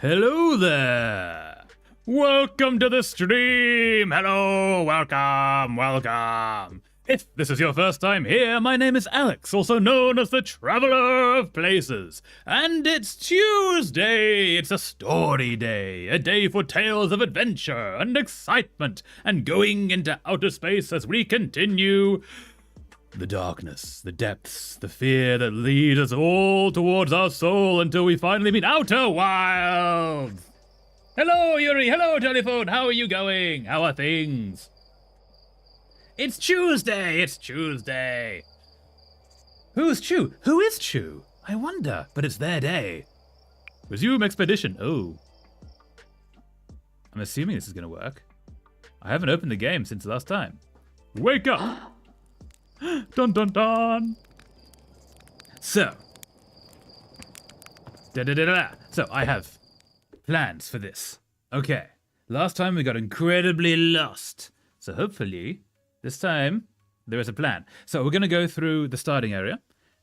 Hello there! Welcome to the stream! Hello, welcome! If this is your first time here, my name is Alex, also known as the Traveler of Places. And it's Tuesday! It's a story day, a day for tales of adventure and excitement, and going into outer space as we continue the darkness, the depths, the fear that leads us all towards our soul until we finally meet Outer Wilds! Hello, Yuri! Hello, telephone! How are you going? How are things? It's Tuesday! It's Tuesday! Who's Chew? Who is Chew? I wonder, but it's their day. Resume expedition. Oh. I'm assuming this is gonna work. I haven't opened the game since last time. Wake up! Dun dun dun! So. So, I have plans for this. Okay. Last time we got incredibly lost. So hopefully, this time, there is a plan. So we're going to go through the starting area.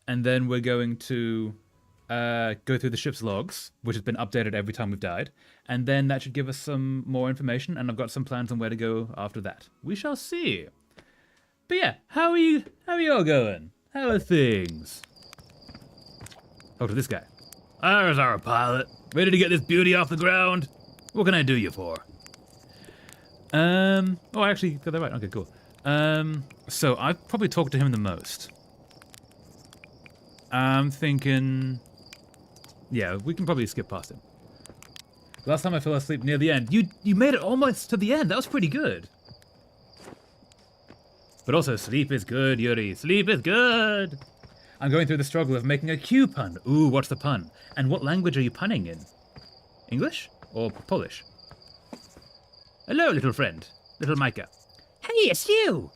And then we're going to go through the ship's logs, which has been updated every time we've died. And then that should give us some more information. And I've got some plans on where to go after that. We shall see. But yeah, how are you all going? How are things? Talk to this guy. There's our pilot. Ready to get this beauty off the ground? What can I do you for? Oh, I actually got that right. Okay, cool. So I've probably talked to him the most. I'm thinking, yeah, we can probably skip past him. Last time I fell asleep near the end. You made it almost to the end. That was pretty good. But also, sleep is good, Yuri. Sleep is good. I'm going through the struggle of making a Q pun. Ooh, what's the pun? And what language are you punning in? English or Polish? Hello, little friend. Little Micah. Hey, it's you!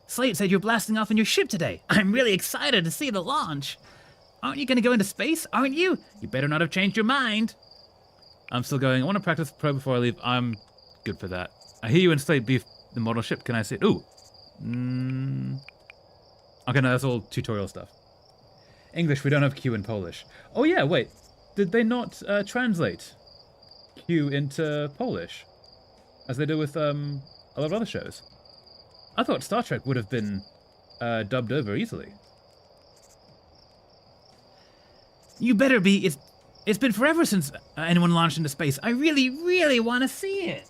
Slate said you're blasting off in your ship today. I'm really excited to see the launch. Aren't you going to go into space, aren't you? You better not have changed your mind. I'm still going. I want to practice pro before I leave. I'm good for that. I hear you and Slate beef the model ship. Can I see it? Ooh. Okay, no, that's all tutorial stuff. English, we don't have Q in Polish. Oh yeah, wait. Did they not translate Q into Polish? As they do with a lot of other shows. I thought Star Trek would have been dubbed over easily. You better be. It's been forever since anyone launched into space. I really, really want to see it.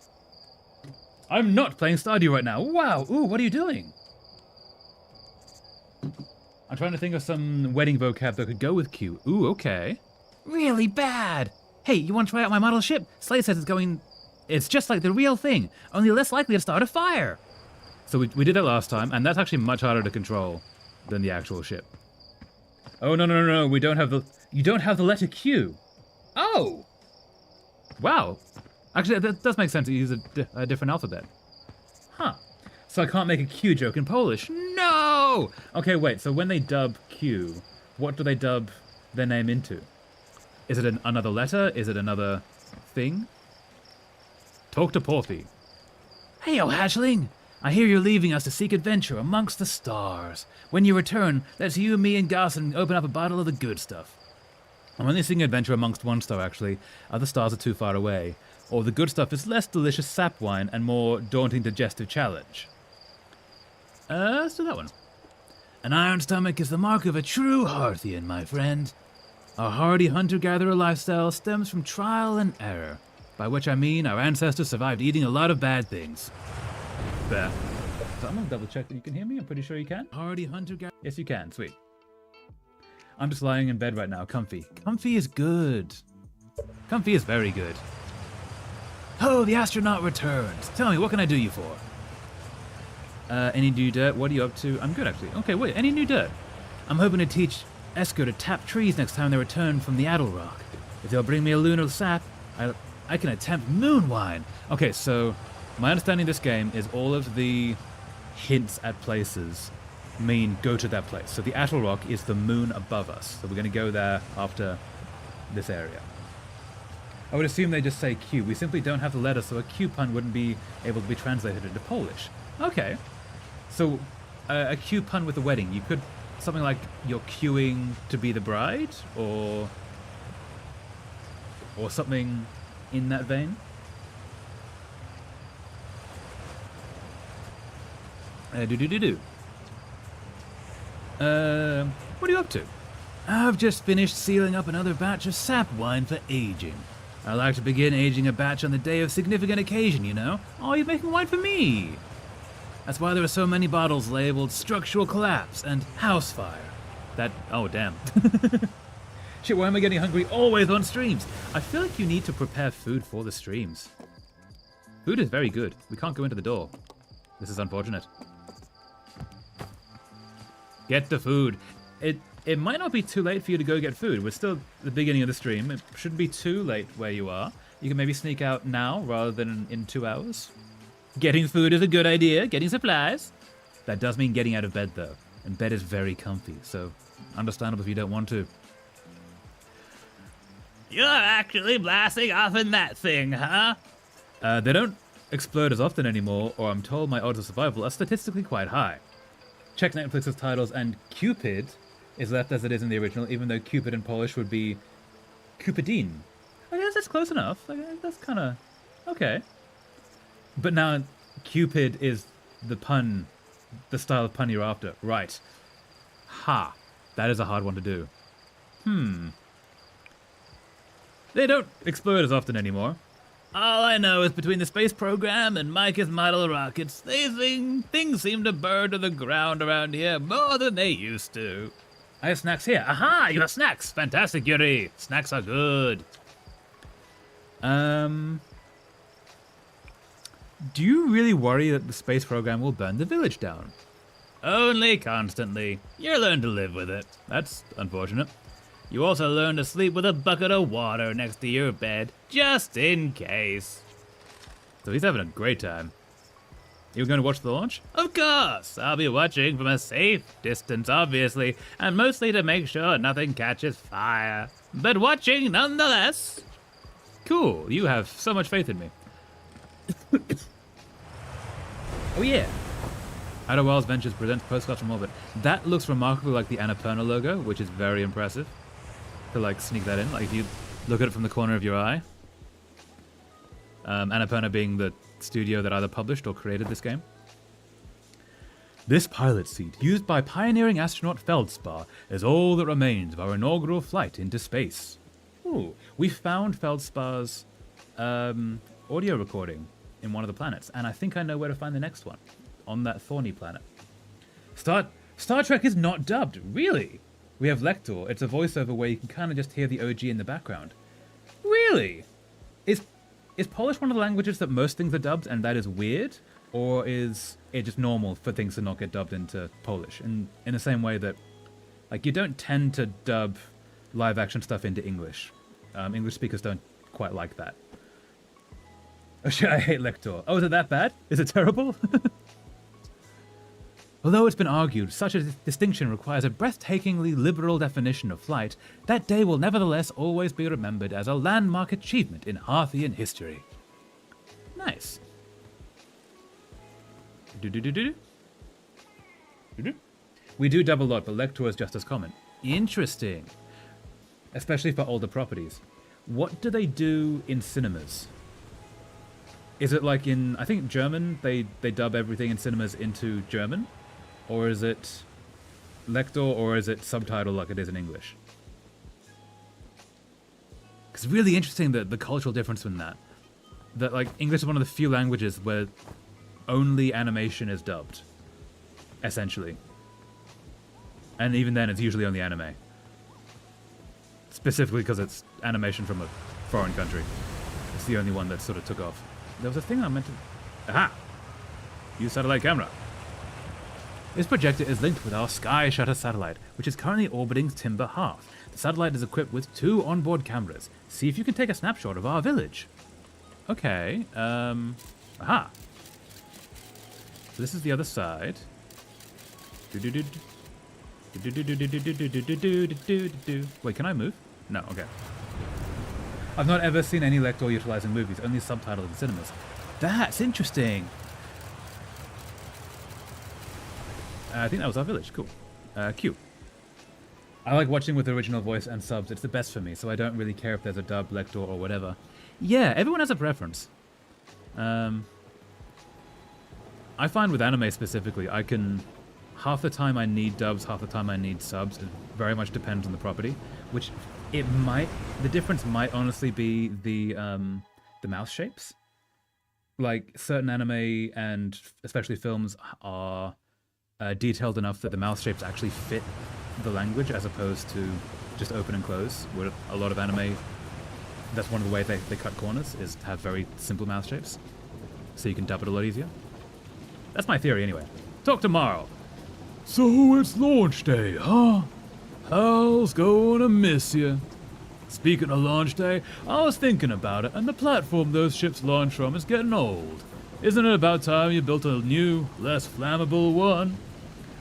I'm not playing Stardew right now. Wow. Ooh, what are you doing? I'm trying to think of some wedding vocab that could go with Q. Ooh, okay. Really bad. Hey, you want to try out my model ship? Slade says it's just like the real thing, only less likely to start a fire. So we did it last time, and that's actually much harder to control than the actual ship. Oh, no, we don't have you don't have the letter Q. Oh! Wow. Actually, that does make sense to use a different alphabet. Huh. So I can't make a Q joke in Polish. No! Okay, wait, so when they dub Q, what do they dub their name into? Is it another letter? Is it another thing? Talk to Porthy. Hey, oh hatchling! I hear you're leaving us to seek adventure amongst the stars. When you return, let's you, me, and Gosson open up a bottle of the good stuff. I'm only seeing adventure amongst one star, actually. Other stars are too far away. Or the good stuff is less delicious sap wine and more daunting digestive challenge. Let's do that one. An iron stomach is the mark of a true Hearthian, my friend. Our hardy hunter-gatherer lifestyle stems from trial and error, by which I mean our ancestors survived eating a lot of bad things. Fair. So I'm gonna double check that you can hear me. I'm pretty sure you can. Hardy hunter-gatherer. Yes, you can. Sweet. I'm just lying in bed right now, comfy. Comfy is good. Comfy is very good. Oh, the astronaut returns. Tell me, what can I do you for? Any new dirt? What are you up to? I'm good, actually. Okay, wait, any new dirt? I'm hoping to teach Esker to tap trees next time they return from the Addle Rock. If they'll bring me a lunar sap, I can attempt moon wine. Okay, so my understanding of this game is all of the hints at places mean go to that place. So the Addle Rock is the moon above us. So we're going to go there after this area. I would assume they just say Q. We simply don't have the letter, so a Q pun wouldn't be able to be translated into Polish. Okay. So a Q pun with a wedding. You could something like you're queuing to be the bride, or something in that vein. What are you up to? I've just finished sealing up another batch of sap wine for aging. I like to begin aging a batch on the day of significant occasion, you know? Oh, you're making wine for me! That's why there are so many bottles labeled structural collapse and house fire. Oh damn. Shit, why am I getting hungry always on streams? I feel like you need to prepare food for the streams. Food is very good. We can't go into the door. This is unfortunate. Get the food. It might not be too late for you to go get food. We're still at the beginning of the stream. It shouldn't be too late where you are. You can maybe sneak out now rather than in 2 hours. Getting food is a good idea. Getting supplies. That does mean getting out of bed though. And bed is very comfy, so understandable if you don't want to. You're actually blasting off in that thing, huh? They don't explode as often anymore, or I'm told my odds of survival are statistically quite high. Check Netflix's titles, and Cupid is left as it is in the original, even though Cupid in Polish would be Cupidine. I guess that's close enough. That's kind of okay. But now Cupid is the pun, the style of pun you're after. Right. Ha. That is a hard one to do. They don't explode as often anymore. All I know is between the space program and Micah's model rockets, things seem to burn to the ground around here more than they used to. I have snacks here. Aha! You have snacks! Fantastic, Yuri! Snacks are good. Do you really worry that the space program will burn the village down? Only constantly. You learn to live with it. That's unfortunate. You also learn to sleep with a bucket of water next to your bed, just in case. So he's having a great time. You going to watch the launch? Of course! I'll be watching from a safe distance, obviously, and mostly to make sure nothing catches fire. But watching nonetheless. Cool, you have so much faith in me. Oh yeah. Outer Wilds Ventures presents postcards from orbit. That looks remarkably like the Annapurna logo, which is very impressive. To like sneak that in, like if you look at it from the corner of your eye. Annapurna being the studio that either published or created this game. This pilot seat, used by pioneering astronaut Feldspar, is all that remains of our inaugural flight into space. Ooh, we found Feldspar's audio recording in one of the planets, and I think I know where to find the next one, on that thorny planet. Star Trek is not dubbed, really? We have Lector. It's a voiceover where you can kind of just hear the OG in the background. Really? Is Polish one of the languages that most things are dubbed, and that is weird? Or is it just normal for things to not get dubbed into Polish? In the same way that, like, you don't tend to dub live action stuff into English. English speakers don't quite like that. Oh shit, I hate Lector. Oh, is it that bad? Is it terrible? Although it's been argued such a distinction requires a breathtakingly liberal definition of flight, that day will nevertheless always be remembered as a landmark achievement in Harthian history. Nice. We do dub a lot, but Lector is just as common. Interesting. Especially for older properties. What do they do in cinemas? Is it like in, I think German, they dub everything in cinemas into German? Or is it Lector, or is it subtitle like it is in English? It's really interesting the cultural difference in that. That like English is one of the few languages where only animation is dubbed, essentially. And even then, it's usually only anime. Specifically because it's animation from a foreign country. It's the only one that sort of took off. There was a thing I meant to... Aha! Use satellite camera. This projector is linked with our Sky Shutter satellite, which is currently orbiting Timber Hearth. The satellite is equipped with 2 onboard cameras. See if you can take a snapshot of our village. Okay, aha. So this is the other side. Wait, can I move? No, okay. I've not ever seen any Lector utilizing movies, only subtitled in cinemas. That's interesting. I think that was our village. Cool. Q. I like watching with the original voice and subs. It's the best for me, so I don't really care if there's a dub, Lector, or whatever. Yeah, everyone has a preference. I find with anime specifically, I can... Half the time I need dubs, half the time I need subs. It very much depends on the property, which it might... The difference might honestly be the mouth shapes. Like, certain anime and especially films are detailed enough that the mouth shapes actually fit the language as opposed to just open and close. Where a lot of anime, that's one of the ways they cut corners, is to have very simple mouth shapes. So you can dub it a lot easier. That's my theory anyway. Talk tomorrow. So it's launch day, huh? Hal's gonna miss you. Speaking of launch day, I was thinking about it, and the platform those ships launch from is getting old. Isn't it about time you built a new, less flammable one?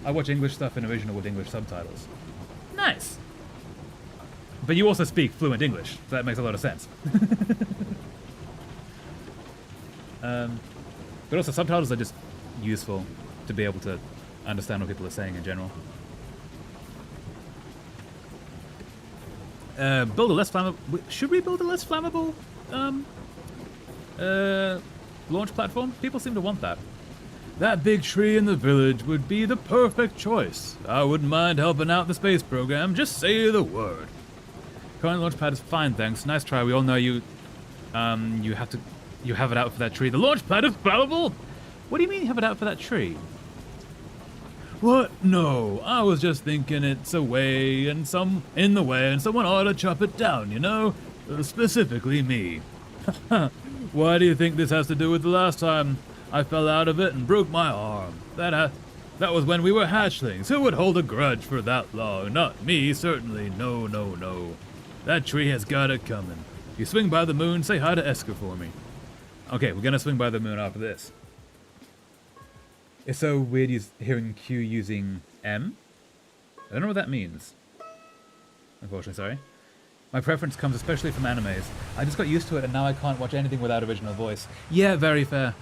I watch English stuff in original with English subtitles. Nice. But you also speak fluent English, so that makes a lot of sense. But also subtitles are just useful to be able to understand what people are saying in general. Build a less flammable... Should we build a less flammable launch platform? People seem to want that. That big tree in the village would be the perfect choice. I wouldn't mind helping out the space program. Just say the word. Current launch pad is fine, thanks. Nice try. We all know you have it out for that tree. The launch pad is flammable? What do you mean you have it out for that tree? What? No, I was just thinking it's in the way and someone ought to chop it down, you know? Specifically me. Why do you think this has to do with the last time I fell out of it and broke my arm? That was when we were hatchlings. Who would hold a grudge for that long? Not me, certainly. No, no, no. That tree has got it coming. You swing by the moon, say hi to Esker for me. Okay, we're gonna swing by the moon after this. It's so weird hearing Q using M. I don't know what that means. Unfortunately, sorry. My preference comes especially from animes. I just got used to it and now I can't watch anything without original voice. Yeah, very fair.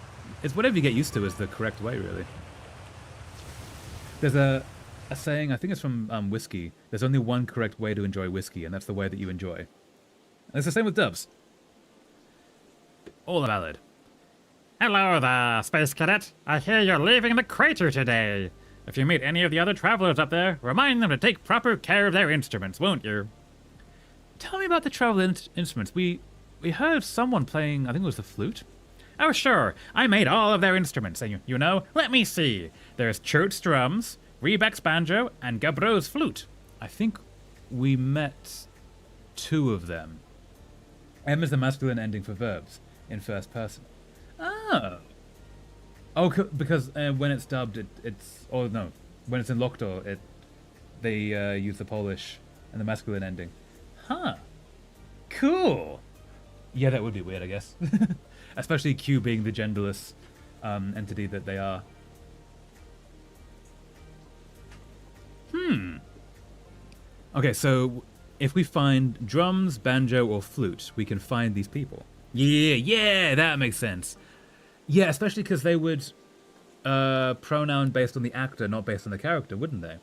It's whatever you get used to is the correct way, really. There's a saying, I think it's from whiskey. There's only one correct way to enjoy whiskey, and that's the way that you enjoy. And it's the same with dubs. All valid. Hello there, Space Cadet. I hear you're leaving the crater today. If you meet any of the other travelers up there, remind them to take proper care of their instruments, won't you? Tell me about the travel instruments. We heard someone playing, I think it was the flute. Oh, sure. I made all of their instruments, you know. Let me see. There's Choate's drums, Rebek's banjo, and Gabro's flute. I think we met two of them. M is the masculine ending for verbs in first person. Oh, because when it's dubbed, when it's in Loktor, they use the Polish and the masculine ending. Huh. Cool. Yeah, that would be weird, I guess. Especially Q being the genderless entity that they are. Okay, so if we find drums, banjo, or flute, we can find these people. Yeah, that makes sense. Yeah, especially because they would pronoun based on the actor, not based on the character, wouldn't they?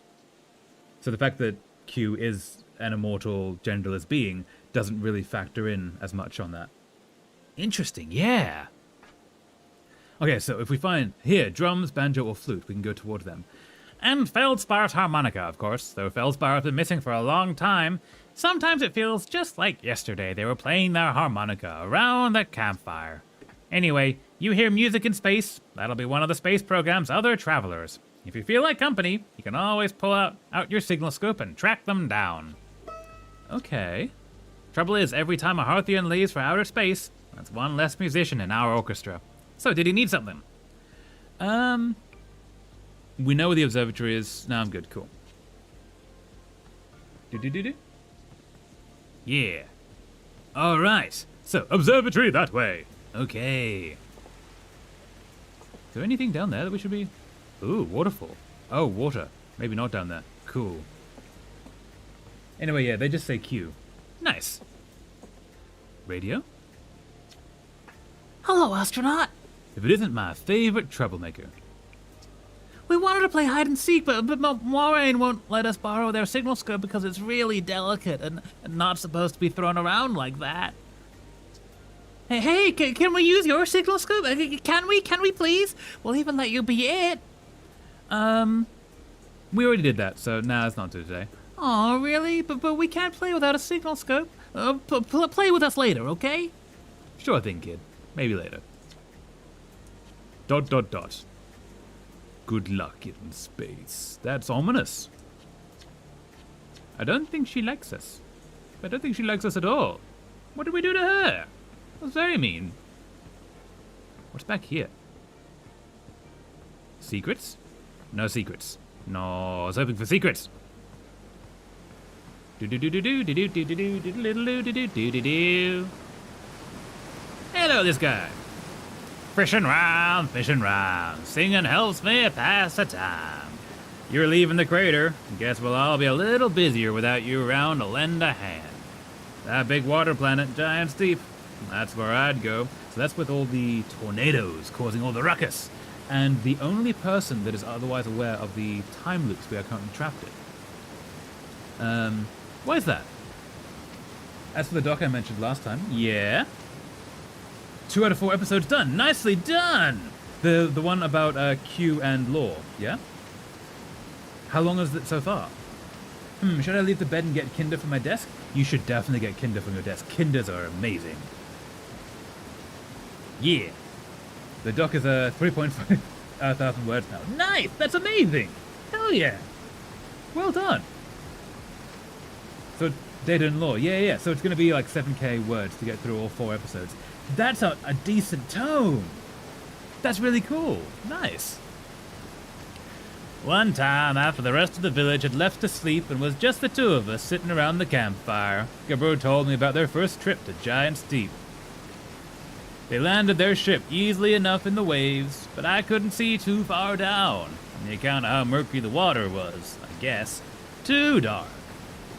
So the fact that Q is an immortal, genderless being doesn't really factor in as much on that. Interesting, yeah. Okay, so if we find here drums, banjo, or flute, we can go toward them. And Feldspar's harmonica, of course, though Feldspar has been missing for a long time. Sometimes it feels just like yesterday they were playing their harmonica around the campfire. Anyway, you hear music in space, that'll be one of the space program's other travelers. If you feel like company, you can always pull out your signal scope and track them down. Okay. Trouble is, every time a Hearthian leaves for outer space, that's one less musician in our orchestra. So, did he need something? We know where the observatory is. No, I'm good. Cool. Yeah. All right. So, observatory that way. Okay. Is there anything down there that we should be... Ooh, waterfall. Oh, water. Maybe not down there. Cool. Anyway, yeah, they just say Q. Nice. Radio? Hello, astronaut. If it isn't my favorite troublemaker. We wanted to play hide and seek, but Moraine won't let us borrow their signal scope because it's really delicate and not supposed to be thrown around like that. Hey, can we use your signal scope? Can we please? We'll even let you be it. We already did that, so nah, it's not today. Oh, really? But we can't play without a signal scope. Play with us later, okay? Sure thing, kid. Maybe later. ... Good luck in space. That's ominous. I don't think she likes us. I don't think she likes us at all. What did we do to her? That's very mean. What's back here? Secrets? No secrets. No, I was hoping for secrets. Hello, this guy. Fishing round, singing helps me pass the time. You're leaving the crater. Guess we'll all be a little busier without you around to lend a hand. That big water planet, Giant Steep, that's where I'd go. So that's with all the tornadoes causing all the ruckus. And the only person that is otherwise aware of the time loops we are currently trapped in. Why is that? As for the doc I mentioned last time, yeah. 2 out of 4 episodes done. Nicely done! The one about Q and Law, yeah? How long is it so far? Should I leave the bed and get Kinder from my desk? You should definitely get Kinder from your desk. Kinders are amazing. Yeah. The doc is 3.5 thousand words now. Nice! That's amazing! Hell yeah! Well done. So Data and Law, yeah. So it's going to be like 7k words to get through all 4 episodes. That's a decent tone. That's really cool. Nice. One time, after the rest of the village had left to sleep and was just the 2 of us sitting around the campfire, Gabbro told me about their first trip to Giant Steep. They landed their ship easily enough in the waves, but I couldn't see too far down, on the account of how murky the water was, I guess. Too dark.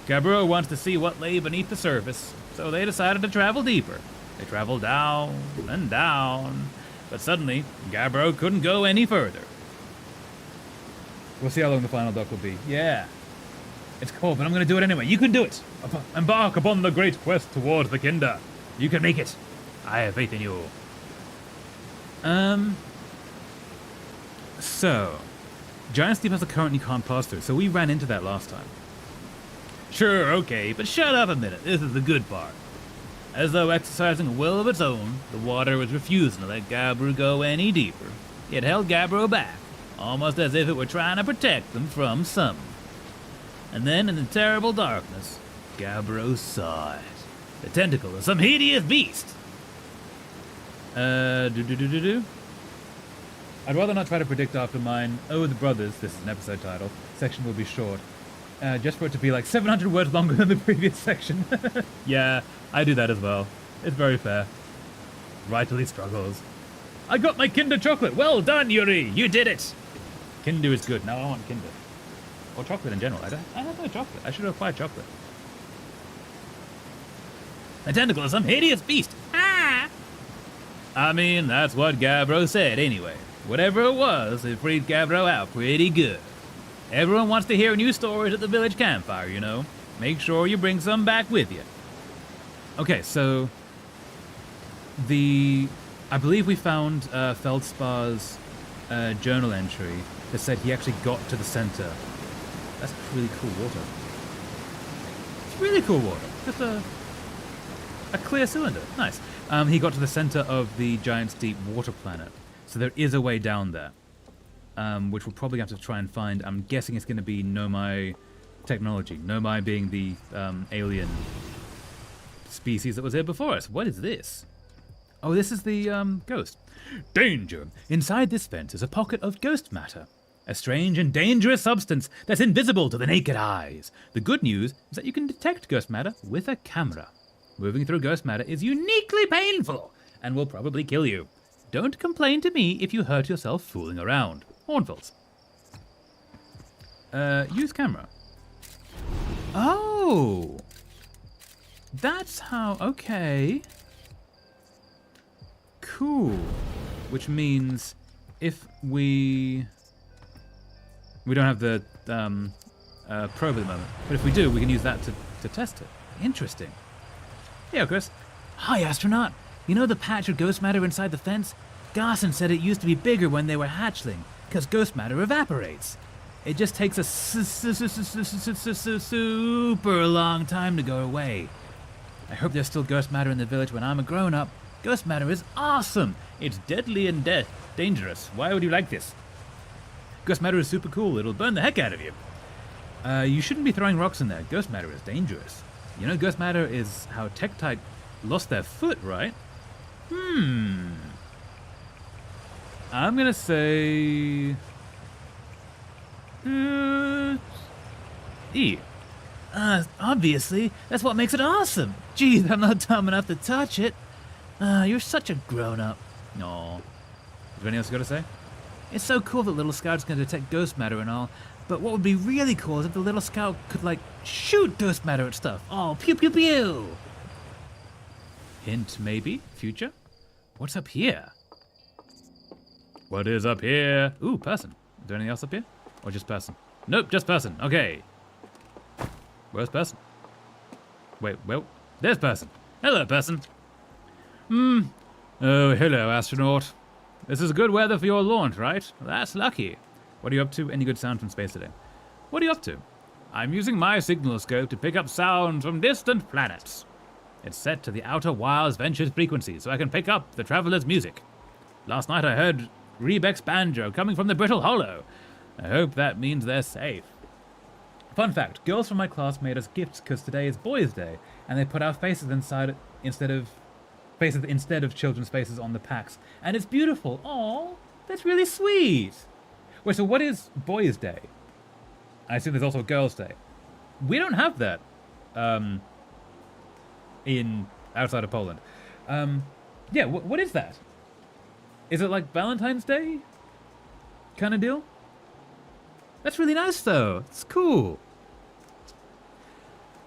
Gabbro wants to see what lay beneath the surface, so they decided to travel deeper. They traveled down and down, but suddenly, Gabbro couldn't go any further. We'll see how long the final dock will be. Yeah. It's cold, but I'm going to do it anyway. You can do it. Embark upon the great quest towards the Kinder. You can make it. I have faith in you. So, Giant Steep has a current you can't pass through, so we ran into that last time. Sure, okay, but shut up a minute. This is the good part. As though exercising a will of its own, the water was refusing to let Gabbro go any deeper. It held Gabbro back, almost as if it were trying to protect them from something. And then, in the terrible darkness, Gabbro saw it. The tentacle of some hideous beast. I'd rather not try to predict after mine. Oh, the Brothers, this is an episode title. Section will be short. Just for it to be like 700 words longer than the previous section. Yeah, I do that as well. It's very fair. Rightly struggles. I got my Kinder chocolate. Well done, Yuri. You did it. Kinder is good. Now I want Kinder. Or chocolate in general. I have no chocolate. I should have acquired chocolate. The tentacle is some hideous beast. Ah! I mean, that's what Gabbro said anyway. Whatever it was, it freaked Gabbro out pretty good. Everyone wants to hear new stories at the village campfire, you know. Make sure you bring some back with you. Okay, so I believe we found Feldspar's journal entry that said he actually got to the center. That's really cool water. It's really cool water. Just a clear cylinder. Nice. He got to the center of the Giant Steep water planet. So there is a way down there, which we'll probably have to try and find. I'm guessing it's going to be Nomai technology. Nomai being the alien species that was here before us. What is this? Oh, this is the ghost. Danger! Inside this fence is a pocket of ghost matter. A strange and dangerous substance that's invisible to the naked eyes. The good news is that you can detect ghost matter with a camera. Moving through ghost matter is uniquely painful and will probably kill you. Don't complain to me if you hurt yourself fooling around. Hornfels. Use camera. Oh! That's how... Okay. Cool. Which means if we don't have the probe at the moment, but if we do, we can use that to test it. Interesting. Hey, Chris. Hi, astronaut. You know the patch of ghost matter inside the fence? Garson said it used to be bigger when they were hatchling, because ghost matter evaporates. It just takes a super long time to go away. I hope there's still ghost matter in the village when I'm a grown-up. Ghost matter is awesome. It's deadly and dangerous. Why would you like this? Ghost matter is super cool. It'll burn the heck out of you. You shouldn't be throwing rocks in there. Ghost matter is dangerous. You know ghost matter is how Tektite lost their foot, right? I'm gonna say... E. Obviously. That's what makes it awesome. Geez, I'm not dumb enough to touch it. You're such a grown-up. No. Is there anything else you gotta say? It's so cool that Little Scout's gonna detect ghost matter and all, but what would be really cool is if the Little Scout could, like, shoot ghost matter at stuff. Oh, pew pew pew! Hint, maybe? Future? What's up here? What is up here? Ooh, person. Is there anything else up here? Or just person? Nope, just person. Okay. Where's person? Wait, well, there's person. Hello, person. Oh, hello, astronaut. This is good weather for your launch, right? That's lucky. What are you up to? Any good sound from space today? What are you up to? I'm using my signal scope to pick up sounds from distant planets. It's set to the Outer Wilds Ventures frequency, so I can pick up the traveler's music. Last night I heard Rebec's banjo coming from the Brittle Hollow. I hope that means they're safe. Fun fact, girls from my class made us gifts because today is Boys' Day, and they put our faces inside it instead of children's faces on the packs. And it's beautiful. Aww, that's really sweet. Wait, so what is Boys' Day? I assume there's also Girls' Day. We don't have that outside of Poland. Yeah, what is that? Is it like Valentine's Day kind of deal? That's really nice, though. It's cool.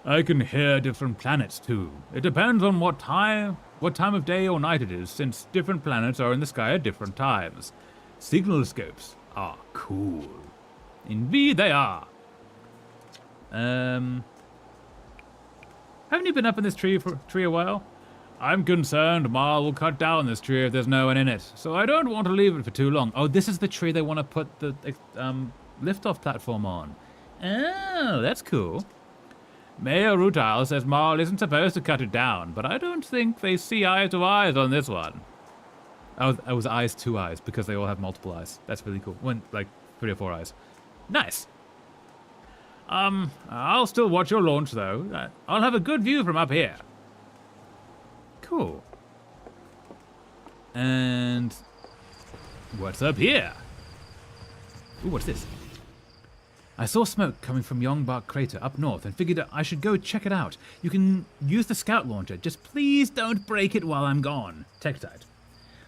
I can hear different planets, too. It depends on what time of day or night it is, since different planets are in the sky at different times. Signal scopes are cool. Indeed they are. Haven't you been up in this tree a while? I'm concerned Ma will cut down this tree if there's no one in it, so I don't want to leave it for too long. Oh, this is the tree they want to put the liftoff platform on. Oh, that's cool. Mayor Rutile says Marl isn't supposed to cut it down, but I don't think they see eye to eyes on this one. Oh, it was eyes to eyes because they all have multiple eyes. That's really cool. Like 3 or 4 eyes. Nice. I'll still watch your launch though. I'll have a good view from up here. Cool. And what's up here? Ooh, what's this? I saw smoke coming from Yongbok Crater up north and figured I should go check it out. You can use the scout launcher. Just please don't break it while I'm gone. Tektite.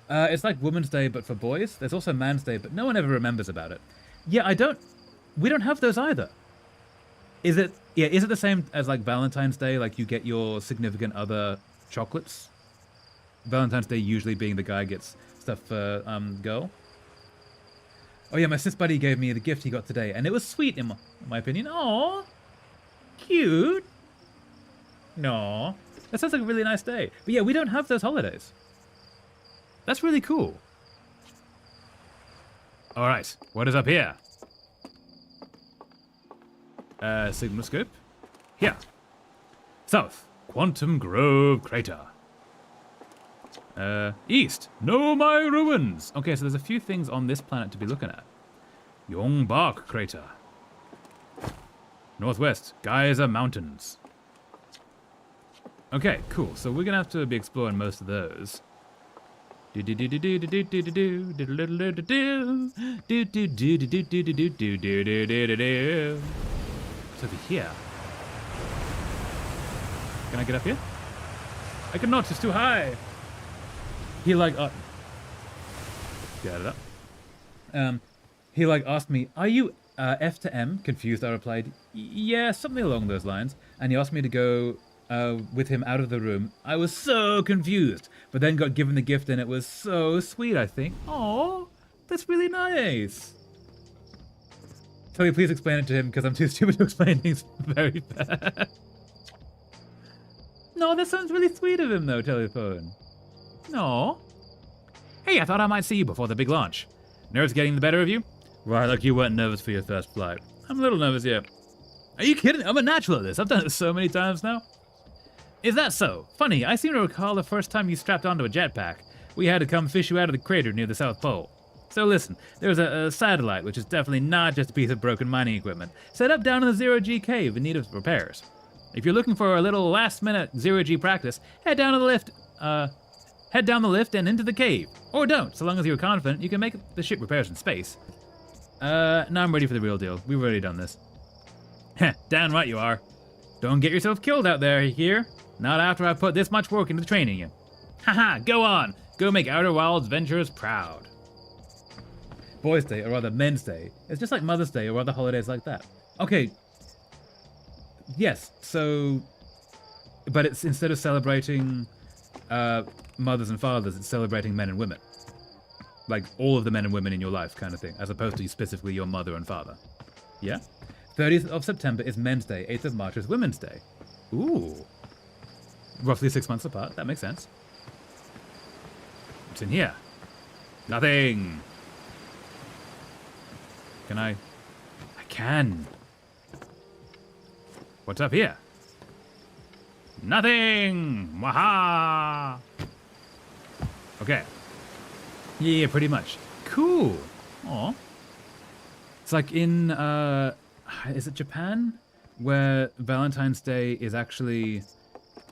It's like Women's Day, but for boys. There's also Man's Day, but no one ever remembers about it. Yeah, we don't have those either. Is it the same as like Valentine's Day? Like you get your significant other chocolates? Valentine's Day usually being the guy gets stuff for girl. Oh yeah, my sis buddy gave me the gift he got today, and it was sweet in my opinion. Aww, cute. No, that sounds like a really nice day. But yeah, we don't have those holidays. That's really cool. All right, what is up here? Signal scope. Here. South, Quantum Grove Crater. East, Nomai Ruins. Okay, so there's a few things on this planet to be looking at. Yongbok Crater. Northwest, Geyser Mountains. Okay, cool. So we're gonna have to be exploring most of those. What's over here? Can I get up here? I cannot, it's too high. He like get it up. He like asked me, "Are you F to M?" Confused, I replied, "Yeah, something along those lines." And he asked me to go with him out of the room. I was so confused, but then got given the gift, and it was so sweet. I think, oh, that's really nice. Tell me, please explain it to him because I'm too stupid to explain things very fast. No, that sounds really sweet of him, though. Telephone. No. Hey, I thought I might see you before the big launch. Nerves getting the better of you? Right, like you weren't nervous for your first flight. I'm a little nervous, yeah. Are you kidding? I'm a natural at this. I've done it so many times now. Is that so? Funny, I seem to recall the first time you strapped onto a jetpack. We had to come fish you out of the crater near the South Pole. So listen, there's a satellite, which is definitely not just a piece of broken mining equipment, set up down in the Zero-G cave in need of repairs. If you're looking for a little last-minute Zero-G practice, head down the lift and into the cave. Or don't, so long as you're confident you can make the ship repairs in space. Now I'm ready for the real deal. We've already done this. Heh, damn right you are. Don't get yourself killed out there, you hear? Not after I've put this much work into training you. Haha, go on! Go make Outer Wilds Ventures proud. Boys' Day, or rather Men's Day, is just like Mother's Day or other holidays like that. Okay. Yes, so... But it's instead of celebrating mothers and fathers, it's celebrating men and women. Like all of the men and women in your life kind of thing, as opposed to specifically your mother and father. Yeah? 30th of September is Men's Day, 8th of March is Women's Day. Ooh. Roughly 6 months apart, that makes sense. What's in here? Nothing. Can I can. What's up here? Nothing! Waha! Okay. Yeah, pretty much. Cool. Aw. It's like in, is it Japan? Where Valentine's Day is actually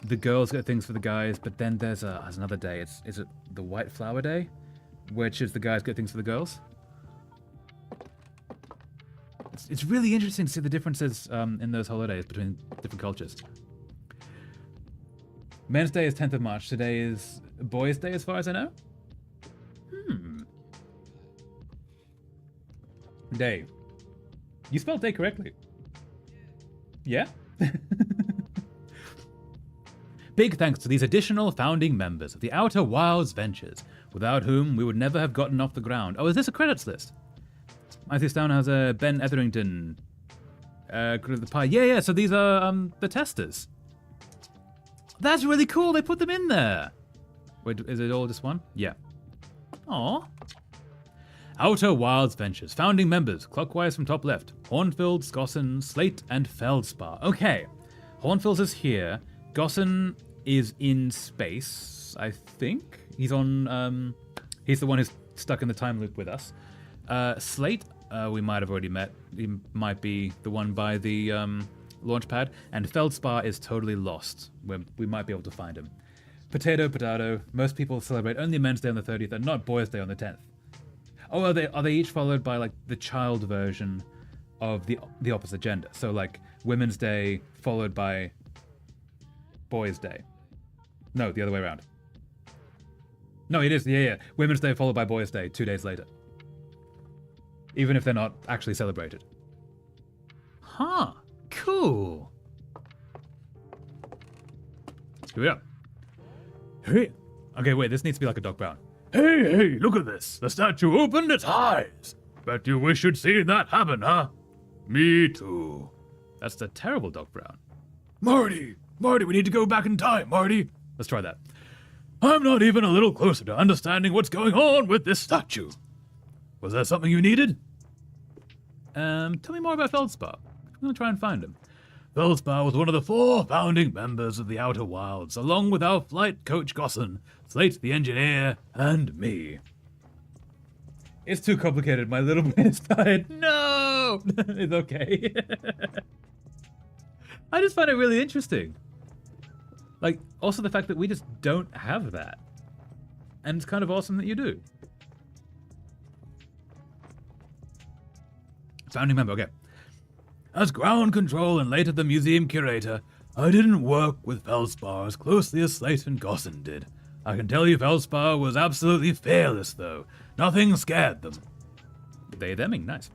the girls get things for the guys, but then there's another day. Is it the White Flower Day? Which is the guys get things for the girls? It's really interesting to see the differences in those holidays between different cultures. Men's Day is 10th of March. Today is Boys' Day, as far as I know. Day. You spelled day correctly. Yeah? Big thanks to these additional founding members of the Outer Wilds Ventures, without whom we would never have gotten off the ground. Oh, is this a credits list? I see down as Ben Etherington. The Pie. Yeah, so these are the testers. That's really cool, they put them in there. Wait, is it all just one? Yeah. Aw. Outer Wilds Ventures. Founding members, clockwise from top left. Hornfield, Gossen, Slate, and Feldspar. Okay. Hornfield is here. Gossen is in space, I think. He's on, he's the one who's stuck in the time loop with us. Slate, we might have already met. He might be the one by the launch pad. And Feldspar is totally lost. We might be able to find him. Potato. Most people celebrate only Men's Day on the 30th and not Boys' Day on the 10th. Oh, are they each followed by like the child version of the opposite gender? So like Women's Day followed by Boys' Day. No, the other way around. No, it is. Yeah. Women's Day followed by Boys' Day 2 days later. Even if they're not actually celebrated. Huh. Cool. Here we are. Hey. Okay, wait, this needs to be like a Doc Brown. Hey, look at this. The statue opened its eyes. Bet you wish you'd seen that happen, huh? Me too. That's the terrible Doc Brown. Marty, we need to go back in time, Marty. Let's try that. I'm not even a little closer to understanding what's going on with this statue. Was there something you needed? Tell me more about Feldspar. I'm gonna try and find him. Feldspar was one of the 4 founding members of the Outer Wilds, along with our flight coach Gossen, Slate the engineer, and me. It's too complicated, my little brain is tired. No! It's okay. I just find it really interesting. Like, also the fact that we just don't have that. And it's kind of awesome that you do. Founding member, okay. As ground control and later the museum curator, I didn't work with Feldspar as closely as Slate and Gossen did. I can tell you Feldspar was absolutely fearless, though. Nothing scared them. They theming, nice.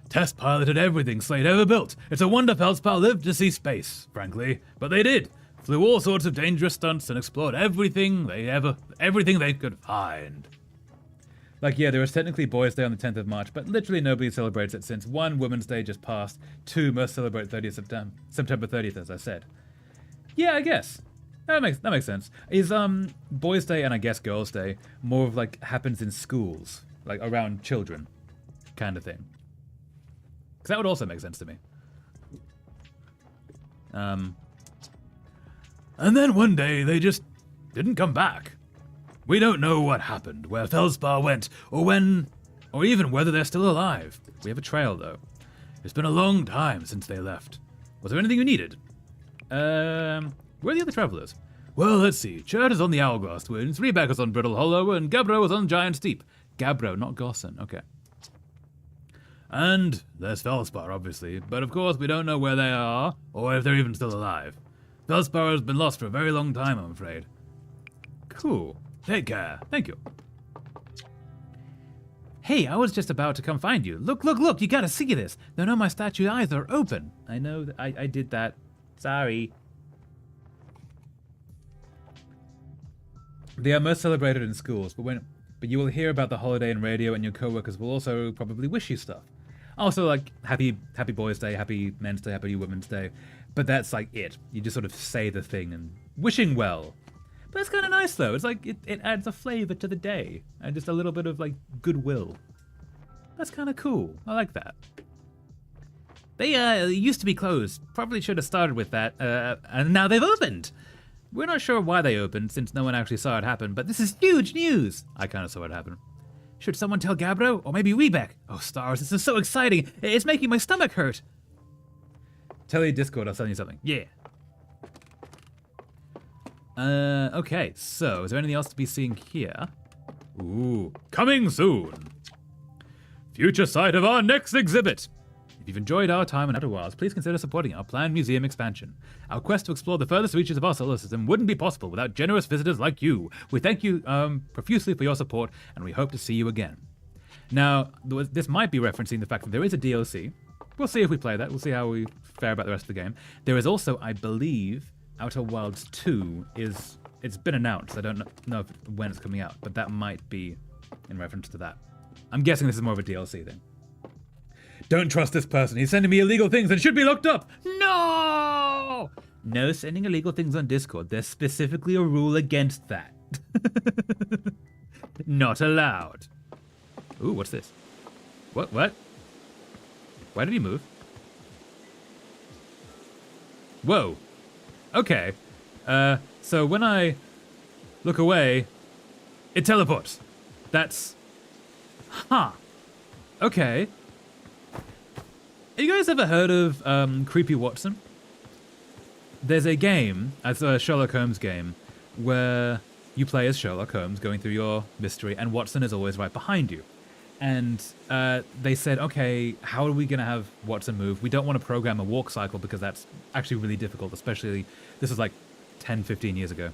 Test piloted everything Slate ever built. It's a wonder Feldspar lived to see space, frankly. But they did. Flew all sorts of dangerous stunts and explored everything they could find. Like, yeah, there was technically Boys' Day on the 10th of March, but literally nobody celebrates it since 1, Women's Day just passed, 2, most celebrate September 30th, as I said. Yeah, I guess. That makes sense. Is Boys' Day and I guess Girls' Day more of like happens in schools, like around children, kind of thing? Because that would also make sense to me. And then one day they just didn't come back. We don't know what happened, where Feldspar went, or when, or even whether they're still alive. We have a trail though. It's been a long time since they left. Was there anything you needed? Where are the other travelers? Well, let's see. Chert is on the Hourglass Twins, Reback is on Brittle Hollow, and Gabbro is on Giant Steep. Gabbro, not Gossan. Okay. And there's Feldspar, obviously, but of course we don't know where they are, or if they're even still alive. Feldspar has been lost for a very long time, I'm afraid. Cool. Take care. Thank you. Hey, I was just about to come find you. Look, you gotta see this. No, my statue eyes are open. I know that I did that. Sorry. They are most celebrated in schools, but you will hear about the holiday in radio, and your coworkers will also probably wish you stuff. Also, like, happy Boys' Day, happy Men's Day, happy Women's Day. But that's like it. You just sort of say the thing and wishing well. But it's kind of nice though. It's like it adds a flavor to the day and just a little bit of like goodwill. That's kind of cool. I like that. They used to be closed. Probably should have started with that. And now they've opened. We're not sure why they opened, since no one actually saw it happen, but this is huge news! I kind of saw it happen. Should someone tell Gabbro? Or maybe Rebeck? Oh, stars, this is so exciting! It's making my stomach hurt! Tell your Discord, I'll send you something. Yeah. Okay, so, is there anything else to be seen here? Ooh, coming soon! Future site of our next exhibit! If you've enjoyed our time in Outer Wilds, please consider supporting our planned museum expansion. Our quest to explore the furthest reaches of our solar system wouldn't be possible without generous visitors like you. We thank you profusely for your support, and we hope to see you again. Now, this might be referencing the fact that there is a DLC. We'll see if we play that. We'll see how we fare about the rest of the game. There is also, I believe, Outer Wilds 2 it's been announced. I don't know when it's coming out, but that might be in reference to that. I'm guessing this is more of a DLC thing. Don't trust this person. He's sending me illegal things and should be looked up. No! No sending illegal things on Discord. There's specifically a rule against that. Not allowed. Ooh, what's this? What? Why did he move? Whoa. Okay. So when I look away, it teleports. That's... Huh. Okay. Have you guys ever heard of Creepy Watson? There's a game, it's a Sherlock Holmes game, where you play as Sherlock Holmes going through your mystery, and Watson is always right behind you. And they said, okay, how are we going to have Watson move? We don't want to program a walk cycle because that's actually really difficult, especially, this is like 10, 15 years ago.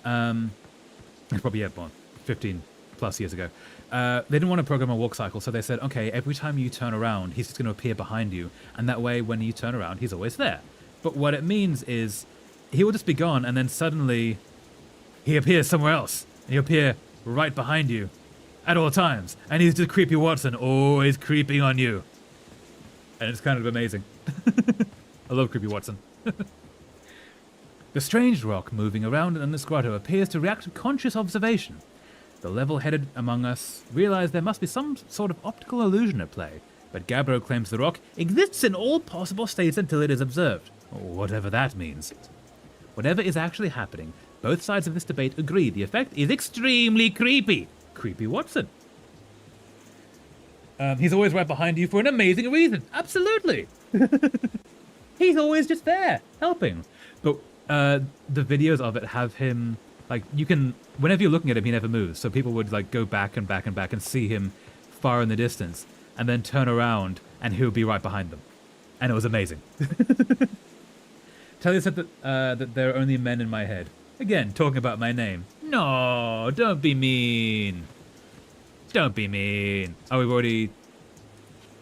Probably, yeah, more, 15 plus years ago. They didn't want to program a walk cycle, so they said, okay, every time you turn around, he's just going to appear behind you, and that way, when you turn around, he's always there. But what it means is, he will just be gone, and then suddenly, he appears somewhere else. He'll appear right behind you, at all times, and he's just Creepy Watson, always creeping on you. And it's kind of amazing. I love Creepy Watson. The strange rock moving around in this grotto appears to react to conscious observation. The level-headed among us realize there must be some sort of optical illusion at play, but Gabbro claims the rock exists in all possible states until it is observed, or whatever that means. Whatever is actually happening, both sides of this debate agree the effect is extremely creepy. Creepy Watson. He's always right behind you for an amazing reason. Absolutely. He's always just there, helping. But the videos of it have him... Like, you can, whenever you're looking at him, he never moves. So people would, like, go back and back and back and see him far in the distance. And then turn around, and he would be right behind them. And it was amazing. Talia said that there are only men in my head. Again, talking about my name. No, don't be mean. Don't be mean. Oh, we've already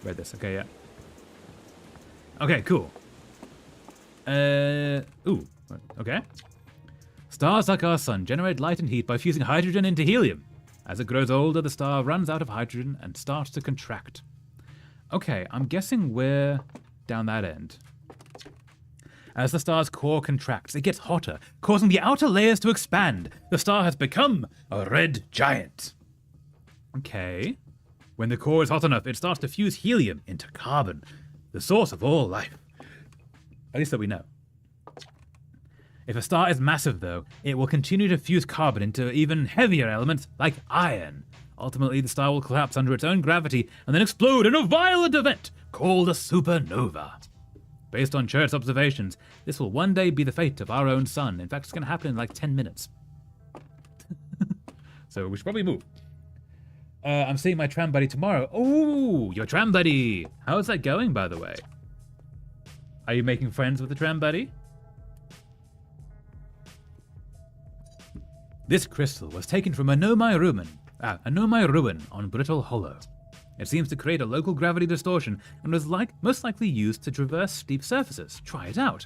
read this. Okay, yeah. Okay, cool. Ooh, okay. Stars like our sun generate light and heat by fusing hydrogen into helium. As it grows older, the star runs out of hydrogen and starts to contract. Okay, I'm guessing we're down that end. As the star's core contracts, it gets hotter, causing the outer layers to expand. The star has become a red giant. Okay. When the core is hot enough, it starts to fuse helium into carbon, the source of all life. At least that we know. If a star is massive, though, it will continue to fuse carbon into even heavier elements like iron. Ultimately, the star will collapse under its own gravity and then explode in a violent event called a supernova. Based on Church's observations, this will one day be the fate of our own sun. In fact, it's going to happen in like 10 minutes. So we should probably move. I'm seeing my tram buddy tomorrow. Oh, your tram buddy. How's that going, by the way? Are you making friends with the tram buddy? This crystal was taken from a Nomai ruin on Brittle Hollow. It seems to create a local gravity distortion and was most likely used to traverse steep surfaces. Try it out.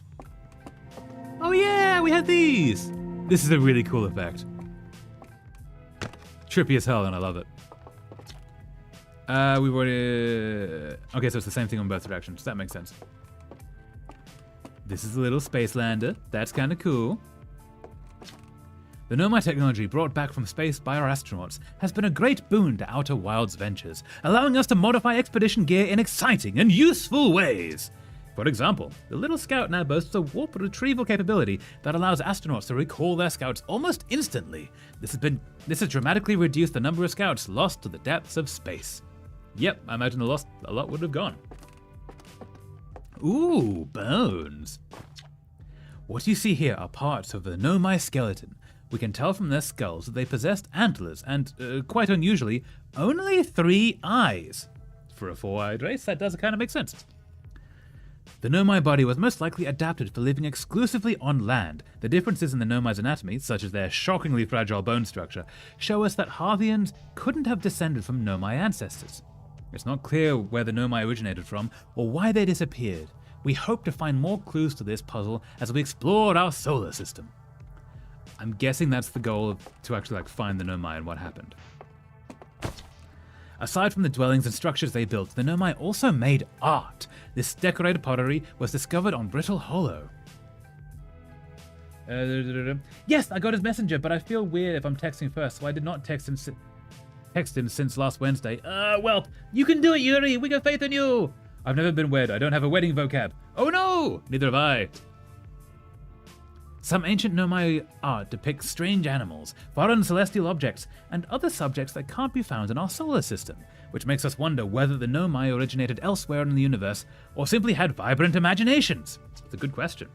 Oh yeah, we had these! This is a really cool effect. Trippy as hell, and I love it. We've already... Okay, so it's the same thing on both directions. That makes sense. This is a little space lander. That's kind of cool. The Nomai technology brought back from space by our astronauts has been a great boon to Outer Wilds ventures, allowing us to modify expedition gear in exciting and useful ways. For example, the Little Scout now boasts a warp retrieval capability that allows astronauts to recall their scouts almost instantly. This has dramatically reduced the number of scouts lost to the depths of space. Yep, I imagine a lot would have gone. Ooh, bones. What you see here are parts of the Nomai skeleton. We can tell from their skulls that they possessed antlers and, quite unusually, only 3 eyes. For a 4-eyed race, that does kind of make sense. The Nomai body was most likely adapted for living exclusively on land. The differences in the Nomai's anatomy, such as their shockingly fragile bone structure, show us that Harthians couldn't have descended from Nomai ancestors. It's not clear where the Nomai originated from or why they disappeared. We hope to find more clues to this puzzle as we explore our solar system. I'm guessing that's the goal, to actually find the Nomai and what happened. Aside from the dwellings and structures they built, the Nomai also made art. This decorated pottery was discovered on Brittle Hollow. Yes, I got his messenger, but I feel weird if I'm texting first, so I did not text him since last Wednesday. Well, you can do it, Yuri. We got faith in you. I've never been wed. I don't have a wedding vocab. Oh no! Neither have I. Some ancient Nomai art depicts strange animals, foreign celestial objects, and other subjects that can't be found in our solar system, which makes us wonder whether the Nomai originated elsewhere in the universe or simply had vibrant imaginations. It's a good question.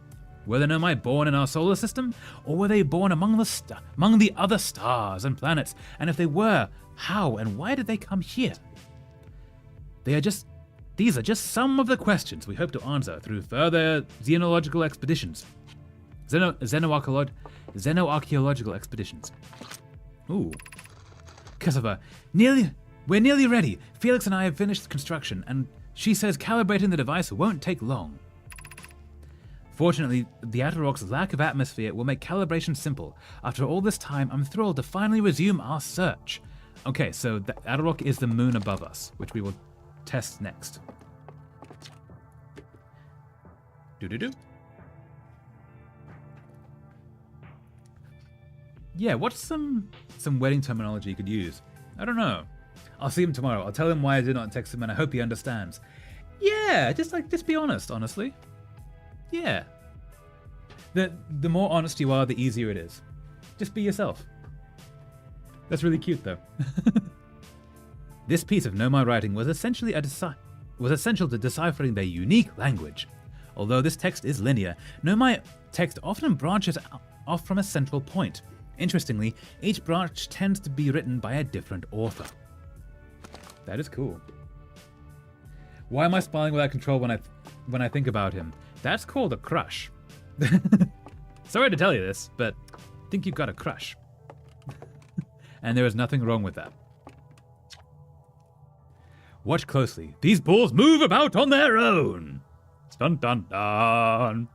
Were the Nomai born in our solar system, or were they born among the other stars and planets? And if they were, how and why did they come here? These are just some of the questions we hope to answer through further xenological expeditions. Xenoarchaeological expeditions. Ooh. Kosovo, we're nearly ready. Felix and I have finished construction, and she says calibrating the device won't take long. Fortunately, the Atterrock's lack of atmosphere will make calibration simple. After all this time, I'm thrilled to finally resume our search. Okay, so the Atterrock is the moon above us, which we will test next. Do-do-do. Yeah, what's some wedding terminology you could use? I don't know. I'll see him tomorrow. I'll tell him why I did not text him, and I hope he understands. Yeah, just be honest, honestly. Yeah. The more honest you are, the easier it is. Just be yourself. That's really cute, though. This piece of Nomai writing was essential to deciphering their unique language. Although this text is linear, Nomai text often branches off from a central point. Interestingly, each branch tends to be written by a different author. That is cool. Why am I smiling without control when I think about him? That's called a crush. Sorry to tell you this, but I think you've got a crush. And there is nothing wrong with that. Watch closely. These balls move about on their own. Dun dun dun.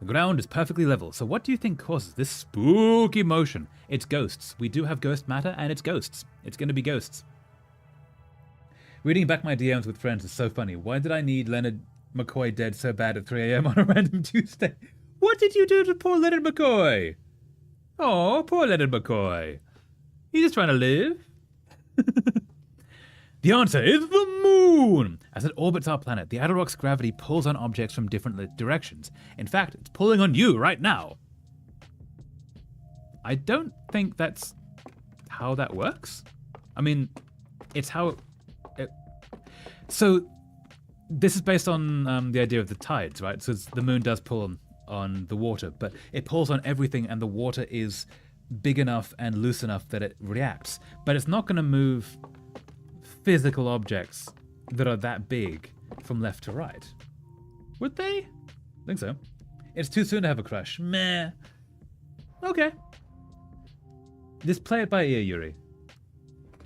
The ground is perfectly level, so what do you think causes this spooky motion? It's ghosts. We do have ghost matter, and it's ghosts. It's going to be ghosts. Reading back my DMs with friends is so funny. Why did I need Leonard McCoy dead so bad at 3 a.m. on a random Tuesday? What did you do to poor Leonard McCoy? Oh, poor Leonard McCoy. He's just trying to live. The answer is the moon! As it orbits our planet, the outer rock's gravity pulls on objects from different directions. In fact, it's pulling on you right now. I don't think that's how that works. I mean, it's how... So, this is based on the idea of the tides, right? So the moon does pull on the water, but it pulls on everything and the water is big enough and loose enough that it reacts. But it's not going to move physical objects that are that big from left to right. Would they? I think so. It's too soon to have a crush. Meh. Okay. Just play it by ear, Yuri.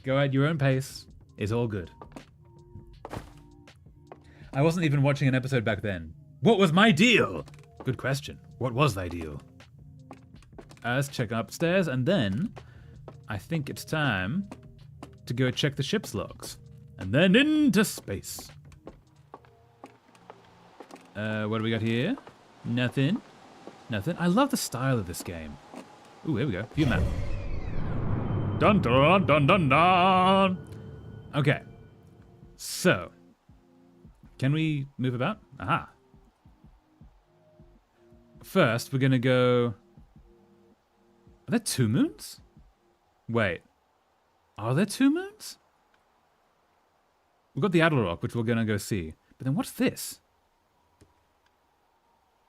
Go at your own pace. It's all good. I wasn't even watching an episode back then. What was my deal? Good question. What was thy deal? Let's check upstairs, and then I think it's time to go check the ship's logs. And then into space. What do we got here? Nothing. Nothing. I love the style of this game. Ooh, here we go. View map. Dun dun dun dun dun. Okay. So, can we move about? Aha. First, we're gonna go... Are there 2 moons? Wait. Are there 2 moons? We've got the Adler Rock, which we're gonna go see. But then what's this?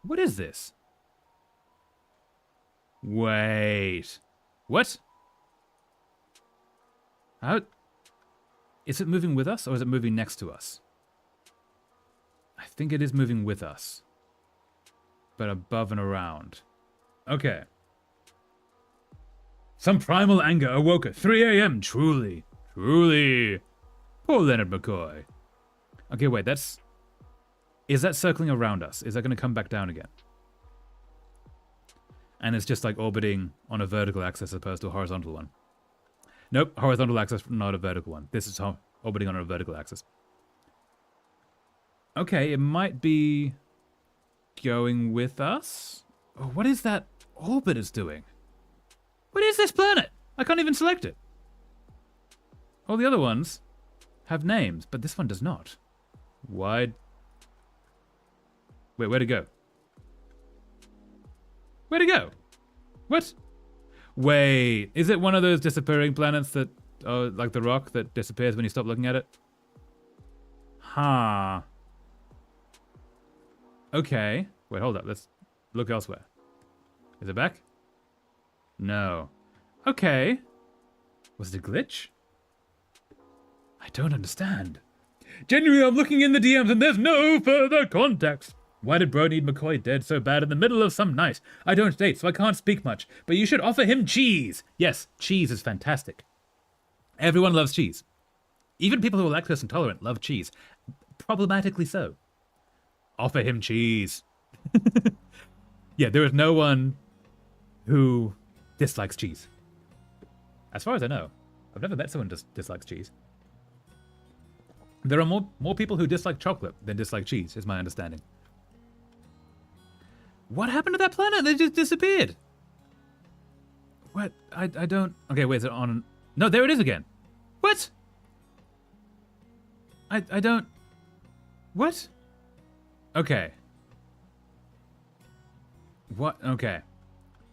What is this? Wait. What? How? Is it moving with us or is it moving next to us? I think it is moving with us. But above and around. Okay. Some primal anger awoke at 3 a.m. Truly. Truly. Poor Leonard McCoy. Okay, wait, that's... Is that circling around us? Is that going to come back down again? And it's just like orbiting on a vertical axis as opposed to a horizontal one. Nope, horizontal axis, not a vertical one. This is orbiting on a vertical axis. Okay, it might be going with us. Oh, what is that orbit is doing? What is this planet? I can't even select it. All the other ones have names, but this one does not. Why? Wait, where'd it go? Where'd it go? What? Wait, is it one of those disappearing planets that, like the rock that disappears when you stop looking at it? Huh. Okay. Wait, hold up. Let's look elsewhere. Is it back? No. Okay. Was it a glitch? I don't understand. Genuinely, I'm looking in the DMs and there's no further context. Why did bro need McCoy dead so bad in the middle of some night? I don't date, so I can't speak much, but you should offer him cheese. Yes, cheese is fantastic. Everyone loves cheese. Even people who are lactose intolerant love cheese. Problematically so. Offer him cheese. Yeah, there is no one who dislikes cheese. As far as I know. I've never met someone who dislikes cheese. There are more people who dislike chocolate than dislike cheese, is my understanding. What happened to that planet? They just disappeared. What? I don't... Okay, wait, is it on... No, there it is again. What? I don't... What? Okay. What? Okay.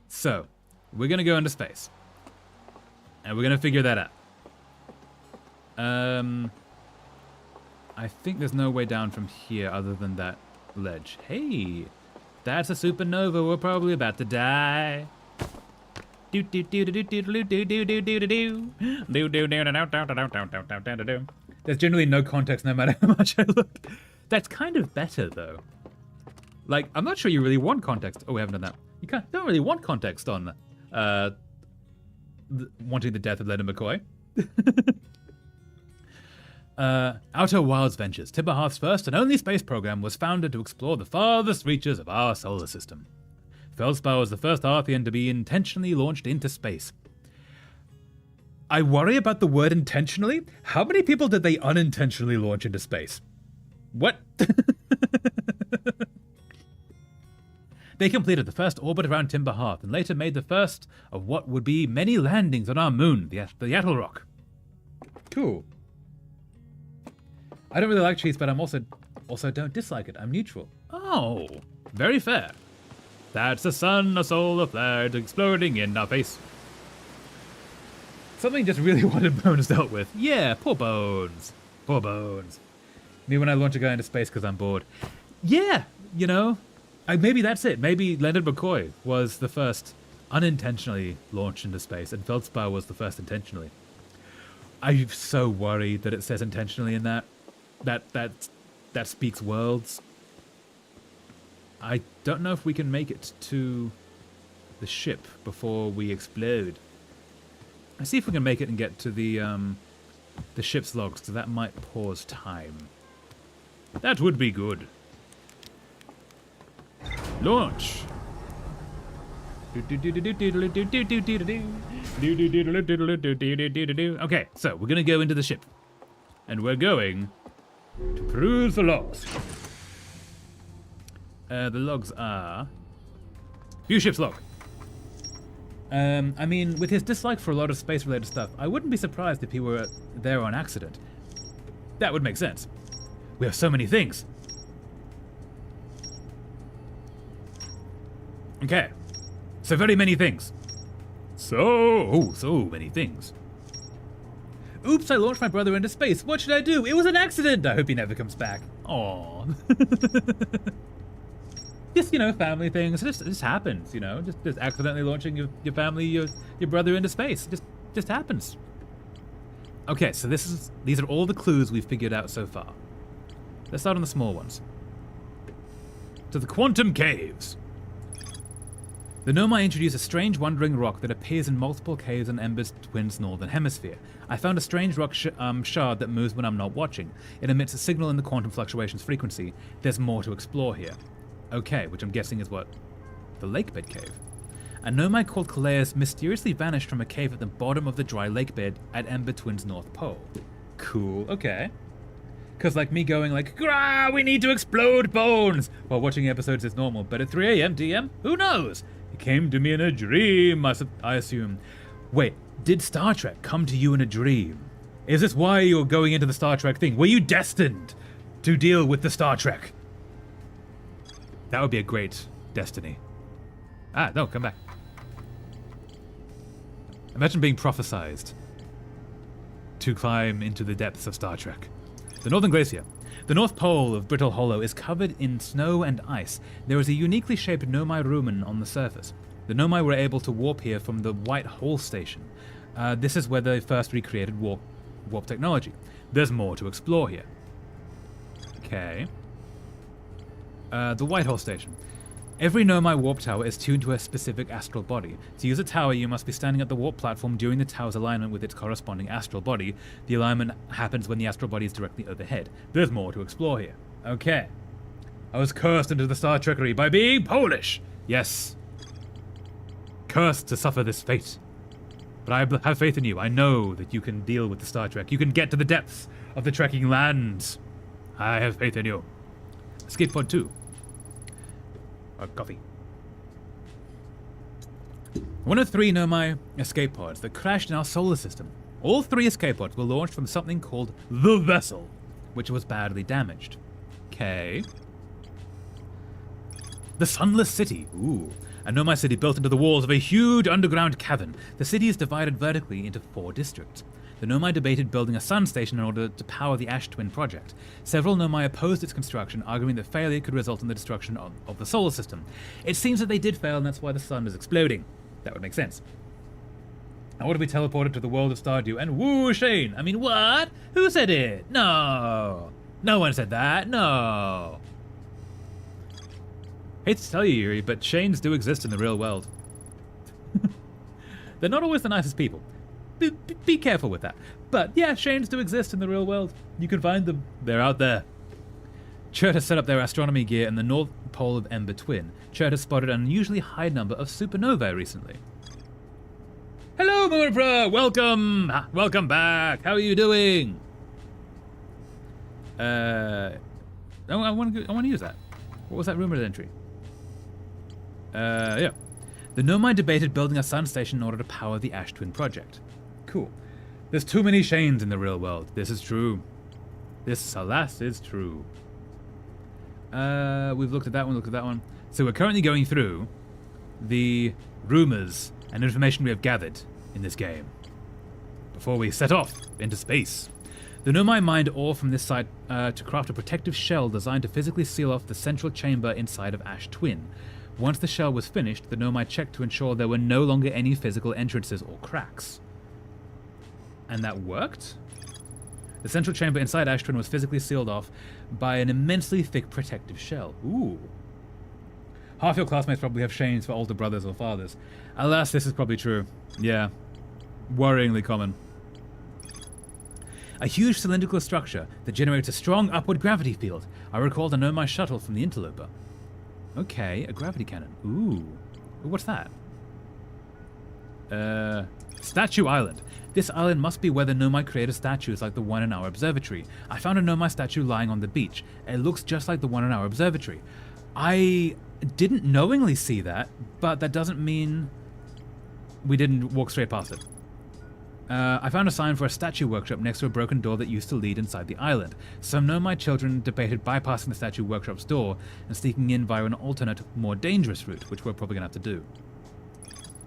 So, we're gonna go into space. And we're gonna figure that out. I think there's no way down from here other than that ledge. Hey, that's a supernova. We're probably about to die. There's generally no context no matter how much I look. That's kind of better though. Like, I'm not sure you really want context. Oh, we haven't done that. You don't really want context on wanting the death of Leonard McCoy. Outer Wilds Ventures, Timberhearth's first and only space program, was founded to explore the farthest reaches of our solar system. Feldspar was the first Arthian to be intentionally launched into space. I worry about the word intentionally. How many people did they unintentionally launch into space? What? They completed the first orbit around Timber Hearth and later made the first of what would be many landings on our moon, the Yaddle Rock. Cool. I don't really like cheese, but I'm also don't dislike it. I'm neutral. Oh, very fair. That's the sun, a solar flare exploding in our face. Something just really wanted Bones dealt with. Yeah, poor Bones. Poor Bones. Me when I launch a guy into space because I'm bored. Yeah, you know, maybe that's it. Maybe Leonard McCoy was the first unintentionally launched into space, and Feldspar was the first intentionally. I'm so worried that it says intentionally in that. That speaks worlds. I don't know if we can make it to the ship before we explode. Let's see if we can make it and get to the ship's logs, because that might pause time. That would be good. Launch. Okay, so we're gonna go into the ship, and we're going to peruse the logs. The logs are view ship's log. I mean, with his dislike for a lot of space-related stuff, I wouldn't be surprised if he were there on accident. That would make sense. We have so many things. Okay. So very many things. So many things. Oops, I launched my brother into space. What should I do? It was an accident. I hope he never comes back. Aww. Just, you know, family things. It just happens, you know. Just accidentally launching your family, your brother into space. Just happens. Okay, so these are all the clues we've figured out so far. Let's start on the small ones. To the Quantum Caves. The Nomai introduce a strange wandering rock that appears in multiple caves in Ember's twin's northern hemisphere. I found a strange rock shard that moves when I'm not watching. It emits a signal in the quantum fluctuations frequency. There's more to explore here. Okay, which I'm guessing is what? The Lakebed Cave. A Nomai called Kaleas mysteriously vanished from a cave at the bottom of the dry lakebed at Ember Twin's North Pole. Cool, okay. Because like me going like, "Grah, we need to explode Bones!" while watching episodes is normal, but at 3 a.m. DM? Who knows? It came to me in a dream, I assume. Wait, did Star Trek come to you in a dream? Is this why you're going into the Star Trek thing? Were you destined to deal with the Star Trek? That would be a great destiny. Ah, no, come back. Imagine being prophesized to climb into the depths of Star Trek. The Northern Glacier. The North Pole of Brittle Hollow is covered in snow and ice. There is a uniquely shaped Nomai rumen on the surface. The Nomai were able to warp here from the White Hole Station. This is where they first recreated warp technology. There's more to explore here. Okay. The White Hole Station. Every Nomai warp tower is tuned to a specific astral body. To use a tower, you must be standing at the warp platform during the tower's alignment with its corresponding astral body. The alignment happens when the astral body is directly overhead. There's more to explore here. Okay. I was cursed into the Star Trekkery by being Polish. Yes. Cursed to suffer this fate. But I have faith in you. I know that you can deal with the Star Trek. You can get to the depths of the trekking lands. I have faith in you. Escape pod 2. Coffee. One of 3 Nomai escape pods that crashed in our solar system. All 3 escape pods were launched from something called the Vessel, which was badly damaged. Okay. The Sunless City. Ooh. A Nomai city built into the walls of a huge underground cavern. The city is divided vertically into 4 districts. The Nomai debated building a sun station in order to power the Ash Twin project. Several Nomai opposed its construction, arguing that failure could result in the destruction of the solar system. It seems that they did fail, and that's why the sun is exploding. That would make sense. I want to be teleported to the world of Stardew, and woo, Shane! I mean, what? Who said it? No! No one said that, no! Hate to tell you, Yuri, but Shanes do exist in the real world. They're not always the nicest people. Be careful with that. But yeah, Shanes do exist in the real world. You can find them. They're out there. Chert has set up their astronomy gear in the North Pole of Ember Twin. Chert has spotted an unusually high number of supernovae recently. Hello, Murpra! Welcome! Welcome back! How are you doing? I want to use that. What was that rumored entry? Yeah. The Nomai debated building a sun station in order to power the Ash Twin project. Cool. There's too many Shanes in the real world. This is true. This, alas, is true. We've looked at that one, So we're currently going through the rumors and information we have gathered in this game before we set off into space. The Nomai mined ore from this site to craft a protective shell designed to physically seal off the central chamber inside of Ash Twin. Once the shell was finished, the Nomai checked to ensure there were no longer any physical entrances or cracks. And that worked? The central chamber inside Ash Twin was physically sealed off by an immensely thick protective shell. Ooh. Half your classmates probably have Shanes for older brothers or fathers. Alas, this is probably true. Yeah. Worryingly common. A huge cylindrical structure that generates a strong upward gravity field. I recall the Nomai shuttle from the Interloper. Okay, a gravity cannon. Ooh. What's that? Statue Island. This island must be where the Nomai created statues like the one in our observatory. I found a Nomai statue lying on the beach. It looks just like the one in our observatory. I didn't knowingly see that, but that doesn't mean we didn't walk straight past it. I found a sign for a statue workshop next to a broken door that used to lead inside the island. Some Nomai children debated bypassing the statue workshop's door and sneaking in via an alternate, more dangerous route, which we're probably going to have to do.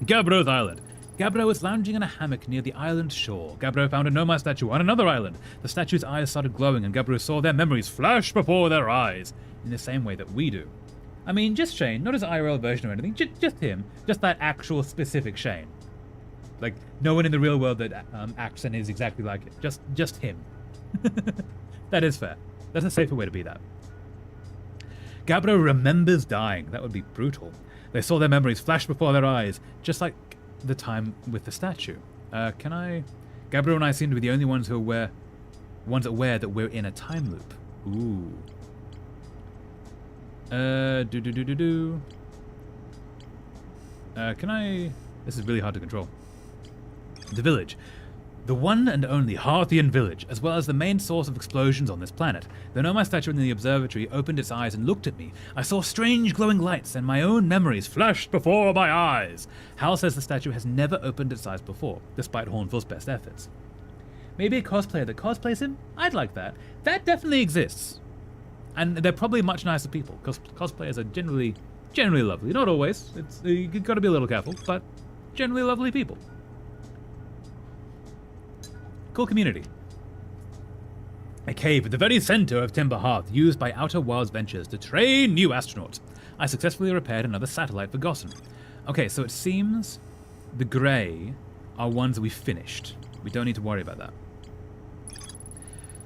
Gabbro's Island. Gabbro was lounging in a hammock near the island shore. Gabbro found a Nomai statue on another island. The statue's eyes started glowing and Gabbro saw their memories flash before their eyes, in the same way that we do. I mean, just Shane, not his IRL version or anything, just him. Just that actual specific Shane. Like, no one in the real world that acts and is exactly like it. Just him. That is fair. That's a safer way to be that. Gabbro remembers dying. That would be brutal. They saw their memories flash before their eyes, just like the time with the statue. Gabbro and I seem to be the only ones who are aware that we're in a time loop. Ooh. This is really hard to control. The village. The one and only Harthian village, as well as the main source of explosions on this planet. The Nomai statue in the observatory opened its eyes and looked at me. I saw strange glowing lights and my own memories flashed before my eyes. Hal says the statue has never opened its eyes before, despite Hornfield's best efforts. Maybe a cosplayer that cosplays him? I'd like that. That definitely exists. And they're probably much nicer people, because cosplayers are generally lovely. Not always. You've got to be a little careful, but generally lovely people. Cool community. A cave at the very center of Timber Hearth, used by Outer Wilds Ventures to train new astronauts. I successfully repaired another satellite for Gossen. Okay, so it seems the grey are ones that we finished. We don't need to worry about that.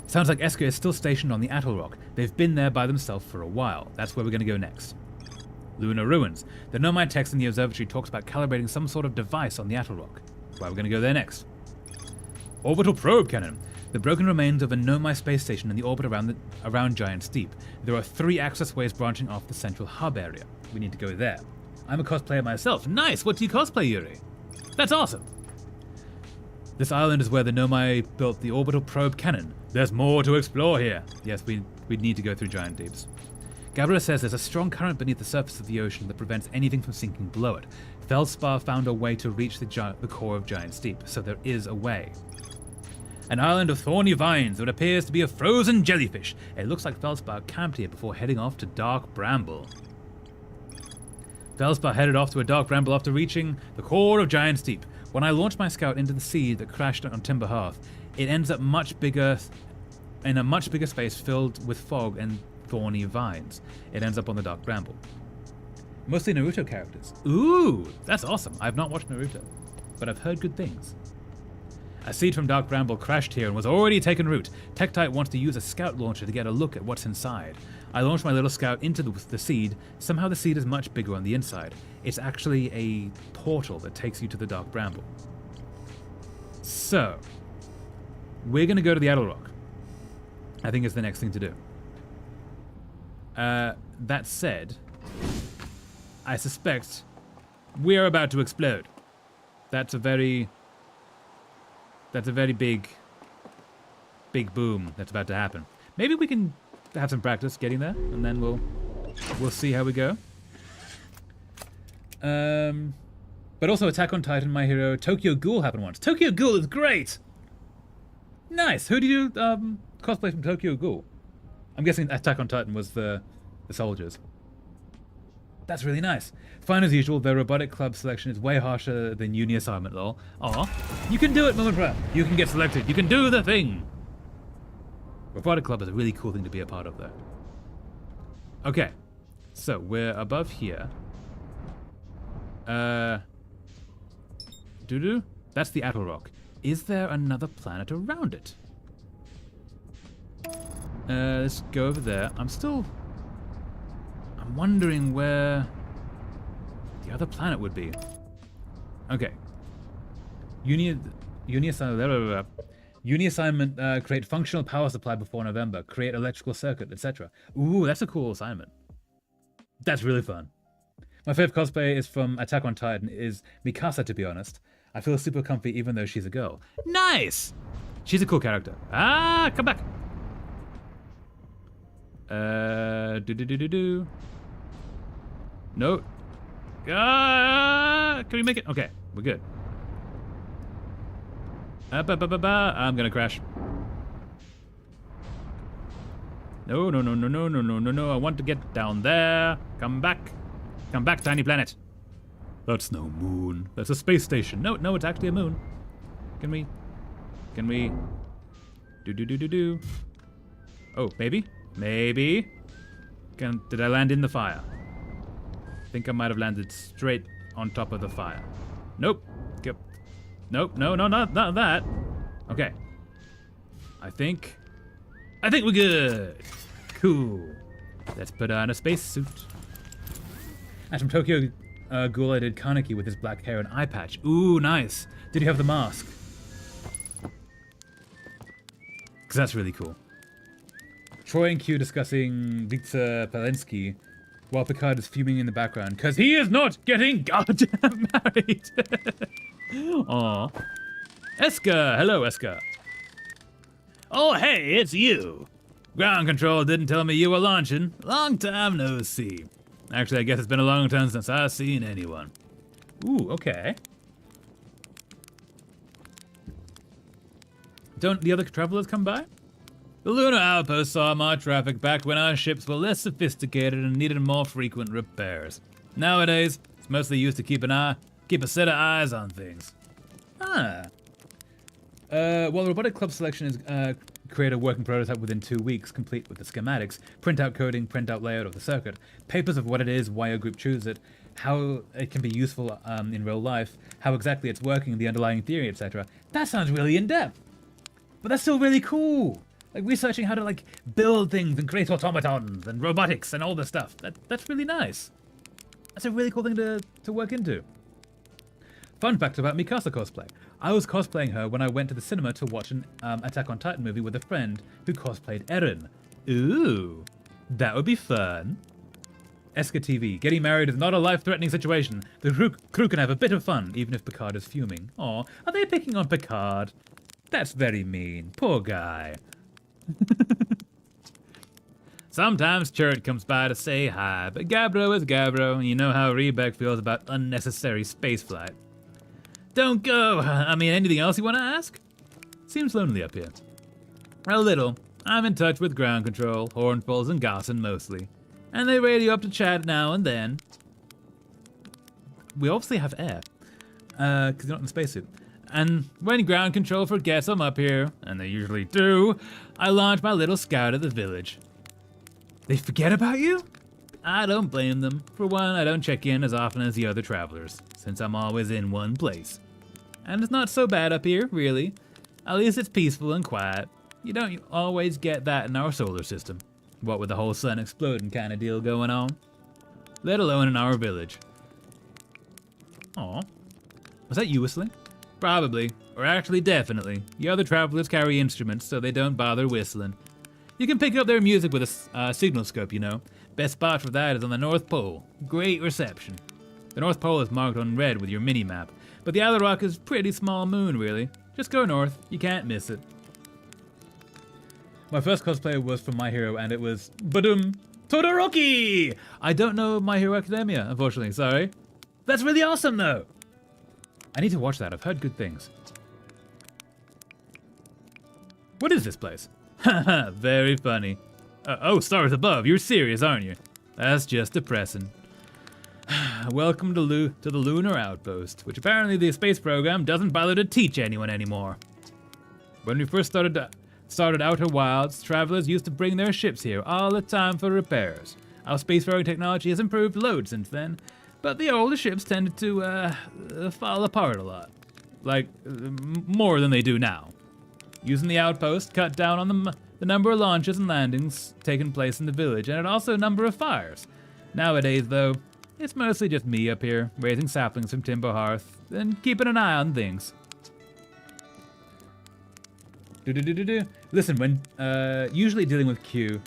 Sounds like Esker is still stationed on the Atoll Rock. They've been there by themselves for a while. That's where we're going to go next. Lunar Ruins. The Nomai text in the observatory talks about calibrating some sort of device on the Atoll Rock. That's why we're going to go there next. Orbital Probe Cannon. The broken remains of a Nomai space station in the orbit around Giant Steep. There are 3 access ways branching off the central hub area. We need to go there. I'm a cosplayer myself. Nice! What do you cosplay, Yuri? That's awesome! This island is where the Nomai built the Orbital Probe Cannon. There's more to explore here. Yes, we'd need to go through Giant Deeps. Gabriel says there's a strong current beneath the surface of the ocean that prevents anything from sinking below it. Feldspar found a way to reach the core of Giant Steep, so there is a way. An island of thorny vines that appears to be a frozen jellyfish. It looks like Feldspar camped here before heading off to Dark Bramble. Feldspar headed off to a Dark Bramble after reaching the core of Giant Steep. When I launched my scout into the sea that crashed on Timber Hearth, it ends up in a much bigger space filled with fog and thorny vines. It ends up on the Dark Bramble. Mostly Naruto characters. Ooh, that's awesome. I've not watched Naruto, but I've heard good things. A seed from Dark Bramble crashed here and was already taken root. Tektite wants to use a scout launcher to get a look at what's inside. I launched my little scout into the seed. Somehow the seed is much bigger on the inside. It's actually a portal that takes you to the Dark Bramble. So, we're going to go to the Atoll Rock. I think it's the next thing to do. That said, I suspect we're about to explode. That's a very big boom that's about to happen. Maybe we can have some practice getting there, and then we'll see how we go. But also Attack on Titan, My Hero, Tokyo Ghoul happened once. Tokyo Ghoul is great! Nice! Who do you cosplay from Tokyo Ghoul? I'm guessing Attack on Titan was the soldiers. That's really nice. Fine as usual, the Robotic Club selection is way harsher than uni assignment, lol. Aw. You can do it, Moment Prep. You can get selected. You can do the thing. Robotic Club is a really cool thing to be a part of, though. Okay. So, we're above here. Doo-doo? That's the Atoll Rock. Is there another planet around it? Let's go over there. I'm wondering where the other planet would be. Okay. Uni assignment, create functional power supply before November. Create electrical circuit, etc. Ooh, that's a cool assignment. That's really fun. My favorite cosplay is from Attack on Titan is Mikasa, to be honest. I feel super comfy even though she's a girl. Nice! She's a cool character. Ah, come back. Do. No. Can we make it? Okay, we're good. I'm gonna crash. No. I want to get down there. Come back. Come back, tiny planet. That's no moon. That's a space station. No, it's actually a moon. Can we? Do. Oh, maybe? Did I land in the fire? I think I might have landed straight on top of the fire. Nope. Nope, no, not that. Okay. I think we're good. Cool. Let's put on a spacesuit. And from Tokyo Ghoul, I did Kaneki with his black hair and eye patch. Ooh, nice. Did he have the mask? Because that's really cool. Troy and Q discussing Victor Palensky while Picard is fuming in the background because he is not getting goddamn married. Aw. Eska! Hello, Eska. Oh, hey, it's you. Ground control didn't tell me you were launching. Long time no see. Actually, I guess it's been a long time since I've seen anyone. Ooh, okay. Don't the other travelers come by? The lunar outpost saw more traffic back when our ships were less sophisticated and needed more frequent repairs. Nowadays, it's mostly used to keep a set of eyes on things. Well, Robotic Club selection is create a working prototype within 2 weeks, complete with the schematics, print out coding, print out layout of the circuit, papers of what it is, why your group chooses it, how it can be useful in real life, how exactly it's working, the underlying theory, etc. That sounds really in-depth. But that's still really cool. Like researching how to like build things and create automatons and robotics and all this stuff. That's really nice. That's a really cool thing to work into. Fun fact about Mikasa cosplay. I was cosplaying her when I went to the cinema to watch an Attack on Titan movie with a friend who cosplayed Eren. Ooh, that would be fun. Eska TV. Getting married is not a life-threatening situation. The crew can have a bit of fun, even if Picard is fuming. Aw, are they picking on Picard? That's very mean. Poor guy. Sometimes Chirrut comes by to say hi, but Gabbro is Gabbro, and you know how Rebek feels about unnecessary spaceflight. Don't go! I mean, anything else you want to ask? Seems lonely up here. A little. I'm in touch with ground control, Hornfulls, and Garson mostly. And they radio up to chat now and then. We obviously have air, because you're not in the spacesuit. And when ground control forgets I'm up here, and they usually do, I launch my little scout at the village. They forget about you? I don't blame them. For one, I don't check in as often as the other travelers, since I'm always in one place. And it's not so bad up here, really. At least it's peaceful and quiet. You don't always get that in our solar system. What with the whole sun exploding kind of deal going on. Let alone in our village. Aw. Was that you whistling? Probably, or actually definitely. The other travelers carry instruments, so they don't bother whistling. You can pick up their music with a signal scope, you know. Best spot for that is on the North Pole. Great reception. The North Pole is marked on red with your mini-map, but the Atoll Rock is a pretty small moon, really. Just go north, you can't miss it. My first cosplay was from My Hero, and it was, Todoroki! I don't know My Hero Academia, unfortunately, sorry. That's really awesome, though. I need to watch that. I've heard good things. What is this place? Haha, very funny. Oh, stars above. You're serious, aren't you? That's just depressing. Welcome to the Lunar Outpost, which apparently the space program doesn't bother to teach anyone anymore. When we first started Outer Wilds, travelers used to bring their ships here all the time for repairs. Our spacefaring technology has improved loads since then, but the older ships tended to fall apart a lot. Like, more than they do now. Using the outpost cut down on the number of launches and landings taking place in the village, and also number of fires. Nowadays, though, it's mostly just me up here, raising saplings from Timber Hearth, and keeping an eye on things. Listen, when usually dealing with Q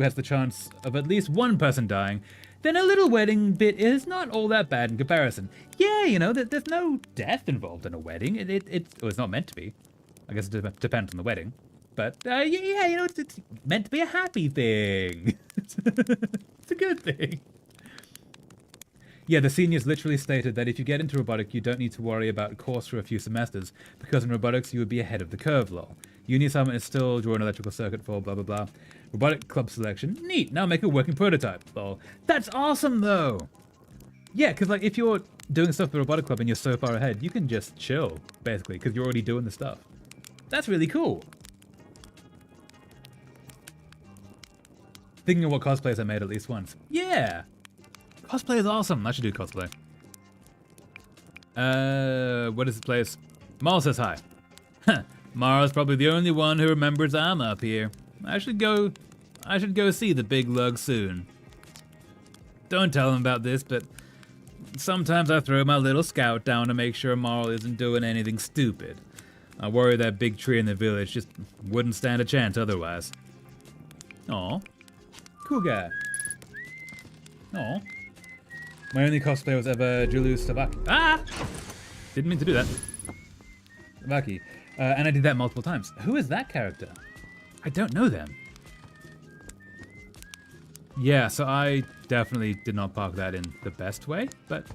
has the chance of at least one person dying, then a little wedding bit is not all that bad in comparison. Yeah, you know, there's no death involved in a wedding. It's not meant to be. I guess it depends on the wedding. But, yeah, you know, it's meant to be a happy thing. It's a good thing. Yeah, the seniors literally stated that if you get into robotic, you don't need to worry about a course for a few semesters, because in robotics you would be ahead of the curve, lol. Uni assignment is still draw an electrical circuit for blah blah blah. Robotic club selection, neat, now make a working prototype, lol. That's awesome though! Yeah, because like if you're doing stuff for the robotic club and you're so far ahead, you can just chill, basically, because you're already doing the stuff. That's really cool. Thinking of what cosplays I made at least once. Yeah! Cosplay is awesome. I should do cosplay. What is this place? Marl says hi. Marl's probably the only one who remembers I'm up here. I should go see the big lug soon. Don't tell him about this, but sometimes I throw my little scout down to make sure Marl isn't doing anything stupid. I worry that big tree in the village just wouldn't stand a chance otherwise. Aw. Cool guy. Aw. My only cosplay was ever Julius Savaki. Ah! Didn't mean to do that. Savaki. And I did that multiple times. Who is that character? I don't know them. Yeah, so I definitely did not park that in the best way, but...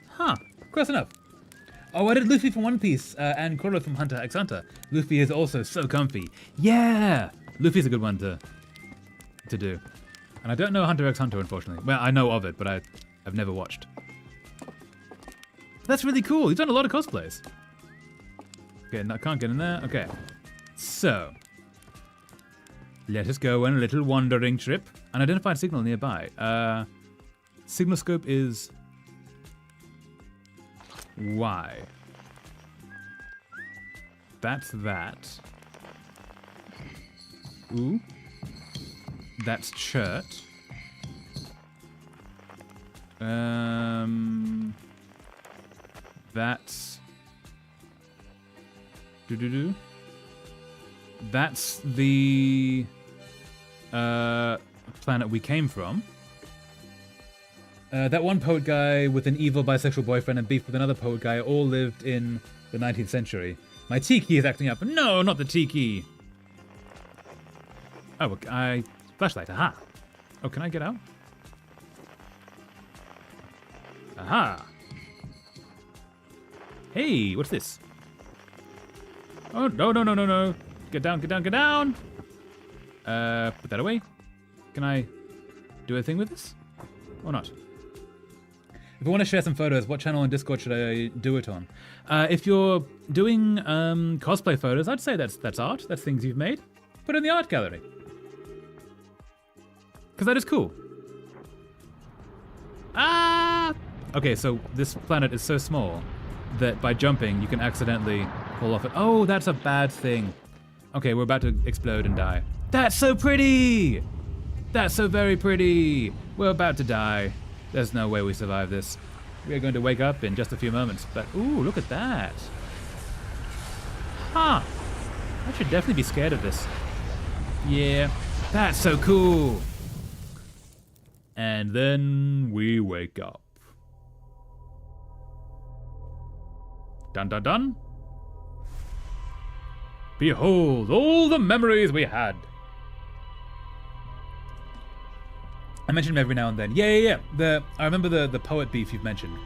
Huh, close enough. Oh, I did Luffy from One Piece, and Koro from Hunter x Hunter. Luffy is also so comfy. Yeah! Luffy's a good one to do. And I don't know Hunter x Hunter, unfortunately. Well, I know of it, but I've never watched. That's really cool. You've done a lot of cosplays. Okay, I can't get in there. Okay. So, let us go on a little wandering trip. Unidentified signal nearby. Signal scope is Y. That's that. Ooh. That's Chert. That's That's the planet we came from. That one poet guy with an evil bisexual boyfriend and beef with another poet guy all lived in the 19th century. My T-key is acting up. No, not the T-key. Oh, flashlight, aha. Oh, can I get out? Aha. Hey, what's this? Oh, no. Get down. Put that away. Can I do a thing with this? Or not? If I want to share some photos, what channel on Discord should I do it on? If you're doing cosplay photos, I'd say that's art. That's things you've made. Put it in the art gallery. Because that is cool. Ah! Okay, so this planet is so small that by jumping, you can accidentally fall off it. Oh, that's a bad thing. Okay, we're about to explode and die. That's so pretty! That's so very pretty! We're about to die. There's no way we survive this. We're going to wake up in just a few moments, but ooh, look at that. Huh. I should definitely be scared of this. Yeah, that's so cool. And then we wake up. Dun dun dun. Behold all the memories we had. I mention him every now and then. Yeah. I remember the poet beef you've mentioned,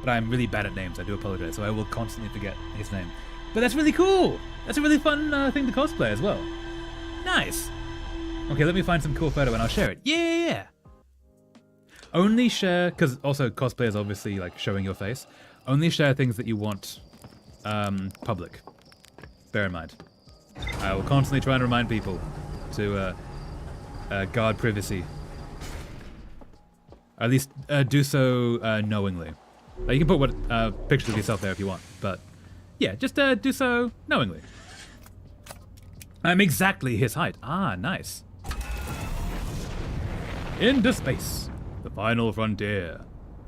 but I'm really bad at names. I do apologize, so I will constantly forget his name. But that's really cool. That's a really fun thing to cosplay as well. Nice. Okay, let me find some cool photo and I'll share it. Yeah. Only share, because also cosplay is obviously like showing your face. Only share things that you want public. Bear in mind. I will constantly try and remind people to guard privacy. At least do so knowingly. You can put what pictures of yourself there if you want, but yeah, just do so knowingly. I'm exactly his height. Ah, nice. Into space, the final frontier,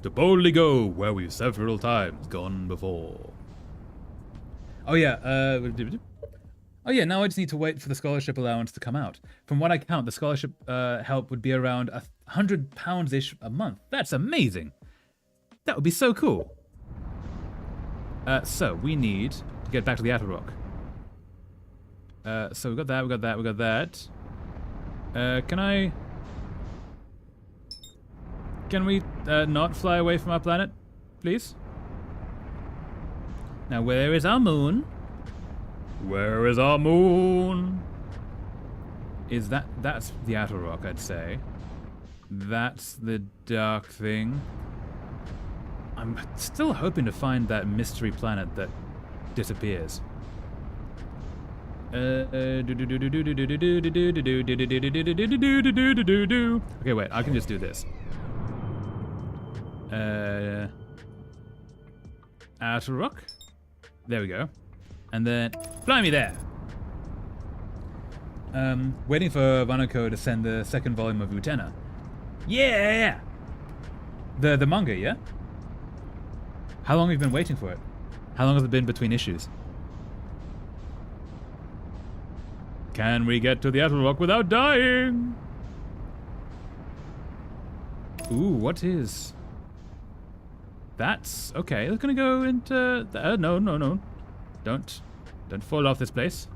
to boldly go where we've several times gone before. Oh yeah, now I just need to wait for the scholarship allowance to come out. From what I count, the scholarship help would be around £100-ish a month. That's amazing. That would be so cool. So we need to get back to the Outer Rock. So we got that. Can we not fly away from our planet, please? Now, where is our moon? Where is our moon? That's the Outer Rock, I'd say. That's the dark thing. I'm still hoping to find that mystery planet that disappears. Okay, wait, I can just do this. Outer Rock. There we go. And then, fly me there! Waiting for Vanako to send the second volume of Utena. Yeah! The manga, yeah? How long have you been waiting for it? How long has it been between issues? Can we get to the Outer Rock without dying? Ooh, what is... That's... Okay, it's gonna go into... No. Don't fall off this place.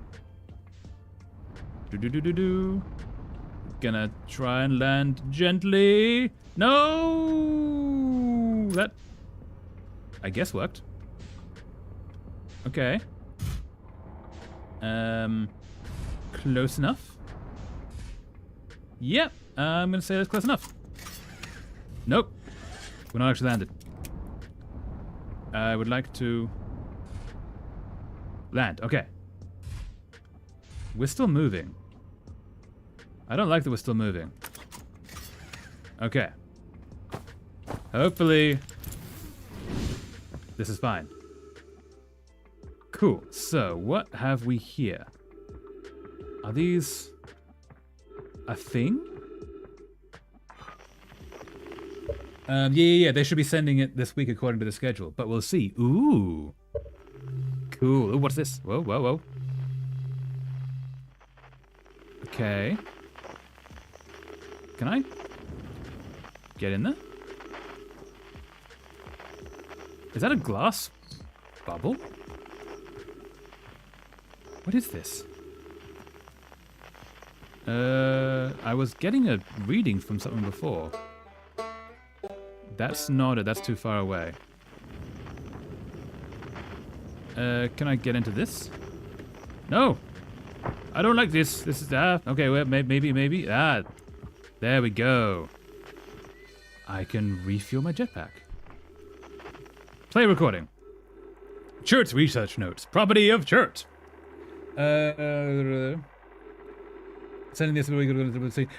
Gonna try and land gently. No! That... I guess worked. Okay. Close enough. Yep, I'm gonna say that's close enough. Nope. We're not actually landed. I would like to land. Okay. We're still moving. I don't like that we're still moving. Okay. Hopefully this is fine. Cool. So, what have we here? Are these a thing? Yeah. They should be sending it this week according to the schedule, but we'll see. Ooh. Cool. Ooh, what's this? Whoa. Okay. Can I get in there? Is that a glass bubble? What is this? I was getting a reading from something before. That's not it. That's too far away. Can I get into this? No! I don't like this. This is... okay, well, maybe. There we go. I can refuel my jetpack. Play recording. Chert research notes. Property of Chert. Sending this...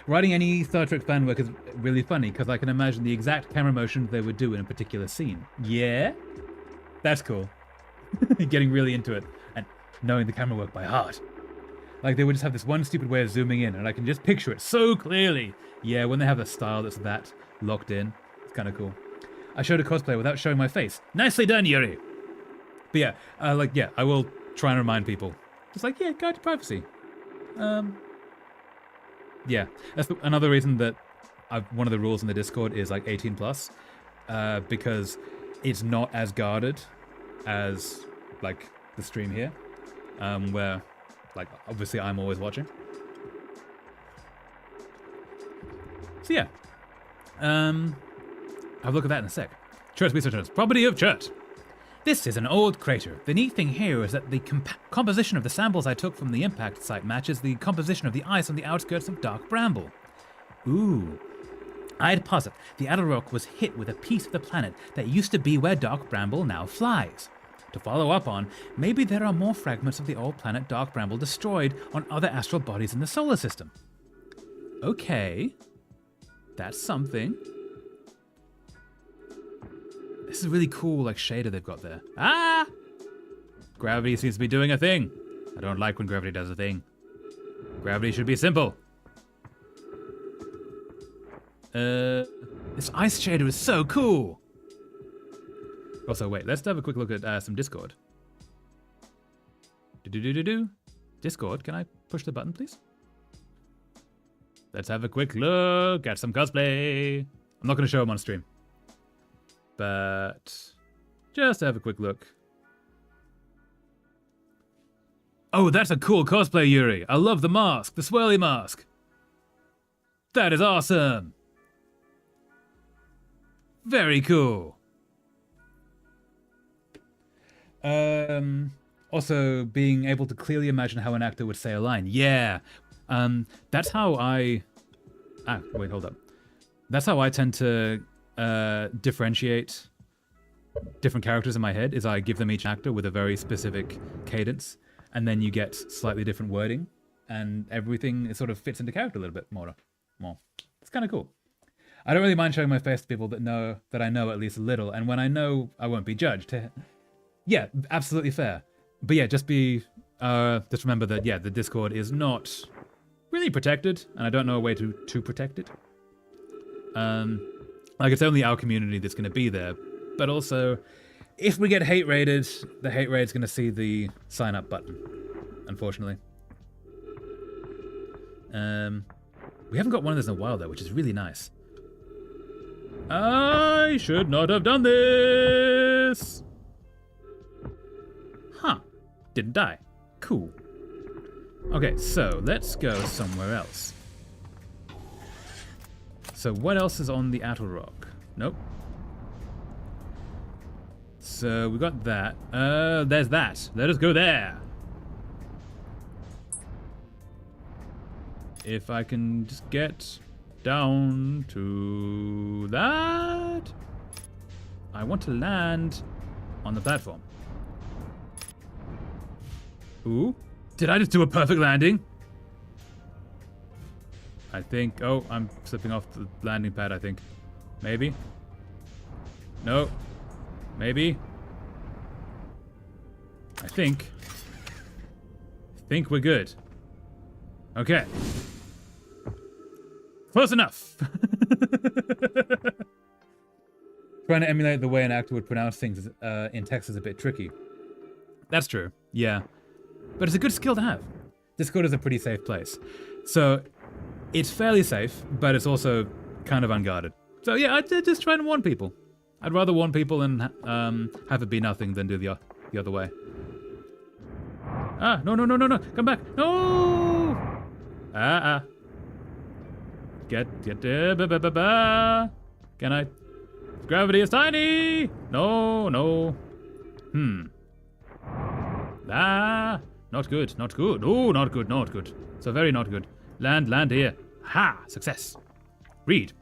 Writing any Star Trek fan work is really funny, because I can imagine the exact camera motions they would do in a particular scene. Yeah? That's cool. Getting really into it, and knowing the camera work by heart. Like, they would just have this one stupid way of zooming in, and I can just picture it so clearly. Yeah, when they have a style that's that locked in, it's kind of cool. I showed a cosplay without showing my face. Nicely done, Yuri! But yeah, I will try and remind people. Just like, yeah, guide to privacy. Yeah, that's another reason that one of the rules in the Discord is like 18 plus, because it's not as guarded as like the stream here, where like obviously I'm always watching. So yeah, Have a look at that in a sec. Chert research notes. Property of chert. This is an old crater. The neat thing here is that the composition of the samples I took from the impact site matches the composition of the ice on the outskirts of Dark Bramble. Ooh. I'd posit the Attlerock was hit with a piece of the planet that used to be where Dark Bramble now flies. To follow up on, maybe there are more fragments of the old planet Dark Bramble destroyed on other astral bodies in the solar system. Okay. That's something. This is a really cool, like, shader they've got there. Ah! Gravity seems to be doing a thing. I don't like when gravity does a thing. Gravity should be simple. This ice shader is so cool. Also, wait, let's have a quick look at some Discord. Do-do-do-do-do. Discord, can I push the button, please? Let's have a quick look at some cosplay. I'm not going to show them on stream. But just have a quick look. Oh, that's a cool cosplay, Yuri. I love the mask, the swirly mask. That is awesome. Very cool. Also, being able to clearly imagine how an actor would say a line. Yeah. That's how I... wait, hold up. That's how I tend to differentiate different characters in my head, is I give them each actor with a very specific cadence, and then you get slightly different wording, and everything sort of fits into character a little bit more. It's kind of cool. I don't really mind showing my face to people that I know at least a little, and when I know, I won't be judged. Yeah, absolutely fair. But yeah, just remember that, yeah, the Discord is not really protected, and I don't know a way to protect it. Like, it's only our community that's going to be there, but also, if we get hate raided, the hate raid's going to see the sign up button, unfortunately. We haven't got one of those in a while, though, which is really nice. I should not have done this! Huh. Didn't die. Cool. Okay, so let's go somewhere else. So what else is on the Attlerock? Nope. So we got that. There's that. Let us go there. If I can just get down to that. I want to land on the platform. Ooh. Did I just do a perfect landing? I think... Oh, I'm slipping off the landing pad, I think. Maybe? No. Maybe? I think we're good. Okay. Close enough! Trying to emulate the way an actor would pronounce things in text is a bit tricky. That's true, yeah. But it's a good skill to have. Discord is a pretty safe place. So, it's fairly safe, but it's also kind of unguarded. So yeah, I'd just try and warn people. I'd rather warn people and have it be nothing than do the other way. Ah, no, come back, no! Get, can I? Gravity is tiny! No. Not good. Oh, not good. So very not good. Land here. Ha! Success. Read.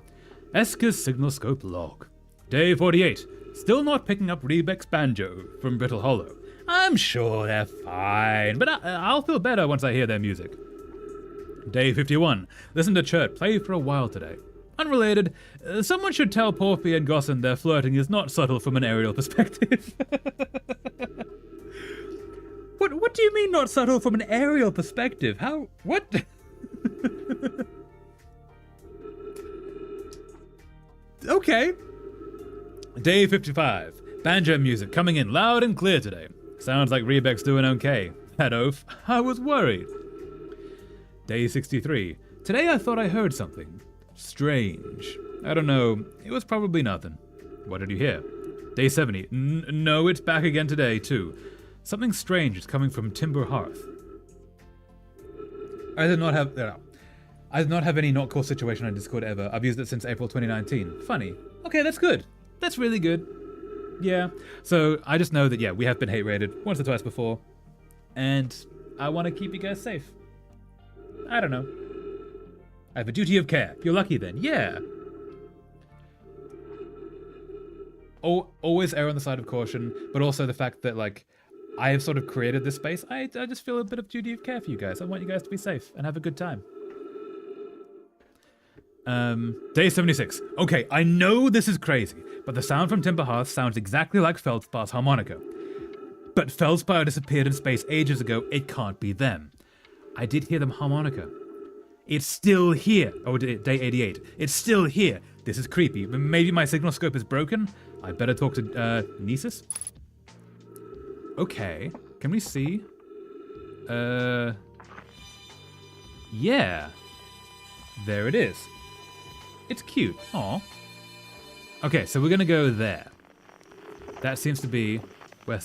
Esker's signal scope log. Day 48. Still not picking up Rebek's banjo from Brittle Hollow. I'm sure they're fine, but I'll feel better once I hear their music. Day 51. Listen to Chert play for a while today. Unrelated, someone should tell Porphy and Gossan their flirting is not subtle from an aerial perspective. What do you mean not subtle from an aerial perspective? How? What? Okay. Day 55. Banjo music coming in loud and clear today. Sounds like Rebek's doing okay. That oaf. I was worried. Day 63. Today I thought I heard something strange. I don't know. It was probably nothing. What did you hear? Day 70. No, it's back again today, too. Something strange is coming from Timber Hearth. I I do not have any not cool situation on Discord ever. I've used it since April 2019. Funny. Okay, that's good. That's really good. Yeah. So I just know that, yeah, we have been hate raided once or twice before. And I want to keep you guys safe. I don't know. I have a duty of care. You're lucky then. Yeah. Always err on the side of caution, but also the fact that, like, I have sort of created this space. I just feel a bit of duty of care for you guys. I want you guys to be safe and have a good time. Day 76. Okay, I know this is crazy, but the sound from Timber Hearth sounds exactly like Feldspar's harmonica. But Feldspar disappeared in space ages ago. It can't be them. I did hear them harmonica. It's still here. Oh, day 88. It's still here. This is creepy. Maybe my signal scope is broken. I better talk to Nesis. Okay. Can we see? Yeah. There it is. It's cute. Aw. Okay, so we're gonna go there. That seems to be where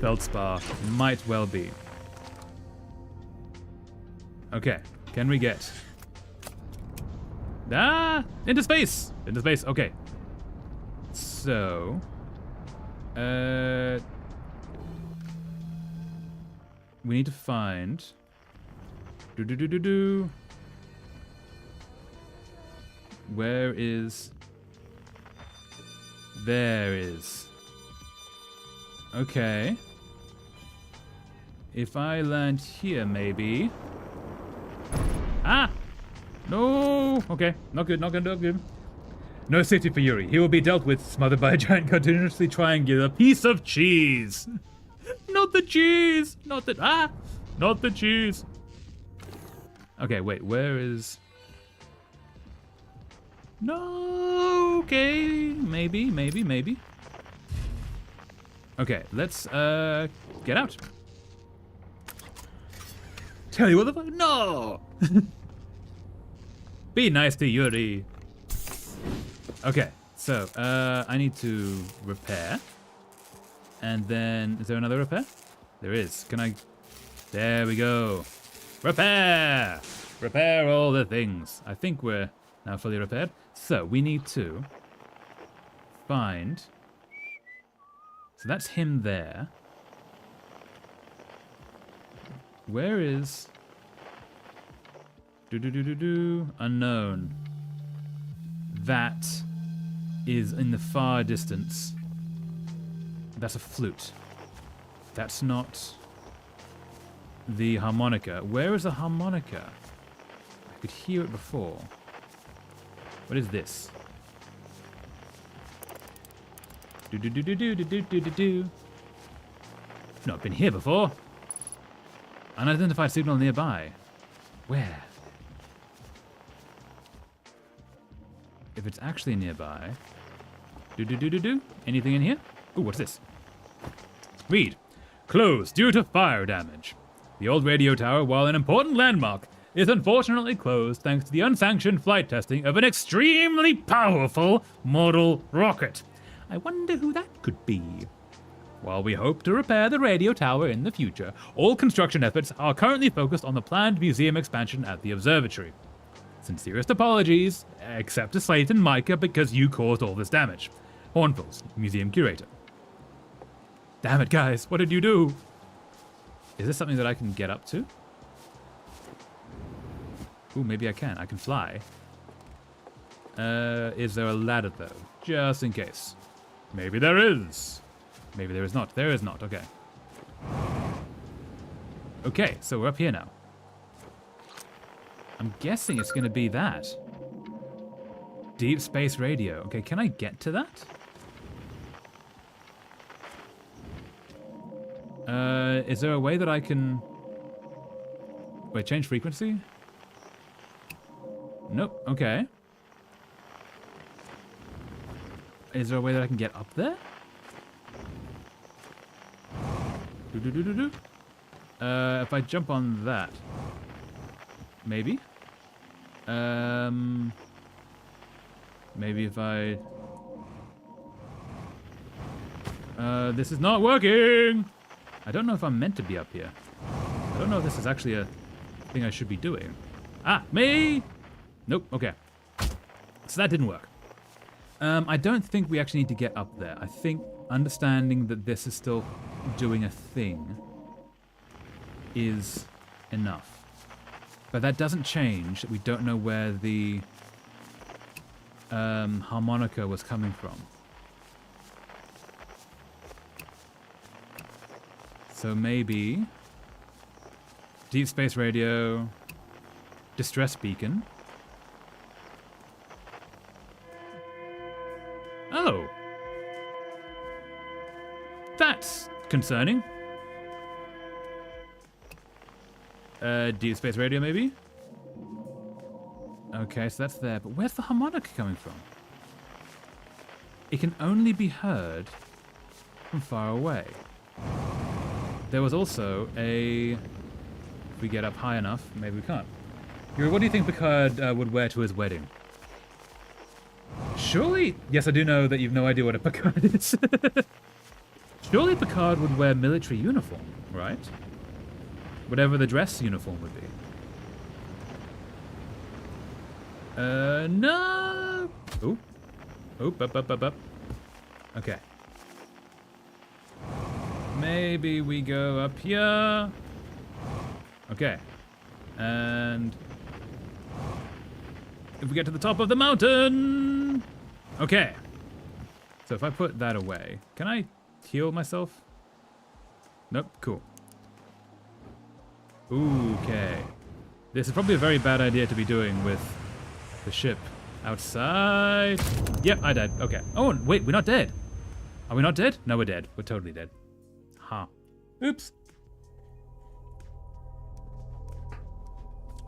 Feldspar might well be. Okay, can we get... into space! Into space, okay. So... we need to find... Where is... There is... Okay. If I land here, maybe... Ah! No! Okay, not good, not good, not good. No safety for Yuri. He will be dealt with, smothered by a giant continuously triangular piece of cheese. Not the cheese! Not the... Ah! Not the cheese! Okay, wait, where is... No, okay, maybe. Okay, let's, get out. Tell you what the fuck, no! Be nice to Yuri. Okay, so, I need to repair. And then, is there another repair? There is, can I, there we go. Repair! Repair all the things. I think we're now fully repaired. So, we need to find... So that's him there. Where is... Unknown. That is in the far distance. That's a flute. That's not the harmonica. Where is the harmonica? I could hear it before. What is this? Not been here before. Unidentified signal nearby. Where? If it's actually nearby. Anything in here? Ooh, what's this? Read. Closed due to fire damage. The old radio tower, while an important landmark, is unfortunately closed thanks to the unsanctioned flight testing of an extremely powerful model rocket. I wonder who that could be. While we hope to repair the radio tower in the future, all construction efforts are currently focused on the planned museum expansion at the observatory. Sincerest apologies, except to Slate and Micah because you caused all this damage. Hornfuls, museum curator. Damn it, guys, what did you do? Is this something that I can get up to? Ooh, maybe I can. I can fly. Is there a ladder, though? Just in case. Maybe there is. Maybe there is not. There is not. Okay. Okay, so we're up here now. I'm guessing it's going to be that. Deep space radio. Okay, can I get to that? Is there a way that I can... Wait, change frequency? Nope, okay. Is there a way that I can get up there? If I jump on that. Maybe? Maybe if I... this is not working! I don't know if I'm meant to be up here. I don't know if this is actually a thing I should be doing. Ah, me! Nope, okay. So that didn't work. I don't think we actually need to get up there. I think understanding that this is still doing a thing is enough. But that doesn't change that we don't know where the harmonica was coming from. So maybe deep space radio, distress beacon. Oh. That's concerning. Deep space radio, maybe? Okay, so that's there. But where's the harmonica coming from? It can only be heard from far away. There was also a... If we get up high enough, maybe we can't. Yuri, what do you think Picard would wear to his wedding? Surely... Yes, I do know that you've no idea what a Picard is. Surely Picard would wear military uniform, right? Whatever the dress uniform would be. No! Oop. Oop, up. Okay. Maybe we go up here. Okay. And... if we get to the top of the mountain! Okay. So if I put that away, can I heal myself? Nope, cool. Okay. This is probably a very bad idea to be doing with the ship outside. Yep, I died. Okay. Oh, wait, we're not dead. Are we not dead? No, we're dead. We're totally dead. Huh. Oops.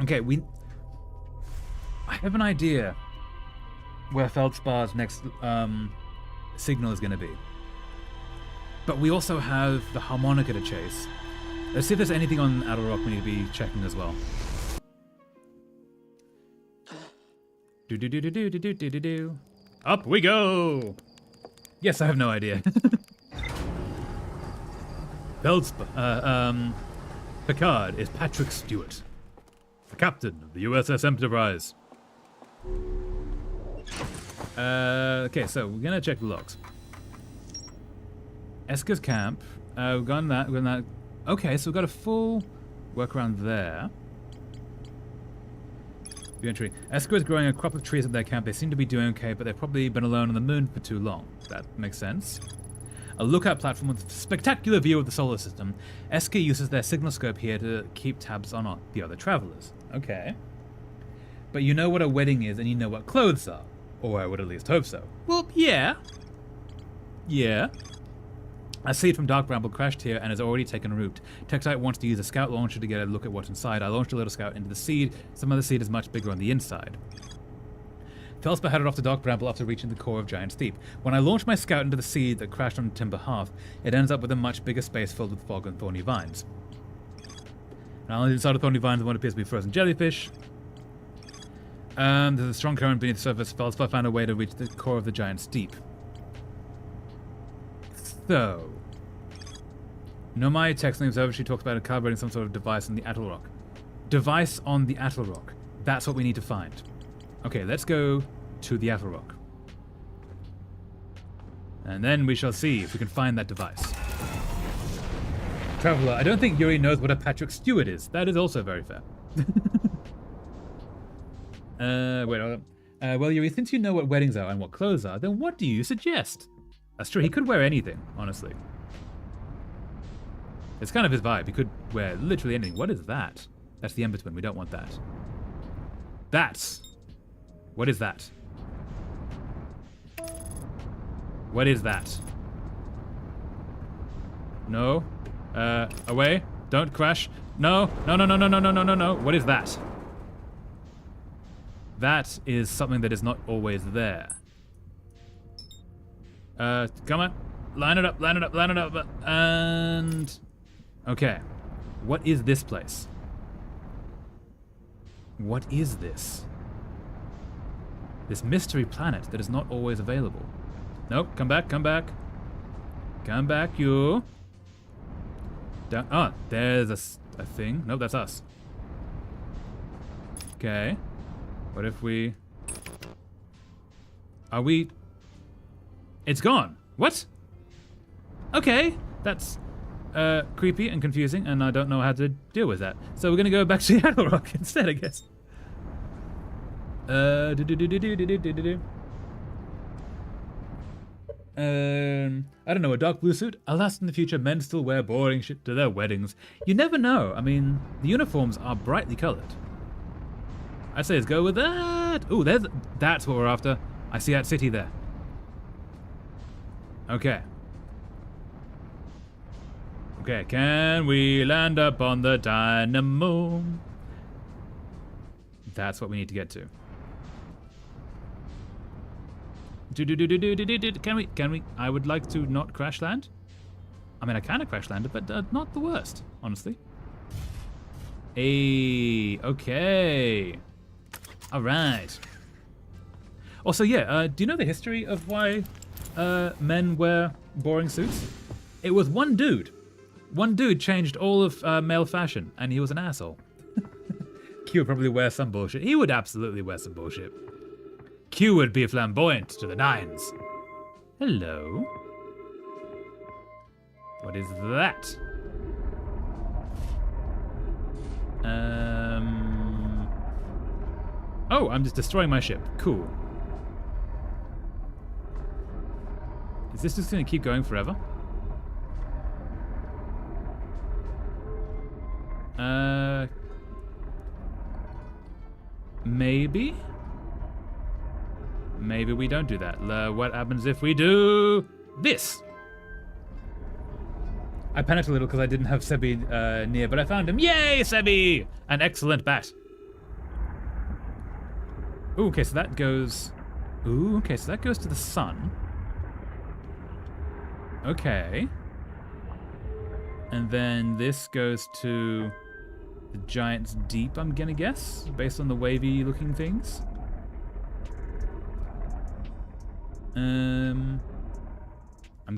Okay, I have an idea where Feldspar's next signal is going to be. But we also have the harmonica to chase. Let's see if there's anything on Attlerock we need to be checking as well. Do. Up we go! Yes, I have no idea. Picard is Patrick Stewart, the captain of the USS Enterprise. Okay, so we're gonna check the logs. Esker's camp. We've gone that. Okay, so we've got a full work around there. View entry. Esker is growing a crop of trees at their camp. They seem to be doing okay, but they've probably been alone on the moon for too long. That makes sense. A lookout platform with a spectacular view of the solar system. Esker uses their signal scope here to keep tabs on the other travelers. Okay. But you know what a wedding is, and you know what clothes are. Or I would at least hope so. Well, yeah. Yeah. A seed from Dark Bramble crashed here and has already taken root. Texite wants to use a scout launcher to get a look at what's inside. I launched a little scout into the seed. Some other seed is much bigger on the inside. Felspar headed off to Dark Bramble after reaching the core of Giant Steep. When I launched my scout into the seed that crashed on Timber Hearth, it ends up with a much bigger space filled with fog and thorny vines. Now, inside of thorny vines, one appears to be frozen jellyfish. There's a strong current beneath the surface. Felspar found a way to reach the core of the Giant Steep. So, Nomai text in the observatory talks about calibrating some sort of device on the Attlerock. Device on the Attlerock. That's what we need to find. Okay, let's go to the Attlerock. And then we shall see if we can find that device. Traveler, I don't think Yuri knows what a Patrick Stewart is. That is also very fair. Wait, hold on. Well, Yuri, since you know what weddings are and what clothes are, then what do you suggest? That's true, he could wear anything, honestly. It's kind of his vibe. He could wear literally anything. What is that? That's the Embertwin. We don't want that. That's... What is that? What is that? No. Away. Don't crash. No. No. What is that? That is something that is not always there. Come on. Line it up. And... Okay. What is this place? What is this? This mystery planet that is not always available. Nope, come back. Come back, you. Down. Oh, there's a thing. Nope, that's us. Okay. What if we... Are we... It's gone. What? Okay, that's creepy and confusing, and I don't know how to deal with that. So we're gonna go back to Yellow Rock instead, I guess. I don't know, a dark blue suit? Alas, in the future, men still wear boring shit to their weddings. You never know. I mean, the uniforms are brightly colored. I say let's go with that. Ooh, that's what we're after. I see that city there. Okay. Okay, can we land up on the dynamo? That's what we need to get to. Can we? I would like to not crash land. I mean, I kind of crash landed, but not the worst, honestly. Hey, okay. All right. Also, yeah, do you know the history of why men wear boring suits? It was one dude. One dude changed all of male fashion, and he was an asshole. Q would probably wear some bullshit. He would absolutely wear some bullshit. Q would be flamboyant to the nines. Hello. What is that? Oh, I'm just destroying my ship. Cool. Is this just gonna keep going forever? Maybe? Maybe we don't do that. What happens if we do this? I panicked a little because I didn't have Sebi near, but I found him. Yay, Sebi! An excellent bat. Ooh, okay, so that goes... Ooh, okay, so that goes to the sun. Okay. And then this goes to the Giant's Deep, I'm gonna guess, based on the wavy-looking things. I'm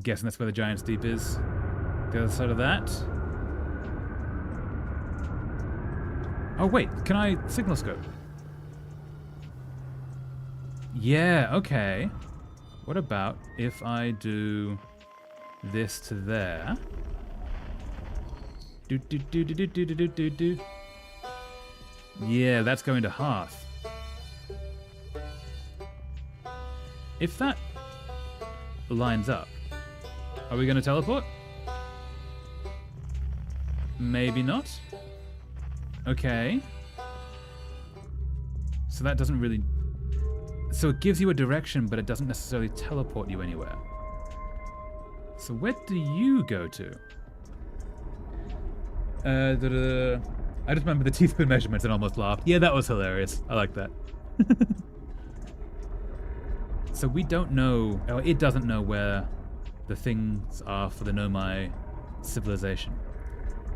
guessing that's where the Giant's Deep is. The other side of that. Oh wait, can I signal scope? Yeah, okay. What about if I do this to there? Do. Yeah, that's going to Hearth. If that lines up, are we going to teleport? Maybe not. Okay. So that doesn't really... So it gives you a direction, but it doesn't necessarily teleport you anywhere. So where do you go to? I just remember the teaspoon measurements and almost laughed. Yeah, that was hilarious. I like that. So we don't know, or it doesn't know where the things are for the Nomai civilization.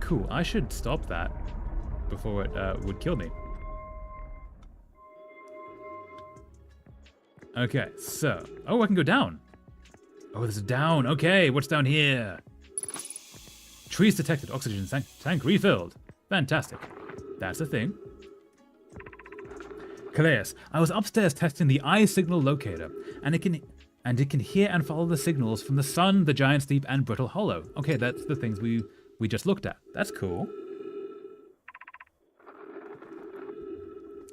Cool, I should stop that before it would kill me. Okay, so, oh, I can go down. Oh, there's a down. Okay, what's down here? Trees detected, oxygen tank refilled. Fantastic. That's a thing. Calais, I was upstairs testing the eye signal locator, and it can hear and follow the signals from the sun, the Giant's Deep, and Brittle Hollow. Okay, that's the things we just looked at. That's cool.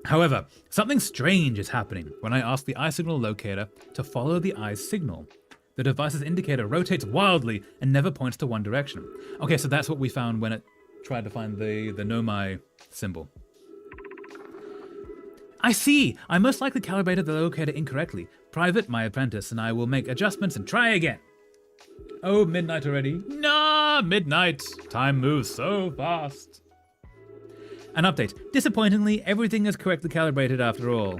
However, something strange is happening when I ask the eye signal locator to follow the eye's signal. The device's indicator rotates wildly and never points to one direction. Okay, so that's what we found when it tried to find the Nomai symbol. I see! I most likely calibrated the locator incorrectly. Private, my apprentice, and I will make adjustments and try again. Oh, midnight already? Nah, midnight. Time moves so fast. An update. Disappointingly, everything is correctly calibrated after all.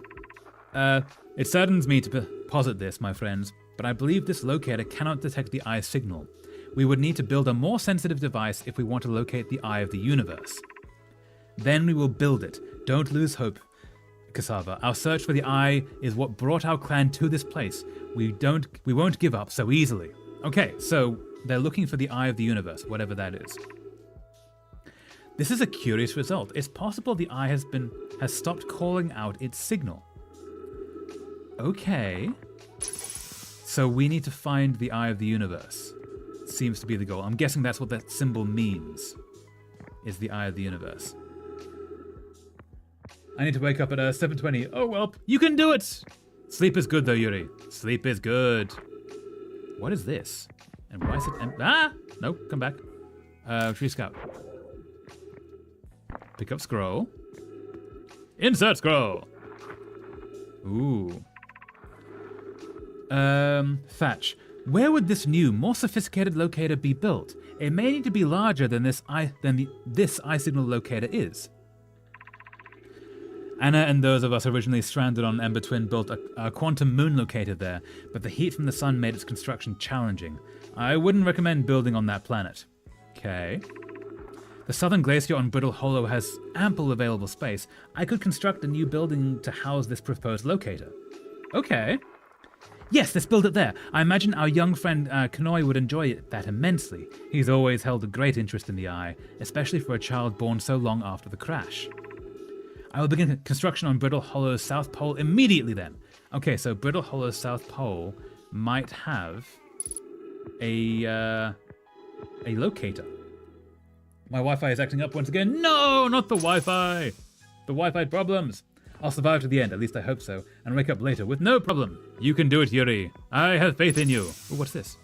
It saddens me to posit this, my friends, but I believe this locator cannot detect the eye signal. We would need to build a more sensitive device if we want to locate the eye of the universe. Then we will build it. Don't lose hope, Cassava. Our search for the eye is what brought our clan to this place. We won't give up so easily. Okay, so they're looking for the eye of the universe, whatever that is. This is a curious result. It's possible the eye has stopped calling out its signal. Okay. So we need to find the eye of the universe. Seems to be the goal. I'm guessing that's what that symbol means. Is the eye of the universe. I need to wake up at 7:20. Oh well, you can do it. Sleep is good though, Yuri. Sleep is good. What is this? And why is it no, come back. Tree scout. Pick up scroll. Insert scroll. Ooh. Thatch. Where would this new, more sophisticated locator be built? It may need to be larger than this eye signal locator is. Anna and those of us originally stranded on Ember Twin built a quantum moon locator there, but the heat from the sun made its construction challenging. I wouldn't recommend building on that planet. Okay. The southern glacier on Brittle Hollow has ample available space. I could construct a new building to house this proposed locator. Okay. Yes, let's build it there. I imagine our young friend Kanoi would enjoy that immensely. He's always held a great interest in the eye, especially for a child born so long after the crash. I will begin construction on Brittle Hollow's South Pole immediately then. Okay, so Brittle Hollow's South Pole might have a locator. My Wi-Fi is acting up once again. No, not the Wi-Fi. The Wi-Fi problems. I'll survive to the end, at least I hope so, and wake up later with no problem. You can do it, Yuri. I have faith in you. Ooh, what's this?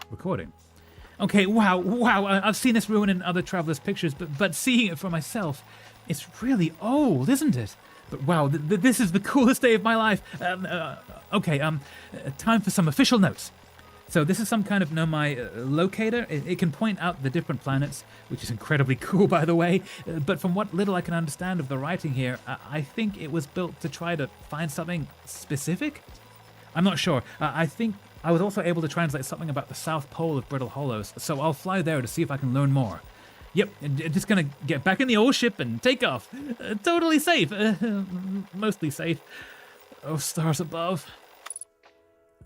Recording. Okay, wow, I've seen this ruin in other travelers' pictures, but seeing it for myself, it's really old, isn't it? But wow, this is the coolest day of my life. Time for some official notes. So this is some kind of Nomai locator. It can point out the different planets, which is incredibly cool, by the way. But from what little I can understand of the writing here, I think it was built to try to find something specific? I'm not sure. I think I was also able to translate something about the South Pole of Brittle Hollows, so I'll fly there to see if I can learn more. Yep, just gonna get back in the old ship and take off. Totally safe. Mostly safe. Oh, stars above.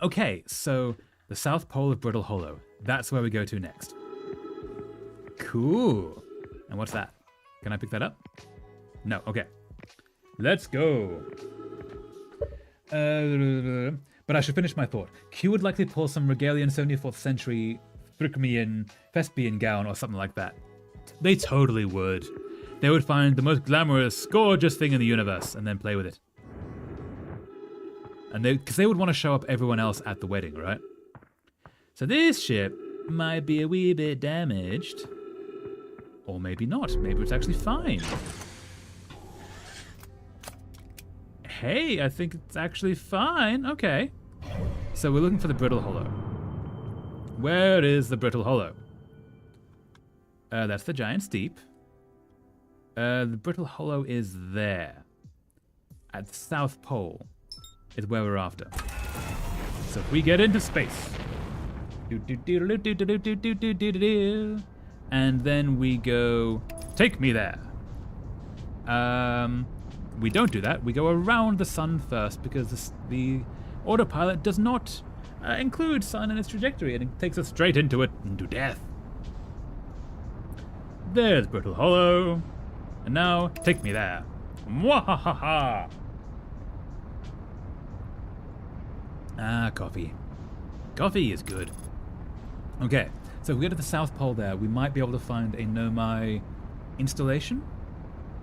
Okay, so the South Pole of Brittle Hollow. That's where we go to next. Cool. And what's that? Can I pick that up? No, okay. Let's go. But I should finish my thought. Q would likely pull some Regalian 74th century Thrikmian Thespian gown or something like that. They totally would. They would find the most glamorous, gorgeous thing in the universe and then play with it. And because they would want to show up everyone else at the wedding, right? So this ship might be a wee bit damaged. Or maybe not. Maybe it's actually fine. Hey, I think it's actually fine. Okay. So we're looking for the Brittle Hollow. Where is the Brittle Hollow? That's the Giant Steep. The Brittle Hollow is there. At the South Pole is where we're after. So if we get into space. And then we go, take me there. We don't do that. We go around the sun first because the autopilot does not include sun in its trajectory, and it takes us straight into it, into death. There's Brittle Hollow. And now, take me there. Mwahaha! Ah, coffee. Coffee is good. Okay, so if we get to the South Pole there, we might be able to find a Nomai installation.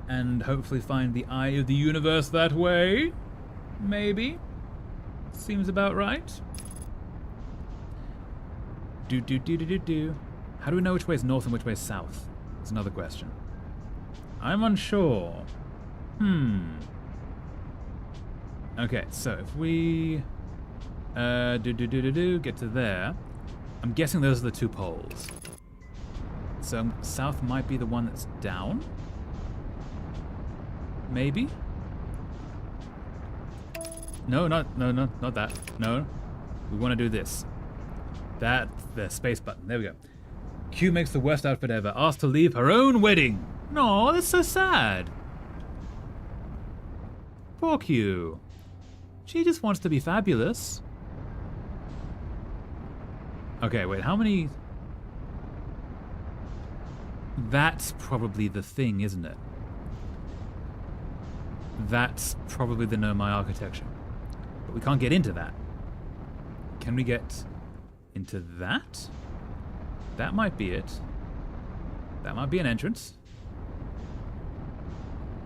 And hopefully find the Eye of the Universe that way. Maybe. Seems about right. How do we know which way is north and which way is south? That's another question. I'm unsure. Okay, so if we get to there, I'm guessing those are the two poles. So south might be the one that's down. Maybe. No, not that. No, we want to do this. That's the space button. There we go. Q makes the worst outfit ever. Asked to leave her own wedding. No, that's so sad. Poor Q. She just wants to be fabulous. Okay, wait, how many... That's probably the thing, isn't it? That's probably the Nomai architecture. But we can't get into that. Can we get into that? That might be it. That might be an entrance.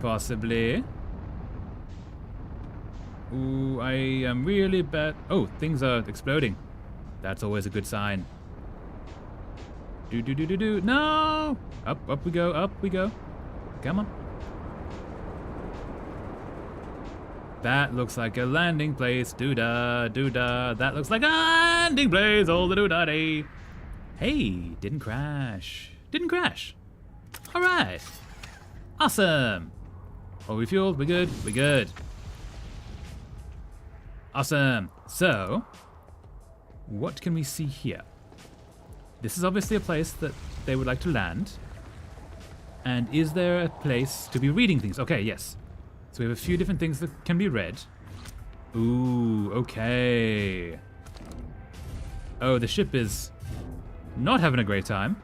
Possibly. Ooh, I am really bad. Oh, things are exploding. That's always a good sign. Do. No! Up we go, up we go. Come on. That looks like a landing place. Doo-da. That looks like a landing place. All the doo-da-dee. Hey, didn't crash. Didn't crash. All right. Awesome. Are we fueled? We're good? We're good. Awesome. So, what can we see here? This is obviously a place that they would like to land. And is there a place to be reading things? Okay, yes. So we have a few different things that can be read. Ooh, okay. Oh, the ship is not having a great time.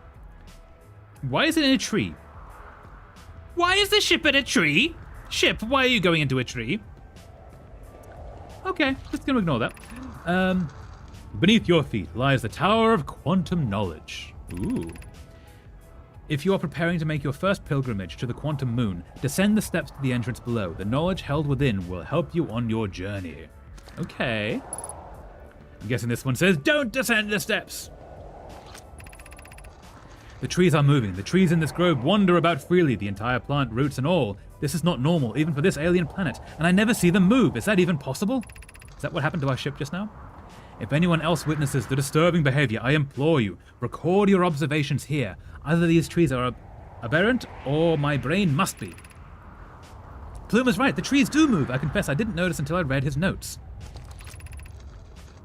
Why is it in a tree? Why is the ship in a tree? Ship, why are you going into a tree? Okay, just gonna ignore that. Beneath your feet lies the Tower of Quantum Knowledge. Ooh. If you are preparing to make your first pilgrimage to the Quantum Moon, descend the steps to the entrance below. The knowledge held within will help you on your journey. Okay. I'm guessing this one says, don't descend the steps! The trees are moving. The trees in this grove wander about freely, the entire plant, roots and all. This is not normal, even for this alien planet, and I never see them move. Is that even possible? Is that what happened to our ship just now? If anyone else witnesses the disturbing behavior, I implore you, record your observations here. Either these trees are aberrant, or my brain must be. Plume is right, the trees do move. I confess I didn't notice until I read his notes.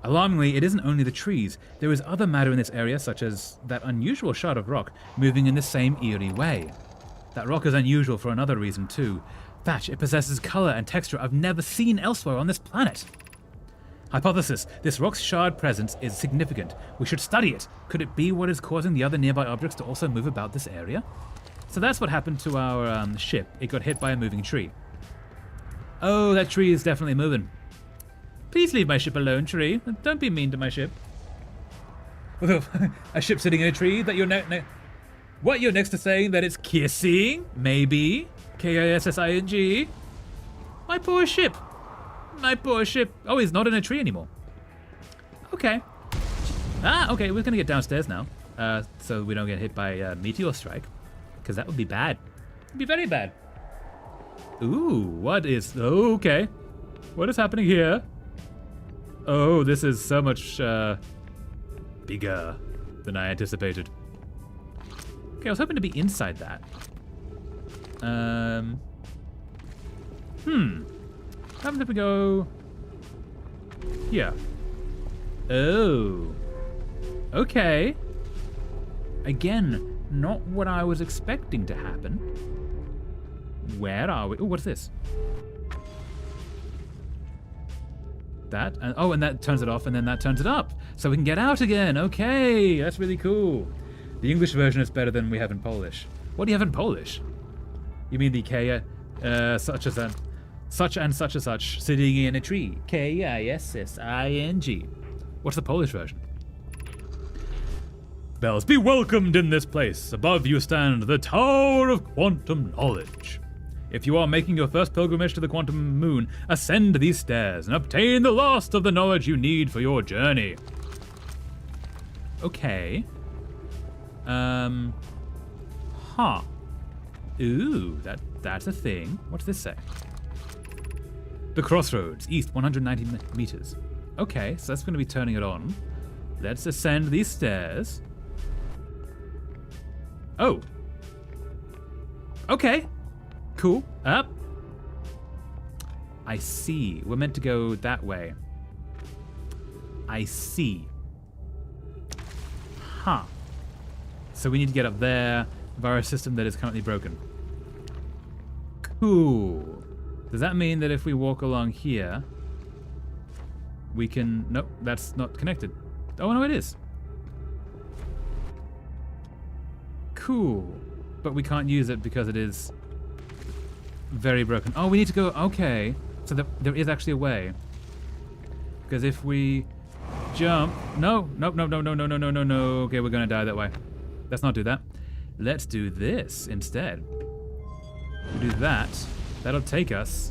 Alarmingly, it isn't only the trees. There is other matter in this area, such as that unusual shard of rock, moving in the same eerie way. That rock is unusual for another reason, too. Thatch, it possesses color and texture I've never seen elsewhere on this planet. Hypothesis, this rock's shard presence is significant. We should study it. Could it be what is causing the other nearby objects to also move about this area? So that's what happened to our ship. It got hit by a moving tree. Oh, that tree is definitely moving. Please leave my ship alone, tree. Don't be mean to my ship. A ship sitting in a tree that you're what, you're next to saying that it's kissing? Maybe? Kissing? My poor ship. My poor ship. Oh, he's not in a tree anymore. Okay. Okay, we're gonna get downstairs now. So we don't get hit by a meteor strike. Because that would be bad. It'd be very bad. Ooh, what is... Okay. What is happening here? Oh, this is so much, bigger than I anticipated. Okay, I was hoping to be inside that. How about if we go here? Oh. Okay. Again, not what I was expecting to happen. Where are we? Oh, what's this? That, and oh, and that turns it off, and then that turns it up. So we can get out again. Okay, that's really cool. The English version is better than we have in Polish. What do you have in Polish? You mean the K, such as that. Such and such, sitting in a tree. Kissing. What's the Polish version? Bells, be welcomed in this place. Above you stand the Tower of Quantum Knowledge. If you are making your first pilgrimage to the Quantum Moon, ascend these stairs and obtain the last of the knowledge you need for your journey. Okay. Ooh, that's a thing. What's this say? The crossroads, east 190 meters. Okay, so that's going to be turning it on. Let's ascend these stairs. Oh. Okay. Cool. Up. I see. We're meant to go that way. I see. Huh. So we need to get up there via a system that is currently broken. Cool. Does that mean that if we walk along here, we can... Nope, that's not connected. Oh, no, it is. Cool. but we can't use it because it is very broken. Oh, we need to go. Okay, so there is actually a way. Because if we jump, no. Okay, we're gonna die that way. Let's not do that. Let's do this instead. We do that. That'll take us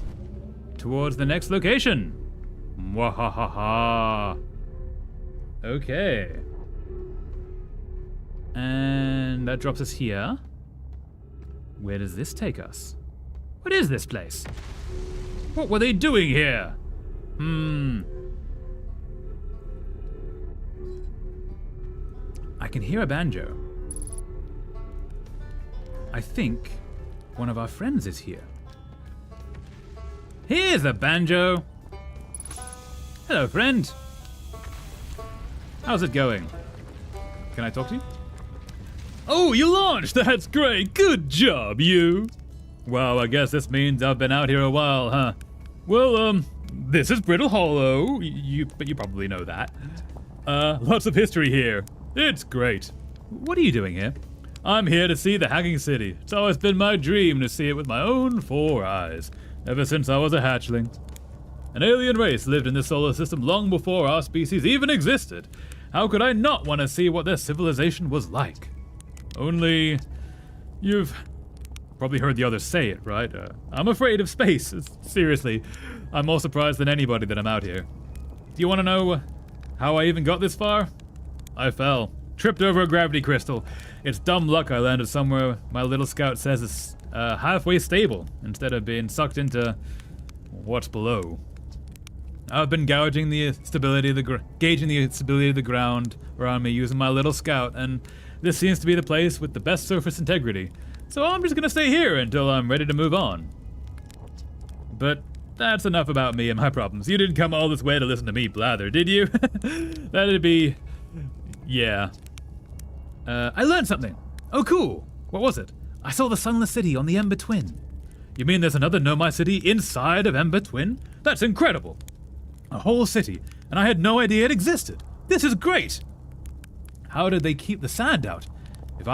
towards the next location. Mwahaha. Okay. And that drops us here. Where does this take us? What is this place? What were they doing here? I can hear a banjo. I think one of our friends is here. Here's a banjo. Hello, friend. How's it going? Can I talk to you? Oh, you launched! That's great! Good job, you! Wow, I guess this means I've been out here a while, huh? Well, this is Brittle Hollow. But you probably know that. Lots of history here. It's great. What are you doing here? I'm here to see the Hanging City. It's always been my dream to see it with my own 4 eyes, ever since I was a hatchling. An alien race lived in this solar system long before our species even existed. How could I not want to see what their civilization was like? Only, you've probably heard the others say it, right? I'm afraid of space. Seriously, I'm more surprised than anybody that I'm out here. Do you want to know how I even got this far? I fell. Tripped over a gravity crystal. It's dumb luck I landed somewhere my little scout says is halfway stable, instead of being sucked into what's below. I've been gauging the stability of the ground around me using my little scout, and this seems to be the place with the best surface integrity. So I'm just gonna stay here until I'm ready to move on. But that's enough about me and my problems. You didn't come all this way to listen to me blather, did you? That'd be... yeah. I learned something. Oh, cool. What was it? I saw the Sunless City on the Ember Twin. You mean there's another Nomai city inside of Ember Twin? That's incredible. A whole city, and I had no idea it existed. This is great. How did they keep the sand out? If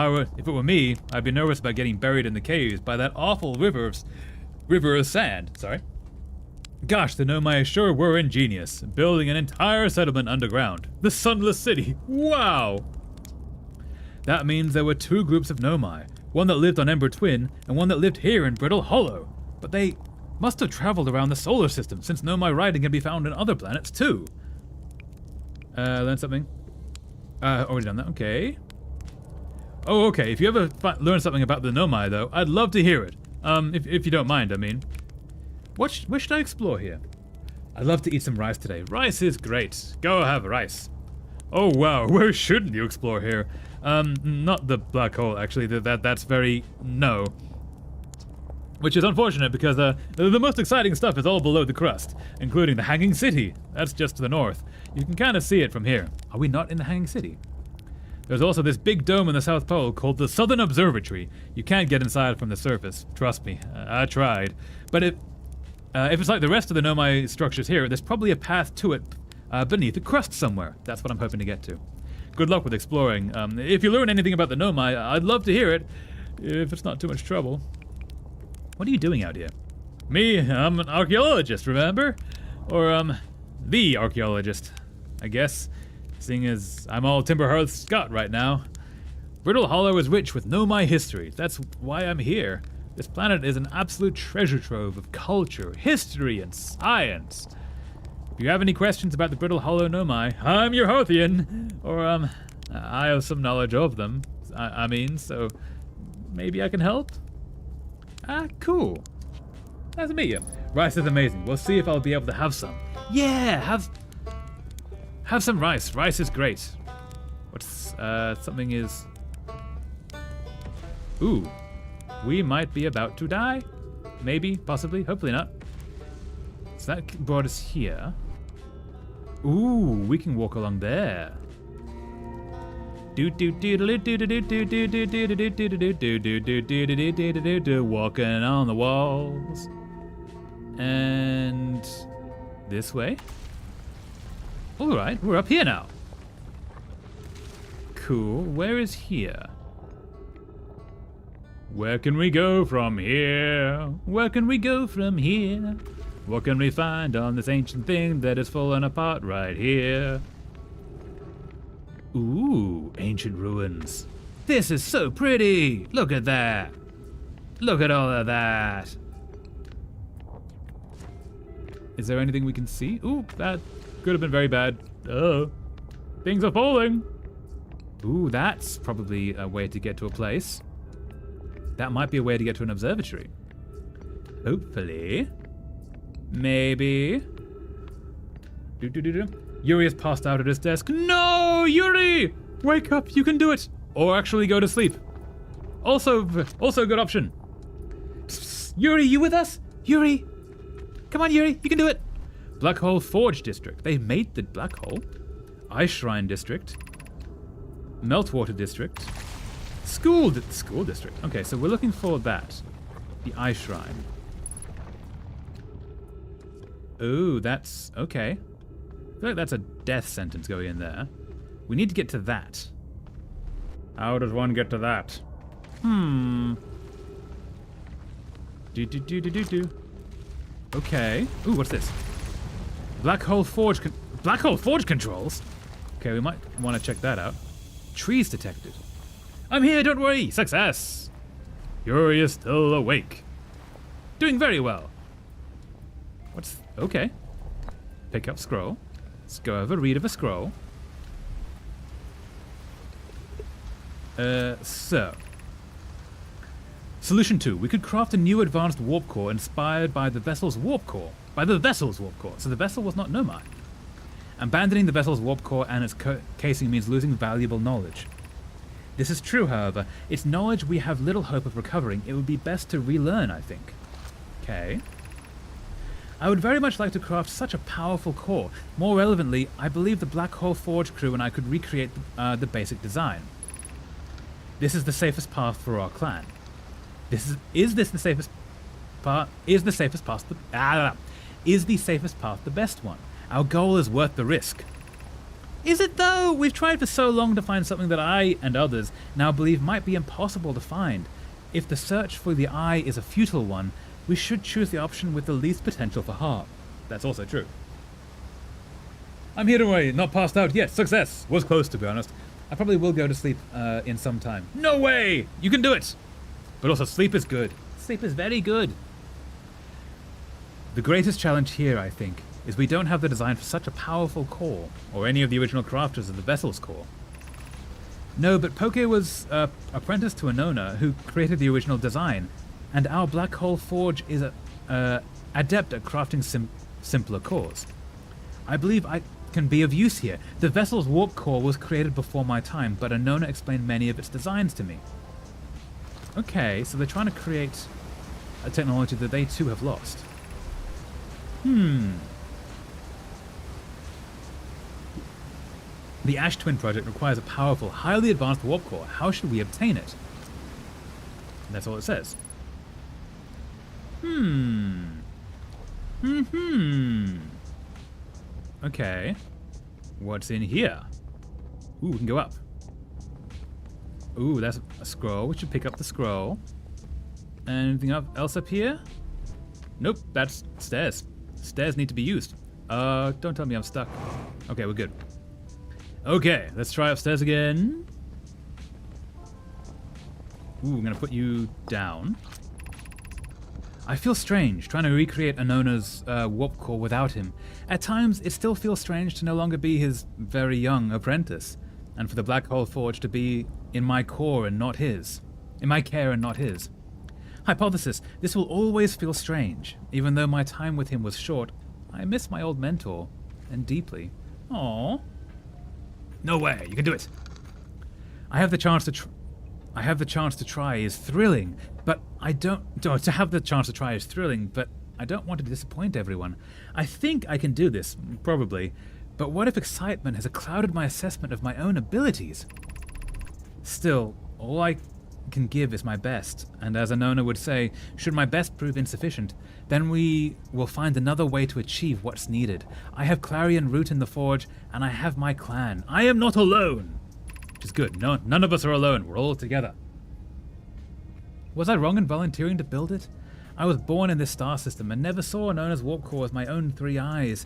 it were me, I'd be nervous about getting buried in the caves by that awful river of sand. Sorry. Gosh, the Nomai sure were ingenious, building an entire settlement underground. The Sunless City. Wow! That means there were 2 groups of Nomai, one that lived on Ember Twin and one that lived here in Brittle Hollow. But they must have traveled around the solar system, since Nomai writing can be found on other planets too. Learn something? Already done that, okay. Oh, okay, if you ever learn something about the Nomai though, I'd love to hear it. If you don't mind, I mean. Where should I explore here? I'd love to eat some rice today. Rice is great. Go have rice. Oh wow, where shouldn't you explore here? Not the black hole, actually. That's very... no. Which is unfortunate because the most exciting stuff is all below the crust, including the Hanging City. That's just to the north. You can kind of see it from here. Are we not in the Hanging City? There's also this big dome in the South Pole called the Southern Observatory. You can't get inside from the surface. Trust me, I tried. But if it's like the rest of the Nomai structures here, there's probably a path to it beneath the crust somewhere. That's what I'm hoping to get to. Good luck with exploring. If you learn anything about the Nomai, I'd love to hear it, if it's not too much trouble. What are you doing out here? Me? I'm an archaeologist, remember? Or, the archaeologist, I guess, seeing as I'm all Timberhearth Scott right now. Brittle Hollow is rich with Nomai history. That's why I'm here. This planet is an absolute treasure trove of culture, history, and science. If you have any questions about the Brittle Hollow Nomai, I'm your Hearthian. Or, I have some knowledge of them. I mean, so maybe I can help? Ah, cool. Nice to meet you. Rice is amazing. We'll see if I'll be able to have some. Yeah, have some rice. Rice is great. What's, something is... Ooh. We might be about to die. Maybe, possibly, hopefully not. So that brought us here. Ooh, we can walk along there. Walking on the walls. And this way. All right, we're up here now. Cool. Where is here? Where can we go from here? Where can we go from here? What can we find on this ancient thing that is falling apart right here? Ooh, ancient ruins. This is so pretty! Look at that! Look at all of that! Is there anything we can see? Ooh, that could have been very bad. Oh, things are falling. Ooh, that's probably a way to get to a place. That might be a way to get to an observatory. Hopefully. Maybe. Yuri has passed out at his desk. No, Yuri! Wake up, you can do it. Or actually go to sleep. Also a good option. Psst, Yuri, you with us? Yuri! Come on, Yuri, you can do it! Black Hole Forge District. They made the Black Hole. Ice Shrine District. Meltwater District. School District. Okay, so we're looking for that. The Ice Shrine. Ooh, that's... okay. I feel like that's a death sentence going in there. We need to get to that. How does one get to that? Okay. Ooh, what's this? Black Hole Forge controls? Okay, we might want to check that out. Trees detected. I'm here, don't worry. Success. Yuri is still awake. Doing very well. What's... okay. Pick up scroll. Let's go over read of a scroll. So. Solution 2. We could craft a new advanced warp core inspired by the vessel's warp core. So the vessel was not Nomad. Abandoning the vessel's warp core and its casing means losing valuable knowledge. This is true, however. It's knowledge we have little hope of recovering. It would be best to relearn, I think. Okay. I would very much like to craft such a powerful core. More relevantly, I believe the Black Hole Forge crew and I could recreate the basic design. This is the safest path for our clan. Is the safest path the best one? Our goal is worth the risk. Is it though? We've tried for so long to find something that I and others now believe might be impossible to find. If the search for the eye is a futile one, we should choose the option with the least potential for harm. That's also true. I'm here to wait, not passed out yet. Success! Was close, to be honest. I probably will go to sleep in some time. No way! You can do it! But also, sleep is good. Sleep is very good. The greatest challenge here, I think, is we don't have the design for such a powerful core, or any of the original crafters of the vessel's core. No, but Poke was apprenticed to Anona, who created the original design, and our Black Hole Forge is adept at crafting simpler cores. I believe I can be of use here. The vessel's warp core was created before my time, but Anona explained many of its designs to me. Okay, so they're trying to create a technology that they too have lost. The Ash Twin project requires a powerful, highly advanced warp core. How should we obtain it? And that's all it says. Okay. What's in here? Ooh, we can go up. Ooh, that's a scroll. We should pick up the scroll. Anything else up here? Nope, that's stairs. Stairs need to be used. Don't tell me I'm stuck. Okay, we're good. Okay, let's try upstairs again. Ooh, I'm gonna put you down. I feel strange trying to recreate Anona's warp core without him. At times, it still feels strange to no longer be his very young apprentice, and for the Black Hole Forge to be in my core and not his. In my care and not his. Hypothesis, this will always feel strange. Even though my time with him was short, I miss my old mentor, and deeply. Aww. No way, you can do it. I have the chance to try is thrilling, but I don't want to disappoint everyone. I think I can do this, probably, but what if excitement has clouded my assessment of my own abilities? Still, all I can give is my best, and as Anona would say, should my best prove insufficient, then we will find another way to achieve what's needed. I have Clarion Root in the Forge, and I have my clan. I am not alone! Which is good. No, none of us are alone. We're all together. Was I wrong in volunteering to build it? I was born in this star system and never saw Nona's warp core with my own 3 eyes.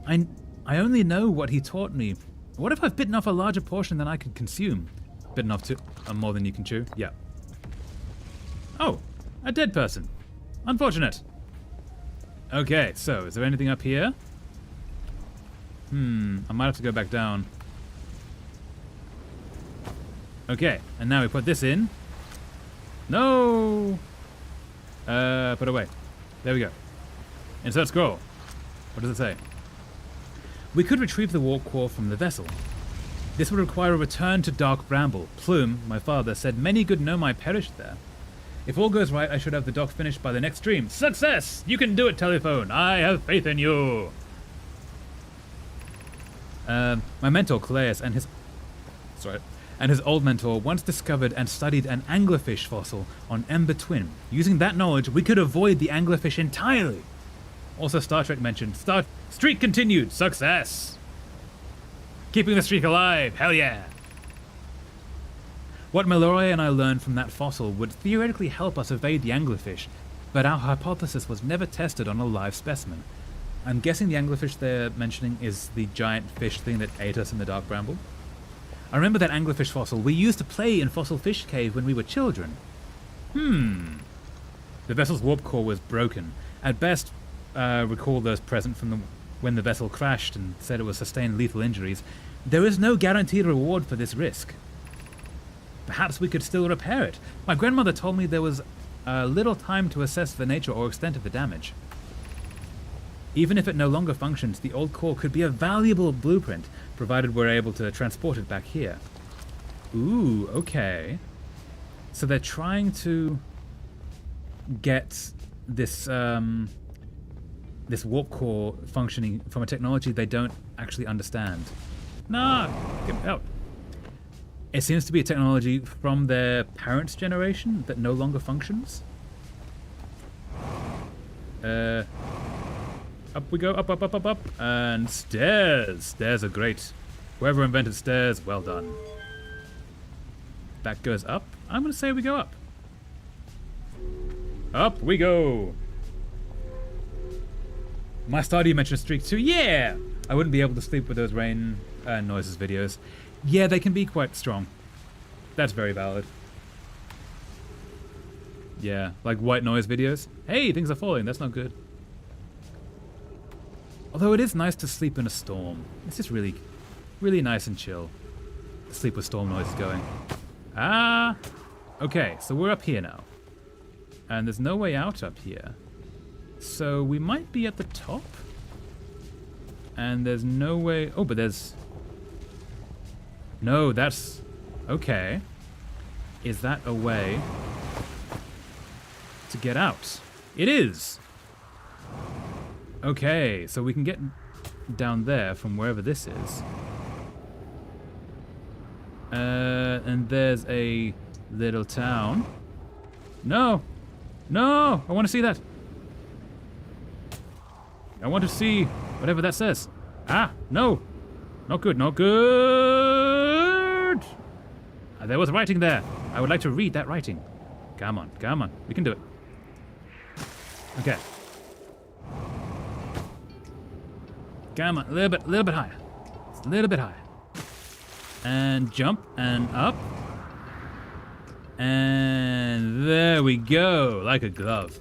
I only know what he taught me. What if I've bitten off a larger portion than I could consume? Bitten off more than you can chew? Yeah. Oh, a dead person. Unfortunate. Okay, so is there anything up here? I might have to go back down. Okay, and now we put this in. No! Put away. There we go. Insert scroll. What does it say? We could retrieve the warp core from the vessel. This would require a return to Dark Bramble. Plume, my father, said many good Nomai perished there. If all goes right, I should have the dock finished by the next stream. Success! You can do it, Telephone. I have faith in you. My mentor, Calais, and his old mentor once discovered and studied an anglerfish fossil on Ember Twin. Using that knowledge, we could avoid the anglerfish entirely. Also, Star Trek mentioned, streak continued, success! Keeping the streak alive, hell yeah! What Malloy and I learned from that fossil would theoretically help us evade the anglerfish, but our hypothesis was never tested on a live specimen. I'm guessing the anglerfish they're mentioning is the giant fish thing that ate us in the Dark Bramble. I remember that anglerfish fossil we used to play in Fossil Fish Cave when we were children. The vessel's warp core was broken. At best, recall those present from when the vessel crashed and said it was sustained lethal injuries. There is no guaranteed reward for this risk. Perhaps we could still repair it. My grandmother told me there was little time to assess the nature or extent of the damage. Even if it no longer functions, the old core could be a valuable blueprint, provided we're able to transport it back here. Ooh, okay. So they're trying to get this this warp core functioning from a technology they don't actually understand. Nah, get out. It seems to be a technology from their parents' generation that no longer functions. Up we go, up. And stairs. Stairs are great. Whoever invented stairs, well done. That goes up. I'm going to say we go up. Up we go. My Stardew mentioned Streak 2. Yeah! I wouldn't be able to sleep with those rain noises videos. Yeah, they can be quite strong. That's very valid. Yeah, like white noise videos. Hey, things are falling. That's not good. Although it is nice to sleep in a storm. It's just really, really nice and chill. Sleep with storm noises going. Ah! Okay, so we're up here now. And there's no way out up here. So we might be at the top. And there's no way... Oh, but there's... No, that's... Okay. Is that a way to get out? It is! Okay, so we can get down there from wherever this is. And there's a little town. No! No! I want to see that! I want to see whatever that says. Ah! No! Not good, not good! There was writing there. I would like to read that writing. Come on, come on. We can do it. Okay. Come on, a little bit higher. Just a little bit higher. And jump and up. And there we go, like a glove.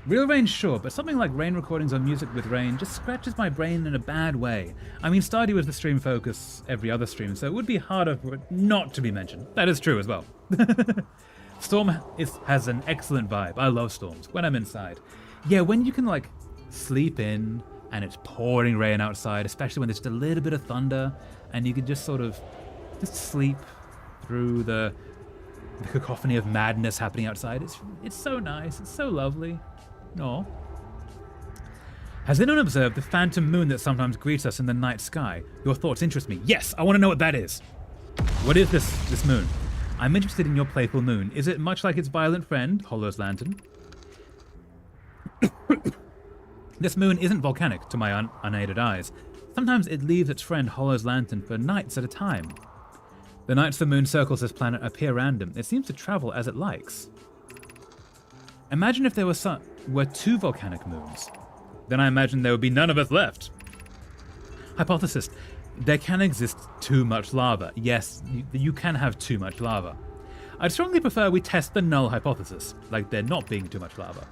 Real rain, sure, but something like rain recordings or music with rain just scratches my brain in a bad way. I mean, Stardew is the stream focus every other stream, so it would be harder for it not to be mentioned. That is true as well. Storm has an excellent vibe. I love storms when I'm inside. Yeah, when you can like sleep in and it's pouring rain outside, especially when there's just a little bit of thunder, and you can just sort of just sleep through the cacophony of madness happening outside. It's so nice. It's so lovely. No. Has anyone observed the phantom moon that sometimes greets us in the night sky? Your thoughts interest me. Yes, I want to know what that is. What is this moon? I'm interested in your playful moon. Is it much like its violent friend, Hollow's Lantern? This moon isn't volcanic to my unaided eyes. Sometimes it leaves its friend Hollow's Lantern for nights at a time. The nights the moon circles this planet appear random. It seems to travel as it likes. Imagine if there were 2 volcanic moons. Then I imagine there would be none of us left. Hypothesis. There can exist too much lava. Yes, you can have too much lava. I'd strongly prefer we test the null hypothesis, like there not being too much lava.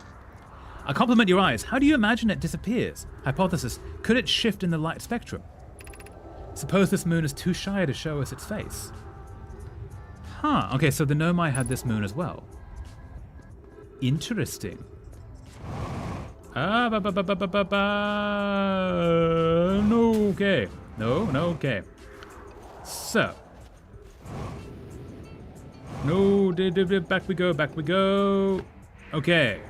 I compliment your eyes. How do you imagine it disappears? Hypothesis. Could it shift in the light spectrum? Suppose this moon is too shy to show us its face. Huh, okay, so the Nomai had this moon as well. Interesting. No, okay. No, okay. So. No, back we go. Okay.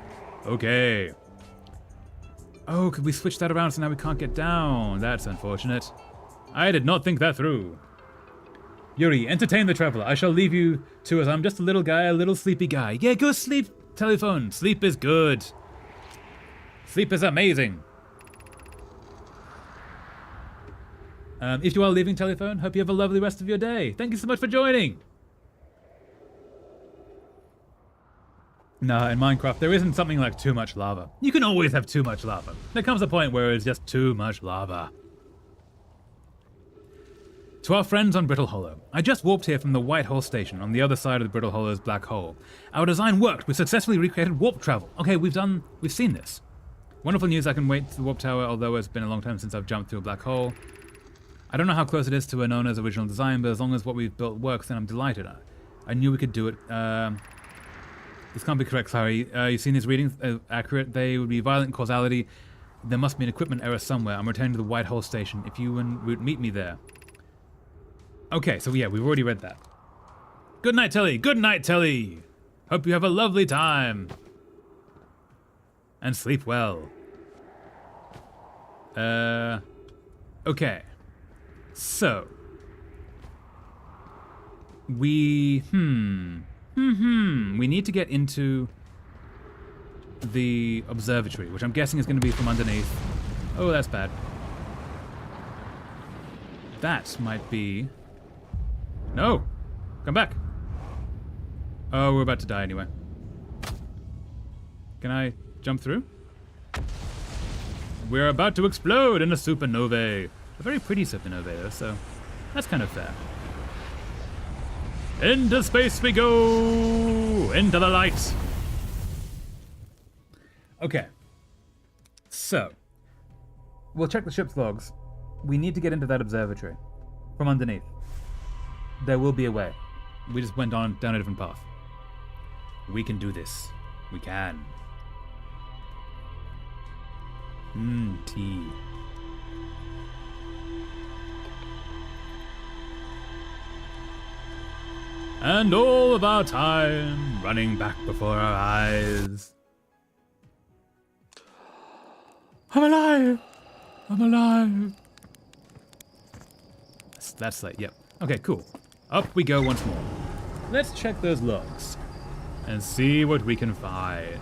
Oh, could we switch that around so now we can't get down? That's unfortunate. I did not think that through. Yuri, entertain the traveler. I shall leave you to us. I'm just a little guy, a little sleepy guy. Yeah, go sleep, Telephone. Sleep is good. Sleep is amazing. If you are leaving, Telephone, hope you have a lovely rest of your day. Thank you so much for joining. No, in Minecraft, there isn't something like too much lava. You can always have too much lava. There comes a point where it's just too much lava. To our friends on Brittle Hollow, I just warped here from the White Hole Station on the other side of the Brittle Hollow's black hole. Our design worked. We successfully recreated warp travel. Okay, we've seen this. Wonderful news, I can wait to the warp tower, although it's been a long time since I've jumped through a black hole. I don't know how close it is to Anona's original design, but as long as what we've built works, then I'm delighted. I knew we could do it. This can't be correct, sorry. You've seen these readings? Accurate. They would be violent causality. There must be an equipment error somewhere. I'm returning to the White Hole Station. If you would meet me there. Okay, so yeah, we've already read that. Good night, Telly. Good night, Telly. Hope you have a lovely time. And sleep well. Okay. So. We need to get into the observatory, which I'm guessing is going to be from underneath. Oh, that's bad. That might be... No! Come back! Oh, we're about to die anyway. Can I jump through? We're about to explode in a supernovae. A very pretty supernovae, though, so that's kind of fair. Into space we go! Into the light! Okay. So, we'll check the ship's logs. We need to get into that observatory. From underneath. There will be a way. We just went down a different path. We can do this. We can. Tea. And all of our time running back before our eyes. I'm alive! I'm alive! That's like, yep. Okay, cool. Up we go once more. Let's check those logs and see what we can find.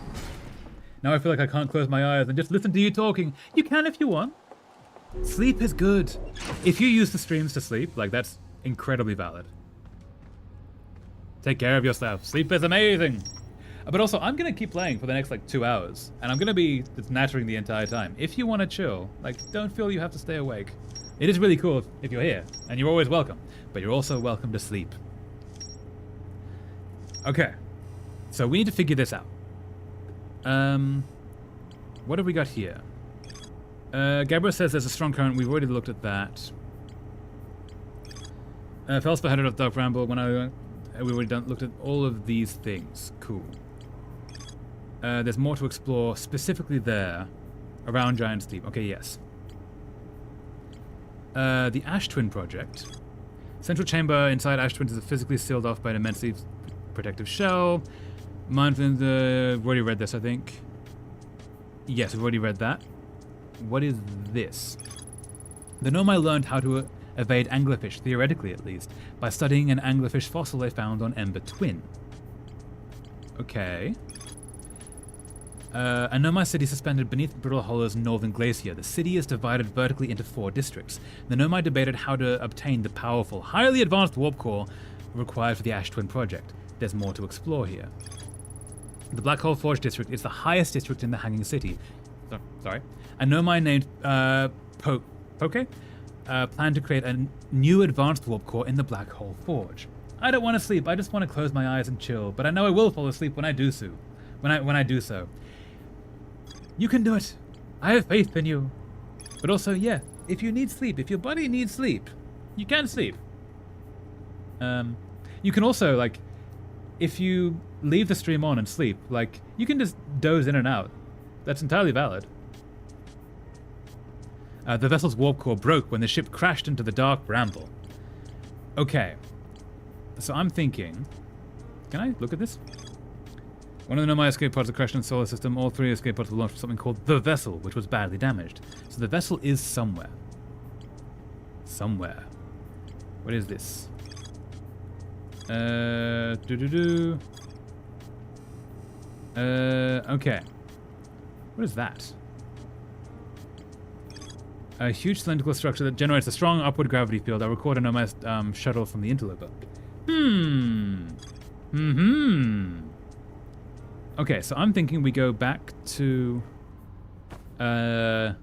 Now I feel like I can't close my eyes and just listen to you talking. You can if you want. Sleep is good. If you use the streams to sleep, like that's incredibly valid. Take care of yourself. Sleep is amazing. But also, I'm going to keep playing for the next, 2 hours. And I'm going to be just nattering the entire time. If you want to chill, don't feel you have to stay awake. It is really cool if you're here. And you're always welcome. But you're also welcome to sleep. Okay. So we need to figure this out. What have we got here? Gabriel says there's a strong current. We've already looked at that. Felspa headed off Dark Ramble when we already looked at all of these things. Cool. There's more to explore specifically there around Giant's Deep. Okay, yes. The Ash Twin Project. Central chamber inside Ash Twin is physically sealed off by an immensely protective shell. Mindfulness, we've already read this, I think. Yes, we've already read that. What is this? The Nomai learned how to evade anglerfish, theoretically at least, by studying an anglerfish fossil they found on Ember Twin. Okay. A Nomai city suspended beneath Brittle Hollow's northern glacier. The city is divided vertically into 4 districts. The Nomai debated how to obtain the powerful, highly advanced warp core required for the Ash Twin project. There's more to explore here. The Black Hole Forge district is the highest district in the Hanging City. Sorry. A no-mind named Poke plan to create a new advanced warp core in the Black Hole Forge. I don't want to sleep. I just want to close my eyes and chill. But I know I will fall asleep when I do so. When I do so. You can do it. I have faith in you. But also, yeah, if you need sleep, if your body needs sleep, you can sleep. You can also, like, if you leave the stream on and sleep, like, you can just doze in and out. That's entirely valid. The vessel's warp core broke when the ship crashed into the dark bramble. Okay. So I'm thinking... Can I look at this? One of the Nomai escape pods crashed in the solar system. All 3 escape pods were launched from something called the vessel, which was badly damaged. So the vessel is somewhere. Somewhere. What is this? Okay. What is that? A huge cylindrical structure that generates a strong upward gravity field. I'll record a Nomai's shuttle from the interloper. Okay, so I'm thinking we go back to there,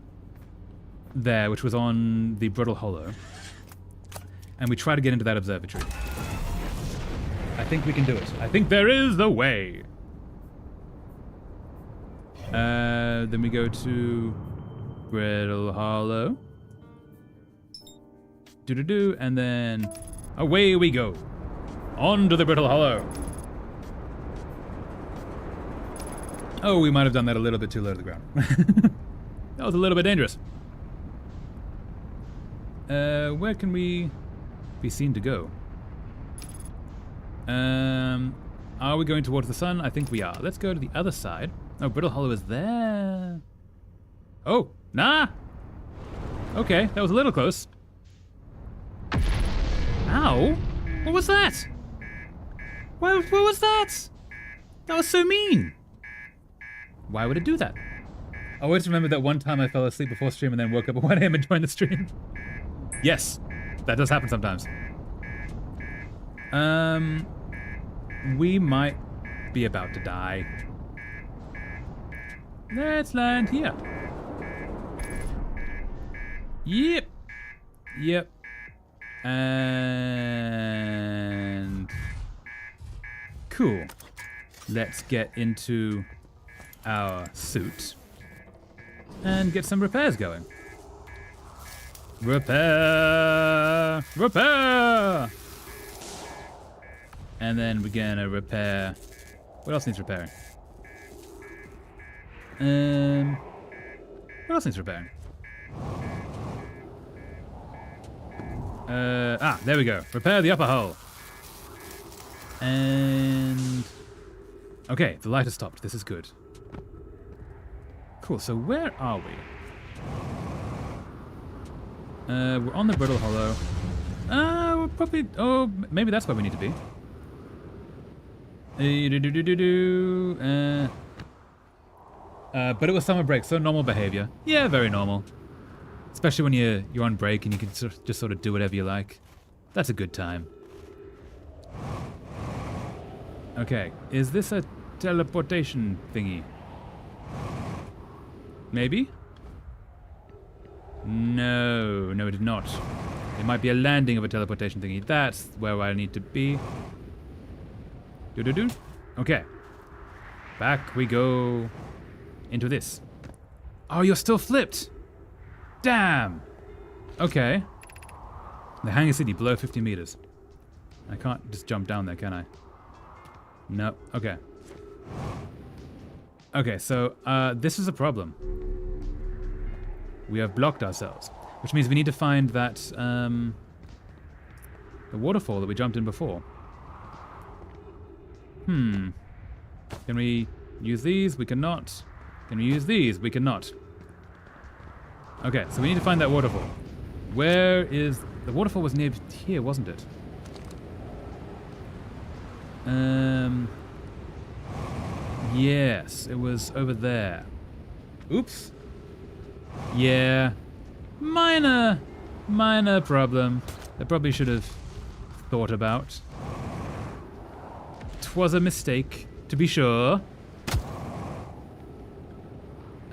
which was on the Brittle Hollow, and we try to get into that observatory. I think we can do it. I think there is a way. Then we go to Brittle Hollow. And then away we go. On to the Brittle Hollow. Oh, we might have done that a little bit too low to the ground. That was a little bit dangerous. Where can we be seen to go? Are we going towards the sun? I think we are. Let's go to the other side. Oh, Brittle Hollow is there. Oh, nah. Okay, that was a little close. Ow. What was that? What was that? That was so mean. Why would it do that? I always remember that one time I fell asleep before stream and then woke up at 1 a.m. and joined the stream. Yes, that does happen sometimes. We might be about to die. Let's land here. Yep. And cool. Let's get into our suit and get some repairs going. Repair! And then we're gonna repair. What else needs repairing? What else needs repairing? There we go. Repair the upper hull. And okay, the light has stopped. This is good. Cool. So where are we? We're on the Brittle Hollow. We're probably. Oh, maybe that's where we need to be. But it was summer break, so normal behavior. Yeah, very normal. Especially when you're on break and you can just sort of do whatever you like. That's a good time. Okay, is this a teleportation thingy? Maybe? No, it did not. It might be a landing of a teleportation thingy. That's where I need to be. Okay. Back we go into this. Oh, you're still flipped. Damn. Okay. The Hanging City below 50 meters. I can't just jump down there, can I? No. Okay. Okay, so this is a problem. We have blocked ourselves, which means we need to find that the waterfall that we jumped in before. Can we use these? We cannot. Can we use these? We cannot. Okay, so we need to find that waterfall. Where is... The waterfall was near here, wasn't it? Yes, it was over there. Oops. Yeah. Minor problem. I probably should have thought about. was a mistake, to be sure.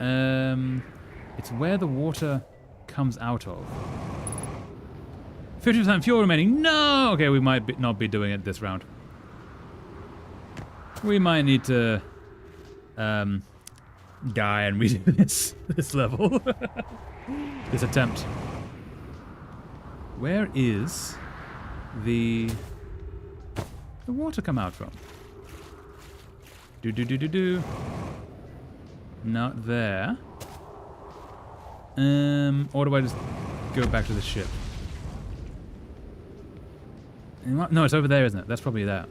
It's where the water comes out of. 50% fuel remaining. No! Okay, we might not be doing it this round. We might need to die and redo this level. This attempt. Where is the water come out from? Do. Not there. Or do I just go back to the ship? No, it's over there, isn't it? That's probably that.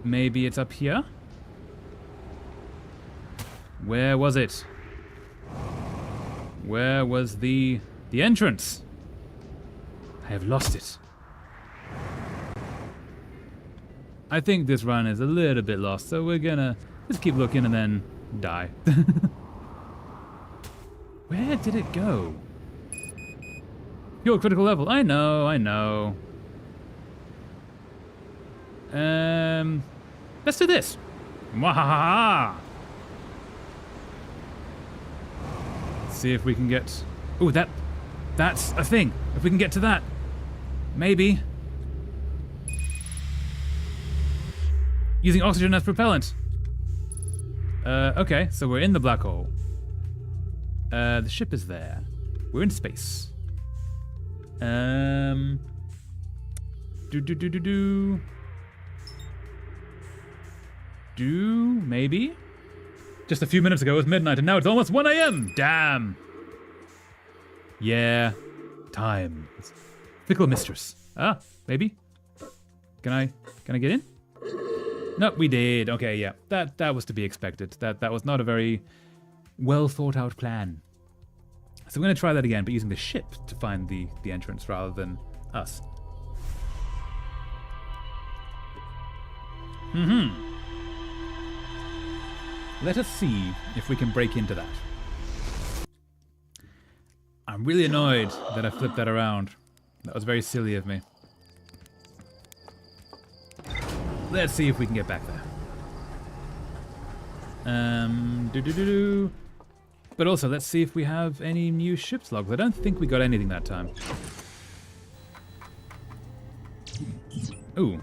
Maybe it's up here? Where was it? Where was the entrance? I have lost it. I think this run is a little bit lost, so we're gonna just keep looking and then die. Where did it go? You're critical level. I know. Let's do this. Mwahaha! See if we can get... Ooh, that's a thing. If we can get to that. Maybe. Using oxygen as propellant. Okay, so we're in the black hole. The ship is there. We're in space. Maybe? Just a few minutes ago it was midnight and now it's almost 1 a.m. Damn. Yeah. Time. Fickle mistress. Ah, maybe? Can I get in? Nope, we did. Okay, yeah. That was to be expected. That was not a very well thought out plan. So we're gonna try that again, but using the ship to find the entrance rather than us. Let us see if we can break into that. I'm really annoyed that I flipped that around. That was very silly of me. Let's see if we can get back there. But also, let's see if we have any new ship's logs. I don't think we got anything that time. Ooh.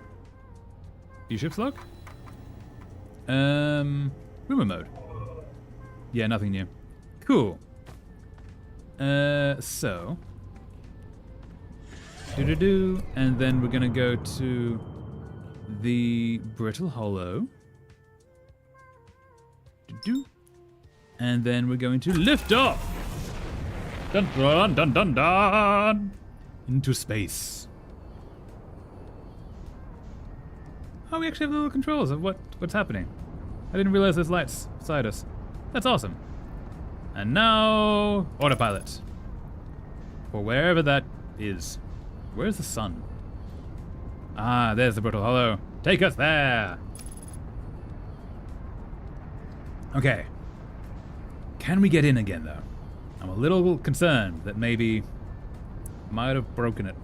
New ship's log? Rumor mode. Yeah, nothing new. Cool. So. And then we're gonna go to the Brittle Hollow. And then we're going to lift off. Dun dun dun dun dun. Into space. Oh, we actually have little controls of what's happening. I didn't realize there's lights beside us. That's awesome. And now, autopilot. For wherever that is. Where's the sun? Ah, there's the Brittle Hollow. Take us there. Okay. Can we get in again, though? I'm a little concerned that maybe might have broken it.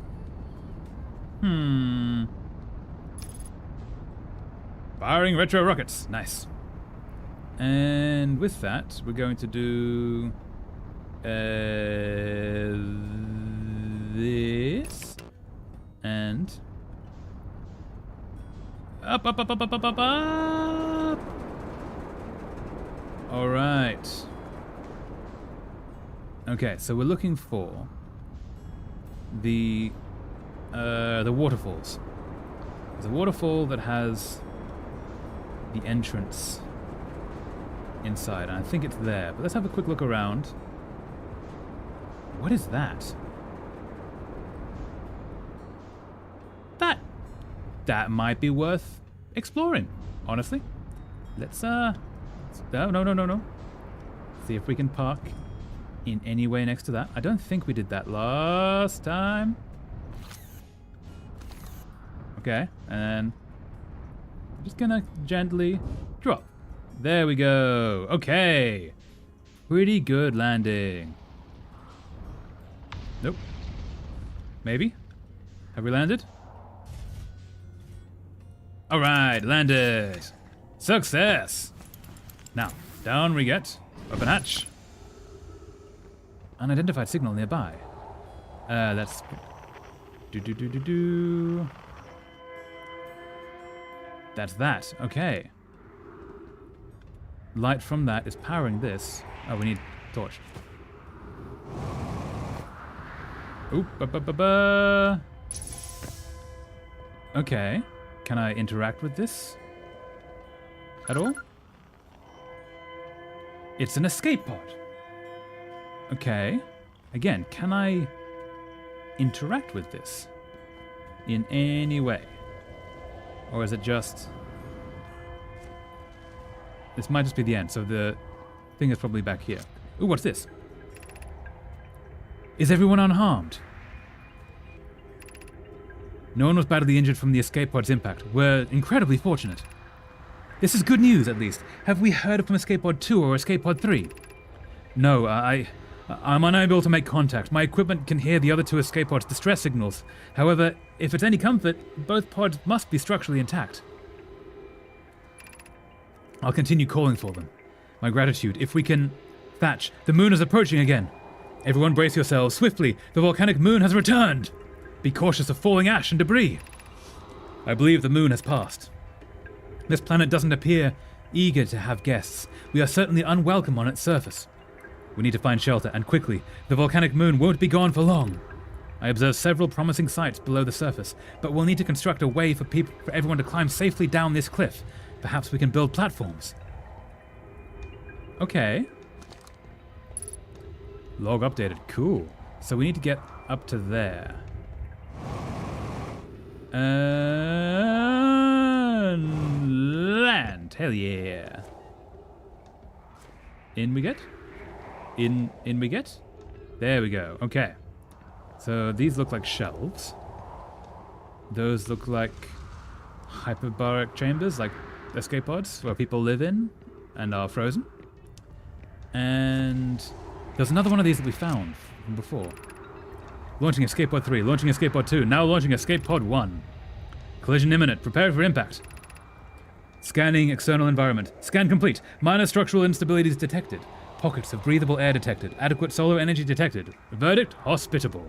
Firing retro rockets. Nice. And with that, we're going to do this and up. All right. Okay, so we're looking for the waterfalls. There's a waterfall that has the entrance inside, and I think it's there. But let's have a quick look around. What is that? That might be worth exploring, honestly. Let's no. See if we can park in any way next to that. I don't think we did that last time. Okay, and I'm just gonna gently drop. There we go. Okay. Pretty good landing. Nope. Maybe? Have we landed? Alright, landed! Success! Now, down we get. Open hatch. Unidentified signal nearby. That's... That's that. Okay. Light from that is powering this. Oh, we need torch. Oop, Okay. Can I interact with this at all? It's an escape pod. Okay. Again, can I interact with this in any way? Or is it just... This might just be the end, so the thing is probably back here. Ooh, what's this? Is everyone unharmed? No one was badly injured from the escape pod's impact. We're incredibly fortunate. This is good news, at least. Have we heard from Escape Pod 2 or Escape Pod 3? No, I'm unable to make contact. My equipment can hear the other two escape pods' distress signals. However, if it's any comfort, both pods must be structurally intact. I'll continue calling for them. My gratitude. If we can... Thatch, the moon is approaching again. Everyone brace yourselves. Swiftly, the volcanic moon has returned. Be cautious of falling ash and debris. I believe the moon has passed. This planet doesn't appear eager to have guests. We are certainly unwelcome on its surface. We need to find shelter, and quickly. The volcanic moon won't be gone for long. I observed several promising sites below the surface, but we'll need to construct a way for everyone to climb safely down this cliff. Perhaps we can build platforms. Okay. Log updated. Cool. So we need to get up to there. Land. Hell yeah. In we get? In we get? There we go. Okay. So these look like shelves. Those look like hyperbaric chambers, like escape pods, where people live in and are frozen. And there's another one of these that we found from before. Launching Escape Pod 3, launching Escape Pod 2, now launching Escape Pod 1. Collision imminent, prepare for impact. Scanning external environment. Scan complete. Minor structural instabilities detected. Pockets of breathable air detected. Adequate solar energy detected. Verdict, hospitable.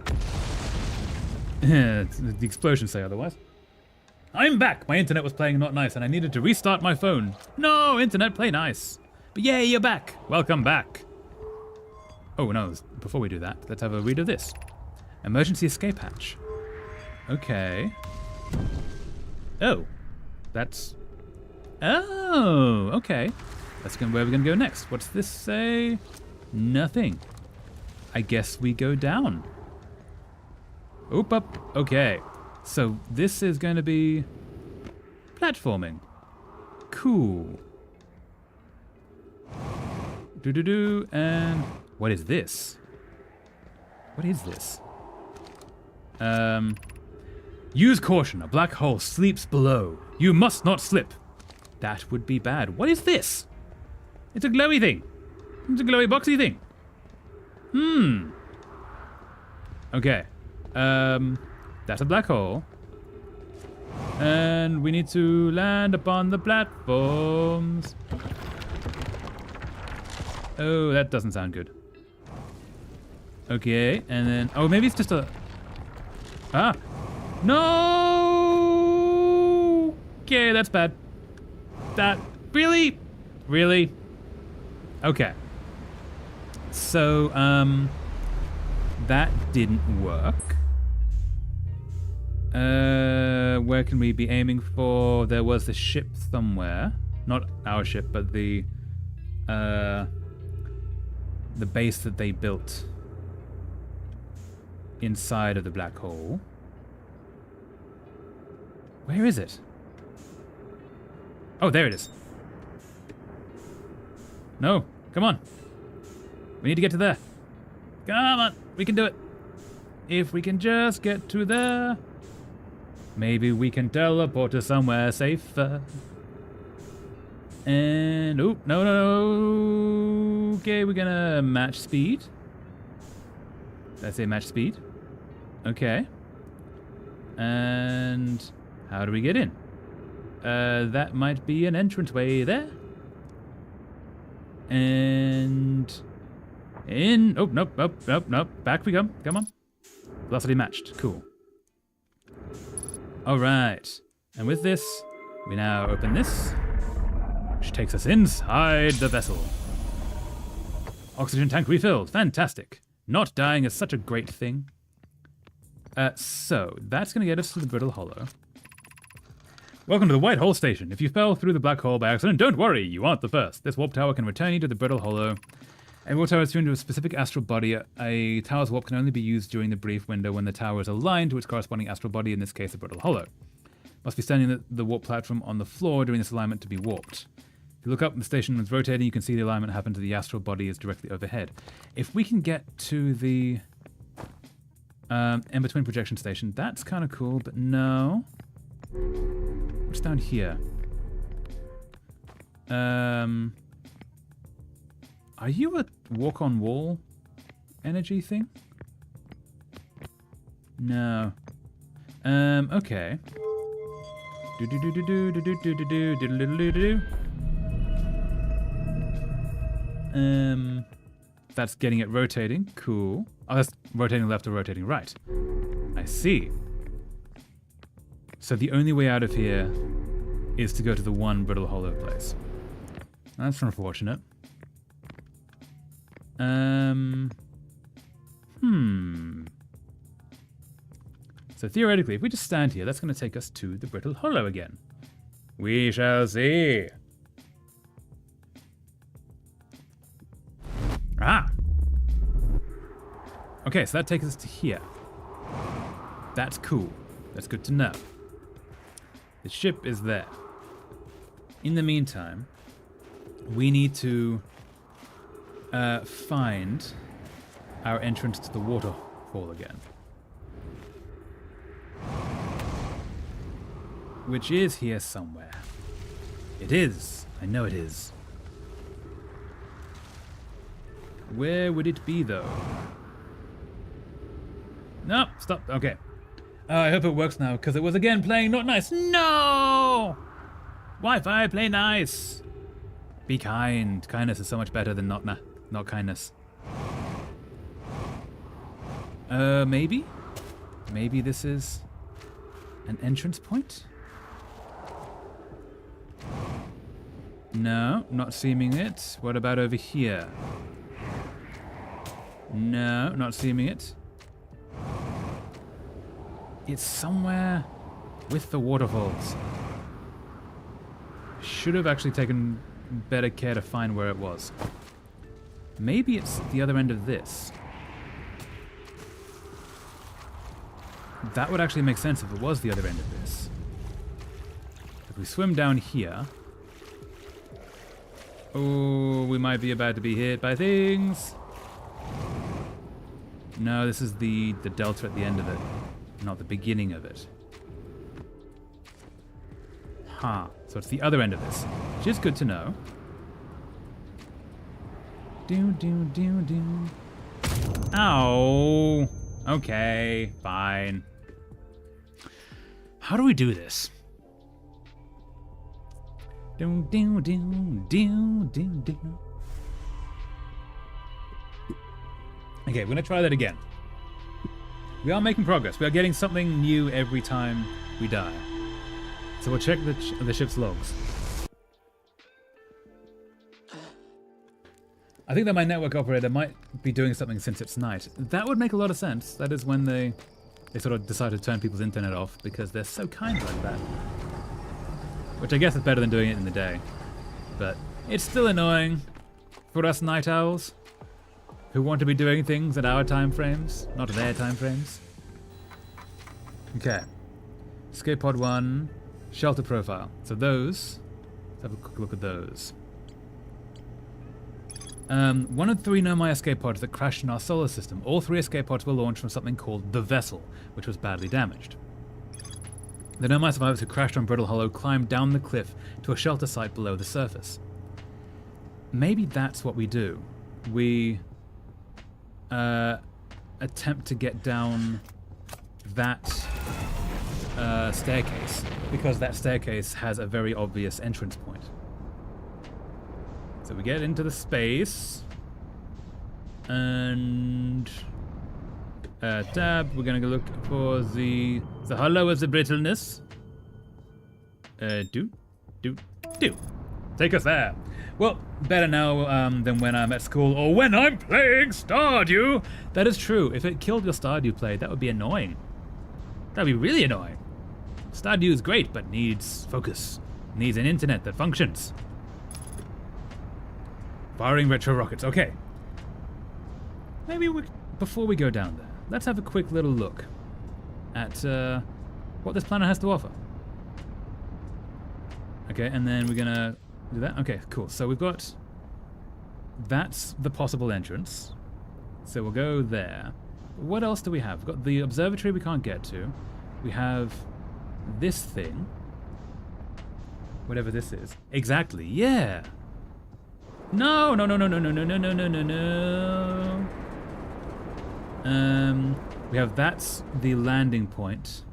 The explosions say otherwise. I'm back! My internet was playing not nice and I needed to restart my phone. No, internet, play nice. But yay, you're back. Welcome back. Oh no, before we do that, let's have a read of this. Emergency escape hatch. Okay. Oh. That's... Oh, okay. That's where we're gonna go next. What's this say? Nothing. I guess we go down. Oop up. Okay. So this is going to be platforming. Cool. Do-do-do. And what is this? What is this? Use caution. A black hole sleeps below. You must not slip. That would be bad. What is this? It's a glowy thing. It's a glowy boxy thing. Okay. That's a black hole. And we need to land upon the platforms. Oh, that doesn't sound good. Okay, and then... Oh, maybe it's just a... Ah! No! Okay, that's bad. That... Really? Really? Okay. So, that didn't work. Where can we be aiming for? There was a ship somewhere. Not our ship, but the base that they built inside of the black hole. Where is it? Oh, there it is. No, come on. We need to get to there. Come on, we can do it. If we can just get to there, maybe we can teleport to somewhere safer. And, oh, no. Okay, we're gonna match speed. Let's say match speed. Okay. And how do we get in? That might be an entranceway there. And in. Oh, nope, nope, nope, nope. Back we go. Come on. Velocity matched. Cool. All right. And with this, we now open this, which takes us inside the vessel. Oxygen tank refilled. Fantastic. Not dying is such a great thing. So, that's going to get us to the Brittle Hollow. Welcome to the White Hole Station. If you fell through the black hole by accident, don't worry, you aren't the first. This warp tower can return you to the Brittle Hollow. A warp tower is tuned to a specific astral body. A tower's warp can only be used during the brief window when the tower is aligned to its corresponding astral body, in this case, the Brittle Hollow. Must be standing at the warp platform on the floor during this alignment to be warped. If you look up and the station is rotating, you can see the alignment happen to the astral body is directly overhead. If we can get to the in-between projection station, that's kind of cool, but no. What's down here? Are you a walk-on-wall energy thing? No. Okay. That's getting it rotating. Cool. Oh, that's rotating left or rotating right. I see. So the only way out of here is to go to the one Brittle Hollow place. That's unfortunate. So theoretically, if we just stand here, that's going to take us to the Brittle Hollow again. We shall see. Ah! Okay, so that takes us to here. That's cool. That's good to know. The ship is there. In the meantime, we need to find our entrance to the waterfall again. Which is here somewhere. It is. I know it is. Where would it be, though? No, stop. Okay. I hope it works now, because it was again playing not nice. No! Wi-Fi, play nice. Be kind. Kindness is so much better than not kindness. Maybe? Maybe this is an entrance point? No, not seeming it. What about over here? No, not seeming it. It's somewhere with the waterfalls. Should have actually taken better care to find where it was. Maybe it's the other end of this. That would actually make sense if it was the other end of this. If we swim down here... Oh, we might be about to be hit by things. No, this is the delta at the end of it, not the beginning of it. Huh. So it's the other end of this, which is good to know. Ow. Okay, fine. How do we do this? Okay, we're gonna try that again. We are making progress. We are getting something new every time we die. So we'll check the ship's logs. I think that my network operator might be doing something since it's night. That would make a lot of sense. That is when they sort of decide to turn people's internet off because they're so kind like that. Which I guess is better than doing it in the day. But it's still annoying for us night owls who want to be doing things at our time frames, not their time frames. Okay. Escape pod 1, shelter profile. So those, let's have a quick look at those. One of the 3 Nomai escape pods that crashed in our solar system. All 3 escape pods were launched from something called the Vessel, which was badly damaged. The Nomai survivors who crashed on Brittle Hollow climbed down the cliff to a shelter site below the surface. Maybe that's what we do. We attempt to get down that staircase, because that staircase has a very obvious entrance point. So we get into the space, and tab, we're gonna go look for the hollow of the brittleness. Do. Take us there. Well, better now than when I'm at school or when I'm playing Stardew. That is true. If it killed your Stardew play, that would be annoying. That would be really annoying. Stardew is great, but needs focus. Needs an internet that functions. Firing retro rockets. Okay. Maybe before we go down there, let's have a quick little look at what this planet has to offer. Okay, and then we're gonna do that. Okay, cool. So we've got... That's the possible entrance. So we'll go there. What else do we have? We've got the observatory we can't get to. We have this thing. Whatever this is. Exactly, yeah! No! We have that's the landing point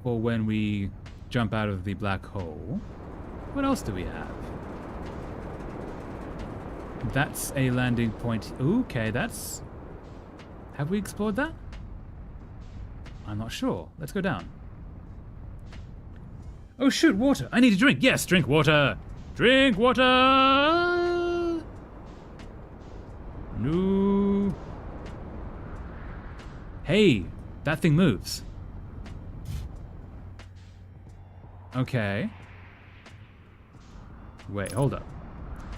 for when we jump out of the black hole. What else do we have? That's a landing point. Okay, that's... Have we explored that? I'm not sure. Let's go down. Oh shoot, water! I need a drink! Yes, drink water! Drink water! No. Hey, that thing moves. Okay. Wait, hold up.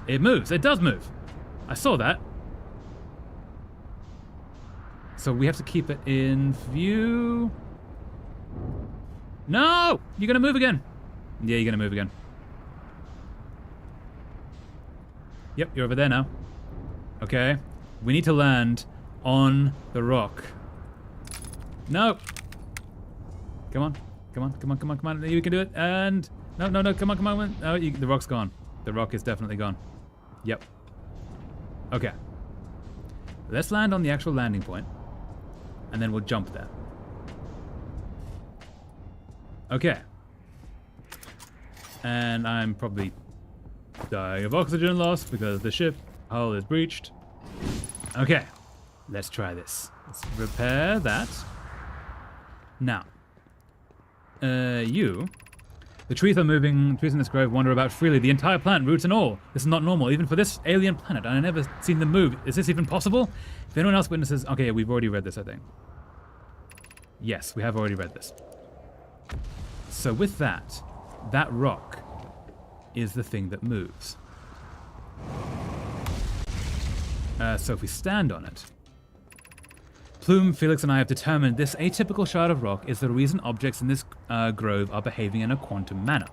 It moves. It does move. I saw that. So we have to keep it in view. No! You're gonna move again. Yeah, you're gonna move again. Yep, you're over there now. Okay. We need to land on the rock. No! Come on. Come on, come on, come on, come on. You can do it. And... No, come on, come on. Oh, the rock's gone. The rock is definitely gone. Yep. Okay. Let's land on the actual landing point, and then we'll jump there. Okay. And I'm probably dying of oxygen loss because the ship hull is breached. Okay. Let's try this. Let's repair that. Now. The trees are moving, trees in this grove wander about freely, the entire planet, roots and all. This is not normal, even for this alien planet. I've never seen them move. Is this even possible? If anyone else witnesses... Okay, we've already read this, I think. Yes, we have already read this. So with that rock is the thing that moves. So if we stand on it... Plume, Felix, and I have determined this atypical shard of rock is the reason objects in this grove are behaving in a quantum manner.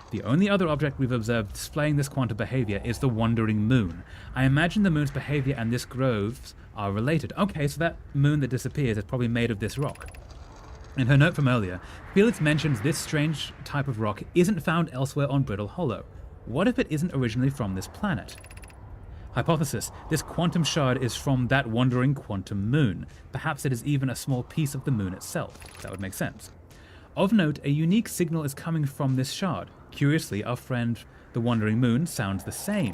The only other object we've observed displaying this quantum behavior is the wandering moon. I imagine the moon's behavior and this grove's are related. Okay, so that moon that disappears is probably made of this rock. In her note from earlier, Felix mentions this strange type of rock isn't found elsewhere on Brittle Hollow. What if it isn't originally from this planet? Hypothesis. This quantum shard is from that wandering quantum moon. Perhaps it is even a small piece of the moon itself. That would make sense. Of note, a unique signal is coming from this shard. Curiously, our friend, the wandering moon, sounds the same.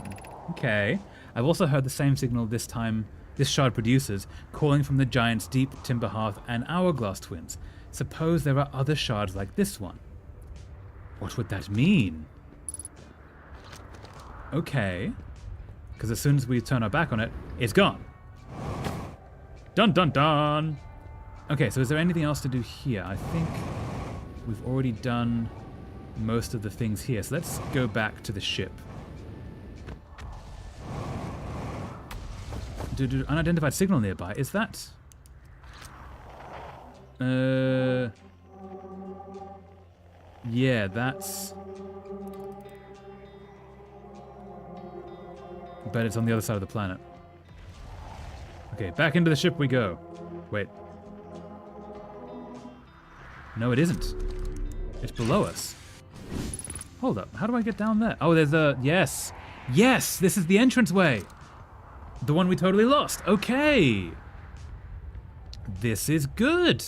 Okay. I've also heard the same signal this time this shard produces, calling from the giants Deep, Timberhearth, and Hourglass twins. Suppose there are other shards like this one. What would that mean? Okay. Because as soon as we turn our back on it, it's gone. Dun dun dun! Okay, so is there anything else to do here? I think we've already done most of the things here. So let's go back to the ship. Unidentified signal nearby. Is that... Yeah, that's... But it's on the other side of the planet. Okay, back into the ship we go. Wait. No, it isn't. It's below us. Hold up, how do I get down there? Oh, there's a... Yes! Yes! This is the entranceway! The one we totally lost. Okay! This is good.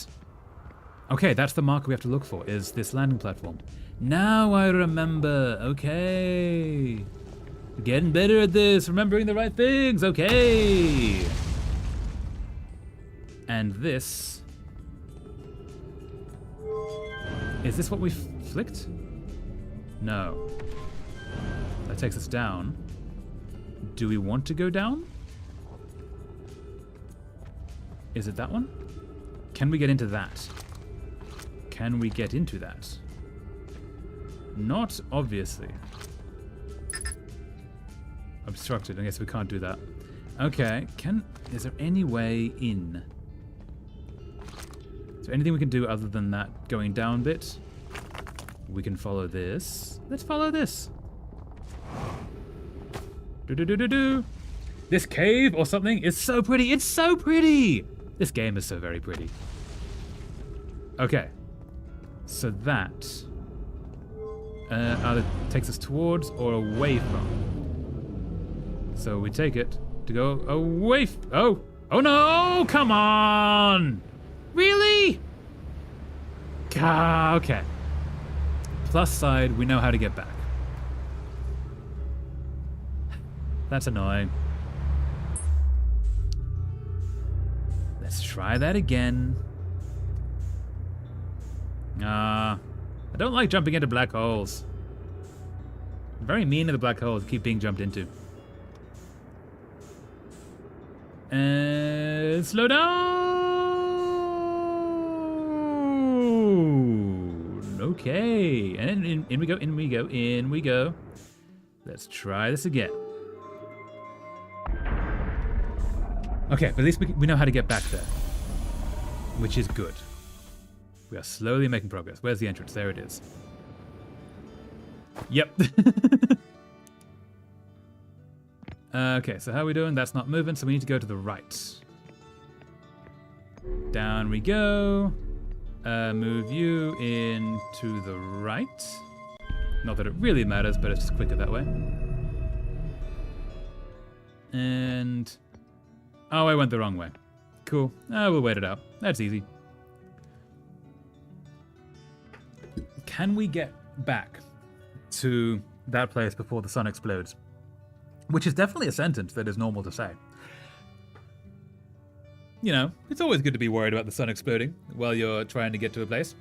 Okay, that's the marker we have to look for, is this landing platform. Now I remember. Okay. Getting better at this, remembering the right things. Okay. And this... Is this what we flicked? No. That takes us down. Do we want to go down? Is it that one? Can we get into that? Can we get into that? Not obviously. Obstructed. I guess we can't do that. Okay. Is there any way in? Is there anything we can do other than that going down bit? We can follow this. Let's follow this. Do. This cave or something is so pretty. It's so pretty. This game is so very pretty. Okay. So that either takes us towards or away from. So we take it to go away. Oh no! Come on! Really? Okay. Plus side, we know how to get back. That's annoying. Let's try that again. I don't like jumping into black holes. Very mean to the black holes, keep being jumped into. And slow down. Okay, and in we go, in we go, in we go. Let's try this again. Okay, but at least we know how to get back there, which is good. We are slowly making progress. Where's the entrance? There it is. Yep. Okay, so how are we doing? That's not moving, so we need to go to the right. Down we go. Move you into the right. Not that it really matters, but it's just quicker that way. And... oh, I went the wrong way. Cool. We'll wait it out. That's easy. Can we get back to that place before the sun explodes? Which is definitely a sentence that is normal to say. You know, it's always good to be worried about the sun exploding while you're trying to get to a place.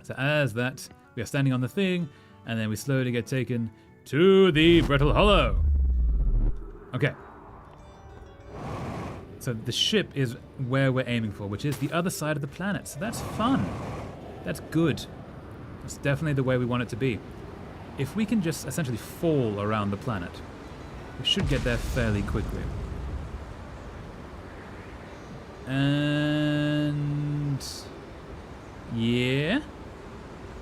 So as that, we are standing on the thing, and then we slowly get taken to the Brittle Hollow. Okay. So the ship is where we're aiming for, which is the other side of the planet. So that's fun. That's good. That's definitely the way we want it to be. If we can just essentially fall around the planet, we should get there fairly quickly. And... yeah.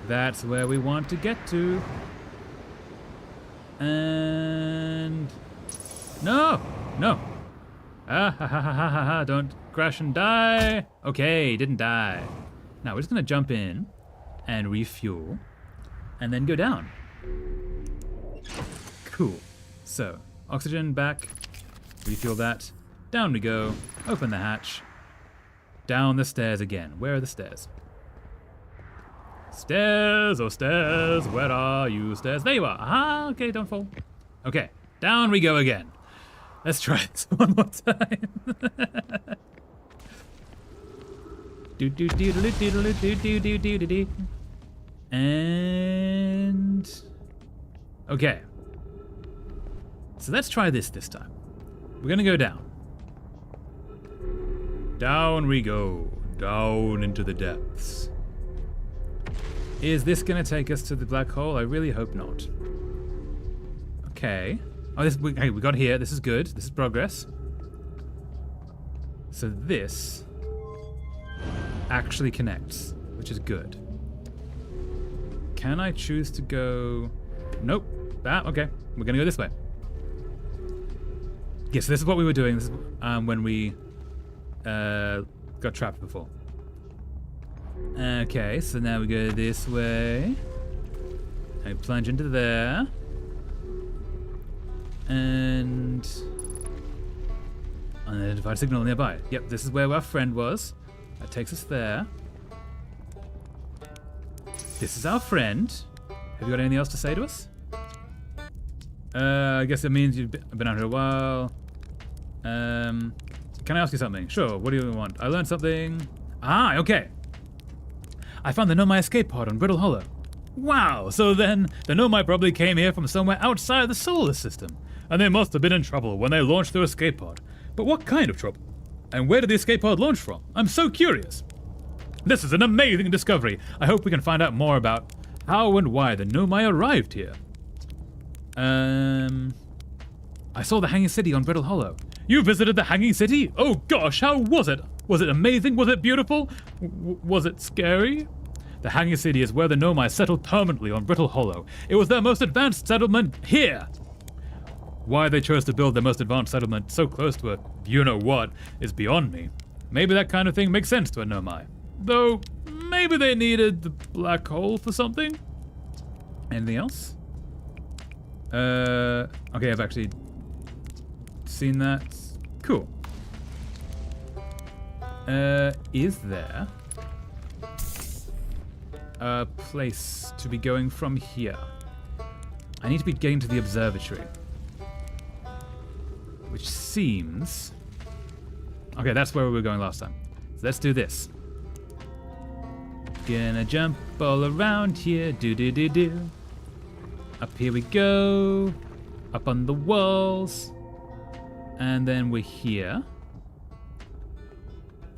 That's where we want to get to. And... no! No! Don't crash and die. Okay, didn't die. Now we're just gonna jump in and refuel and then go down. Cool. So, oxygen back, refuel that, down we go, open the hatch, down the stairs again. Where are the stairs? Stairs, oh stairs, where are you stairs? There you are. Aha, okay, don't fall. Okay, down we go again. Let's try this one more time. And okay. So let's try this time. We're gonna go down. Down we go. Down into the depths. Is this gonna take us to the black hole? I really hope not. Okay. Oh, hey, we got here. This is good. This is progress. So this actually connects, which is good. Can I choose to go... nope. Okay. We're going to go this way. Yes, this is what we were doing. This is when we got trapped before. Okay, so now we go this way. I plunge into there. And Unidentified signal nearby. Yep, this is where our friend was. That takes us there. This is our friend. Have you got anything else to say to us? I guess it means you've been out here a while. Can I ask you something? Sure, what do you want? I learned something. Ah, okay. I found the Nomai escape pod on Brittle Hollow. Wow, so then the Nomai probably came here from somewhere outside the solar system. And they must have been in trouble when they launched their escape pod. But what kind of trouble? And where did the escape pod launch from? I'm so curious. This is an amazing discovery. I hope we can find out more about how and why the Nomai arrived here. I saw the Hanging City on Brittle Hollow. You visited the Hanging City? Oh gosh, how was it? Was it amazing? Was it beautiful? Was it scary? The Hanging City is where the Nomai settled permanently on Brittle Hollow. It was their most advanced settlement here. Why they chose to build their most advanced settlement so close to a you-know-what is beyond me. Maybe that kind of thing makes sense to a Nomai. Though, maybe they needed the black hole for something? Anything else? Okay, I've actually seen that. Cool. Is there a place to be going from here? I need to be getting to the observatory. Which seems... Okay, that's where we were going last time. So let's do this. Gonna jump all around here, do-do-do-do. Up here we go. Up on the walls. And then we're here.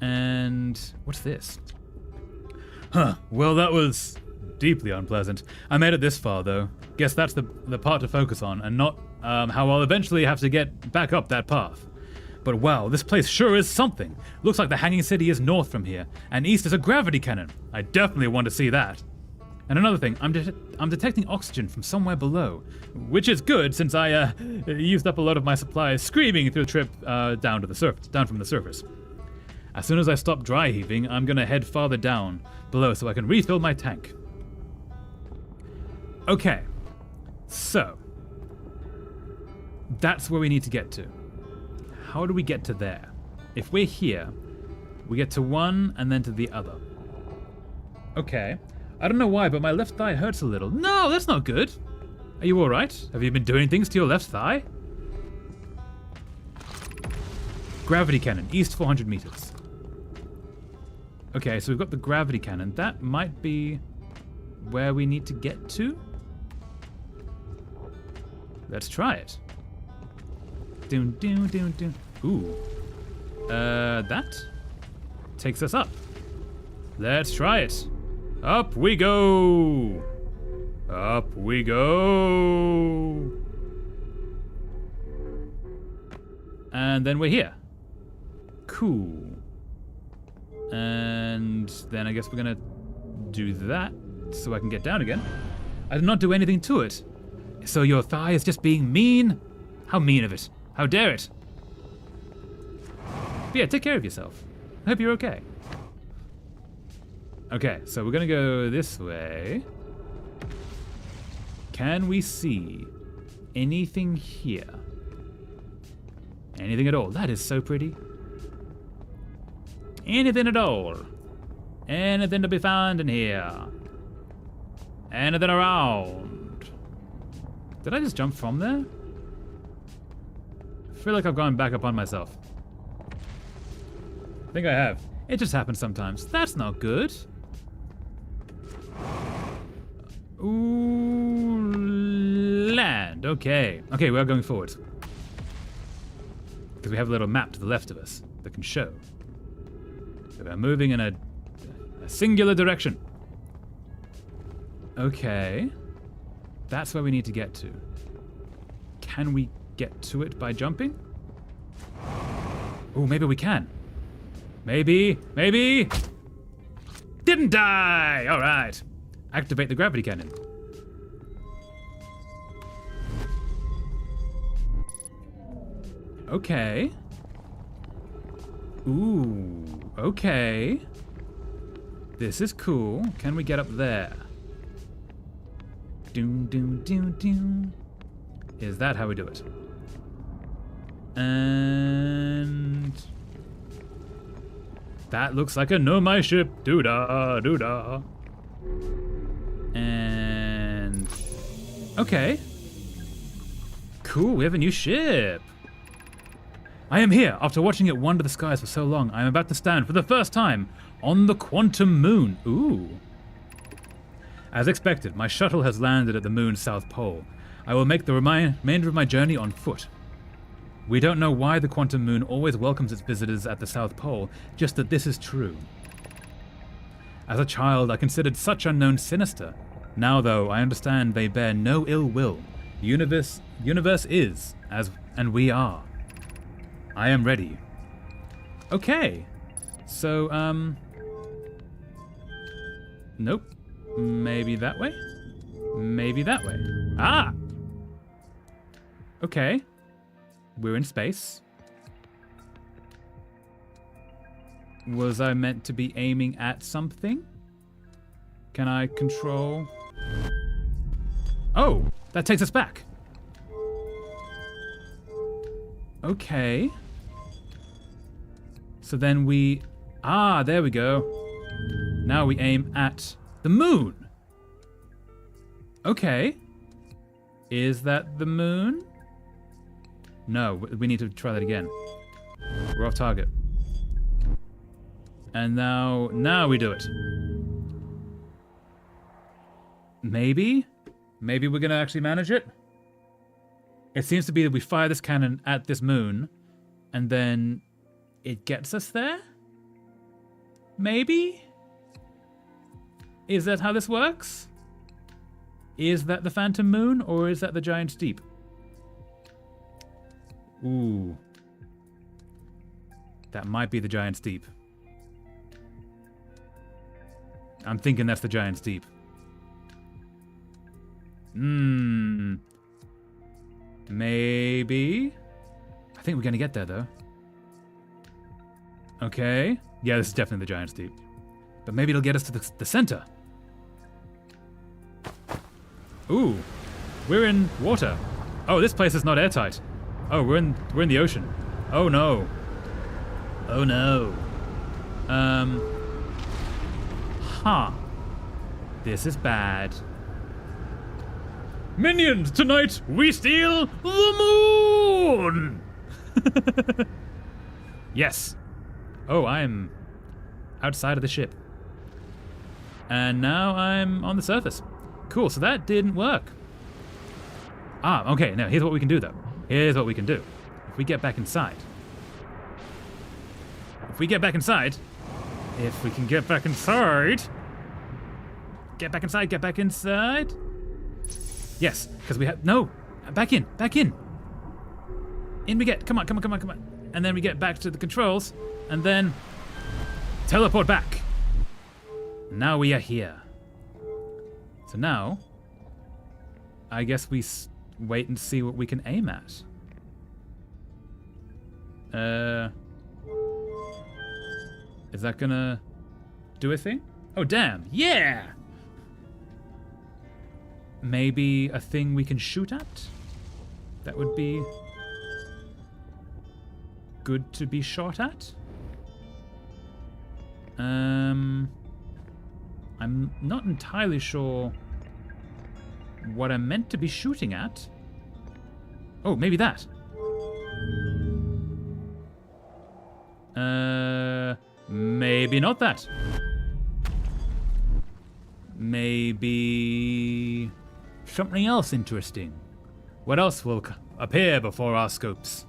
And what's this? Huh, well that was deeply unpleasant. I made it this far though. Guess that's the part to focus on and not how I'll eventually have to get back up that path. But wow, this place sure is something. Looks like the Hanging City is north from here, and east is a gravity cannon. I definitely want to see that. And another thing, I'm detecting oxygen from somewhere below, which is good since I used up a lot of my supplies screaming through the trip down from the surface. As soon as I stop dry heaving, I'm gonna head farther down below so I can refill my tank. Okay, so that's where we need to get to. How do we get to there? If we're here, we get to one and then to the other. Okay. I don't know why, but my left thigh hurts a little. No, that's not good. Are you alright? Have you been doing things to your left thigh? Gravity cannon, east 400 meters. Okay, so we've got the gravity cannon. That might be where we need to get to. Let's try it. Doom, doom, doom, doom. Ooh. That takes us up. Let's try it. Up we go. Up we go. And then we're here. Cool. And then I guess we're gonna do that so I can get down again. I did not do anything to it. So your thigh is just being mean? How mean of it. How dare it? But yeah, take care of yourself. I hope you're okay. Okay, so we're gonna go this way. Can we see anything here? Anything at all? That is so pretty. Anything at all. Anything to be found in here. Anything around. Did I just jump from there? I feel like I've gone back up on myself. I think I have. It just happens sometimes. That's not good. Ooh, land. Okay. Okay, we are going forward. Because we have a little map to the left of us that can show. So we're moving in a singular direction. Okay. That's where we need to get to. Can we get to it by jumping? Oh, maybe we can. Maybe. Didn't die! All right. Activate the gravity cannon. Okay. Ooh, okay. This is cool. Can we get up there? Doom, doom, doom, doom. Is that how we do it? And That looks like a Nomai ship. Doo-da, doo-da. And... okay. Cool, we have a new ship. I am here. After watching it wander the skies for so long, I am about to stand for the first time on the Quantum Moon. Ooh. As expected, my shuttle has landed at the moon's south pole. I will make the remainder of my journey on foot. We don't know why the Quantum Moon always welcomes its visitors at the South Pole, just that this is true. As a child, I considered such unknowns sinister. Now, though, I understand they bear no ill will. The universe is, and we are. I am ready. Okay. So, nope. Maybe that way? Maybe that way. Ah! Okay. We're in space. Was I meant to be aiming at something? Can I control? Oh, that takes us back. Okay. So then we... ah, there we go. Now we aim at the moon. Okay. Is that the moon? No, we need to try that again. We're off target. And now we do it. Maybe? Maybe we're gonna actually manage it? It seems to be that we fire this cannon at this moon, and then it gets us there? Maybe? Is that how this works? Is that the Phantom Moon, or is that the Giant Steep? Ooh. That might be the Giant Steep. I'm thinking that's the Giant Steep. Maybe? I think we're gonna get there, though. Okay. Yeah, this is definitely the Giant Steep. But maybe it'll get us to the center. Ooh. We're in water. Oh, this place is not airtight. Oh, we're in the ocean. Oh no. Oh no. Huh. This is bad. Minions, tonight we steal the moon! Yes. Oh, I'm outside of the ship. And now I'm on the surface. Cool, so that didn't work. Ah, okay, now here's what we can do though. Here's what we can do. If we get back inside. If we can get back inside. Get back inside. Yes, because we have, no, back in. In we get, come on. And then we get back to the controls, and then teleport back. Now we are here. So now, I guess we wait and see what we can aim at. Is that gonna do a thing? Oh, damn, yeah! Maybe a thing we can shoot at? That would be good to be shot at? I'm not entirely sure what I'm meant to be shooting at. Oh, maybe that. Maybe not that. Maybe something else interesting. What else will appear before our scopes?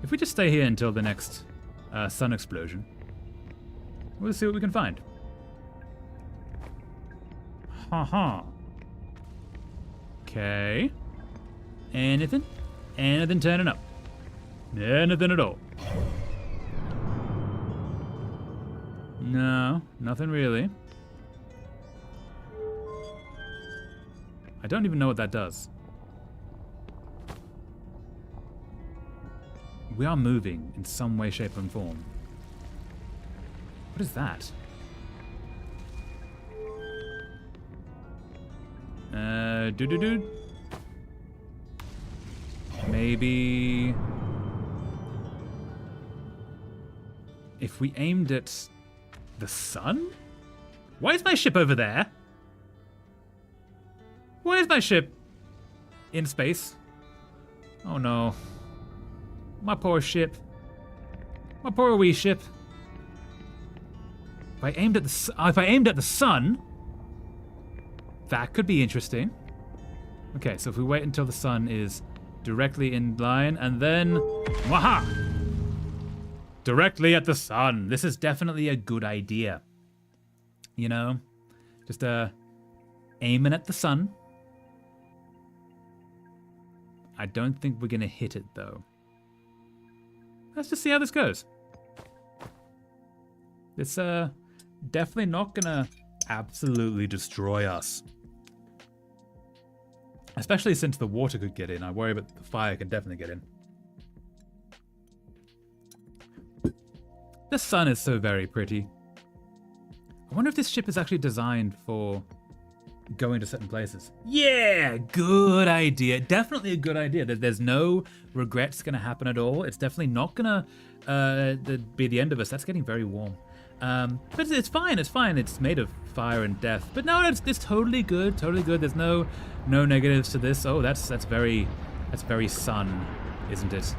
If we just stay here until the next sun explosion, we'll see what we can find. Ha. Okay. Anything? Anything turning up? Anything at all? No, nothing really. I don't even know what that does. We are moving in some way, shape, and form. What is that? Maybe... if we aimed at the sun? Why is my ship over there? Why is my ship in space? Oh no. My poor ship. My poor wee ship. If I aimed at the sun, that could be interesting. Okay, so if we wait until the sun is directly in line, and then... Waha! Directly at the sun. This is definitely a good idea. You know? Just aiming at the sun. I don't think we're going to hit it, though. Let's just see how this goes. It's definitely not going to absolutely destroy us. Especially since the water could get in. I worry about the fire can definitely get in. The sun is so very pretty. I wonder if this ship is actually designed for going to certain places. Yeah, good idea. Definitely a good idea. There's no regrets going to happen at all. It's definitely not going to be the end of us. That's getting very warm. But it's fine. It's fine. It's made of fire and death. But no, it's totally good. Totally good. There's no negatives to this. Oh, that's very sun, isn't it?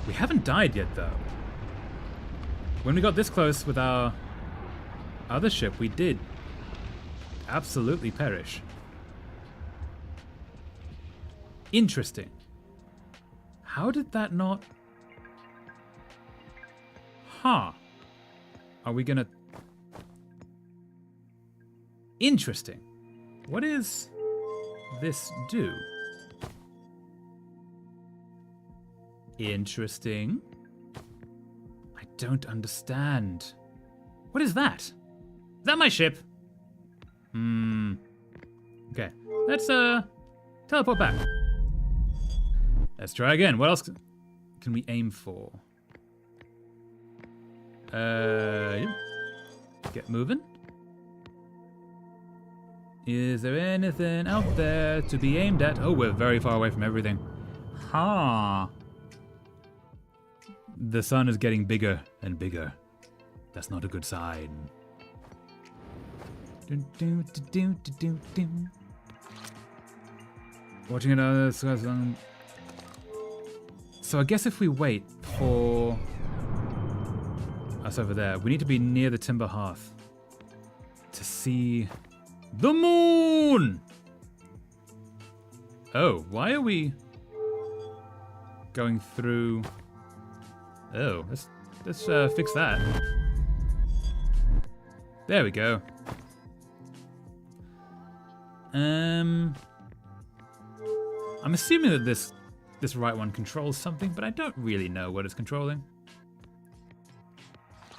We haven't died yet, though. When we got this close with our other ship, we did absolutely perish. Interesting. How did that not... Huh. Are we gonna... Interesting. What is this do? Interesting. I don't understand. What is that? Is that my ship? Okay. Let's teleport back. Let's try again. What else can we aim for? Yep. Get moving. Is there anything out there to be aimed at? Oh, we're very far away from everything. Huh. The sun is getting bigger and bigger. That's not a good sign. Watching it out. So I guess if we wait for us over there, we need to be near the timber hearth to see the moon. Oh, why are we going through? Oh, let's fix that. There we go. I'm assuming that this right one controls something, but I don't really know what it's controlling.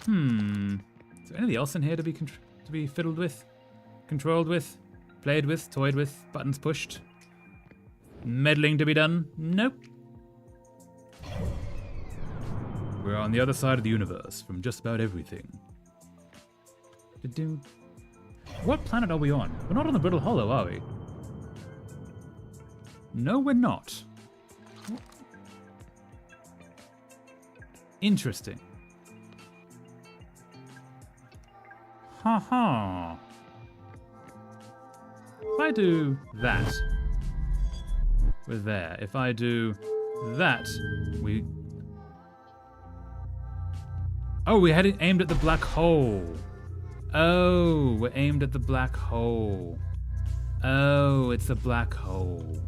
Is there anything else in here to be fiddled with, controlled with, played with, toyed with, buttons pushed, meddling to be done? Nope. We're on the other side of the universe from just about everything. What planet are we on? We're not on the Brittle Hollow, are we? No, we're not. Interesting. Ha. If I do that, we're there. If I do that, we... Oh, we had it aimed at the black hole. Oh, we're aimed at the black hole. Oh, it's a black hole.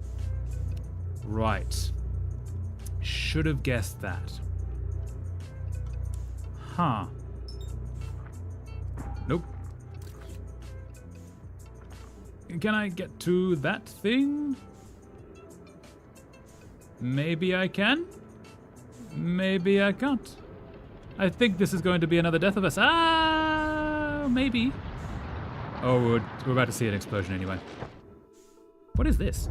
Right. Should have guessed that. Huh. Nope. Can I get to that thing? Maybe I can. Maybe I can't. I think this is going to be another death of us. Ah, maybe. Oh, we're about to see an explosion anyway. What is this?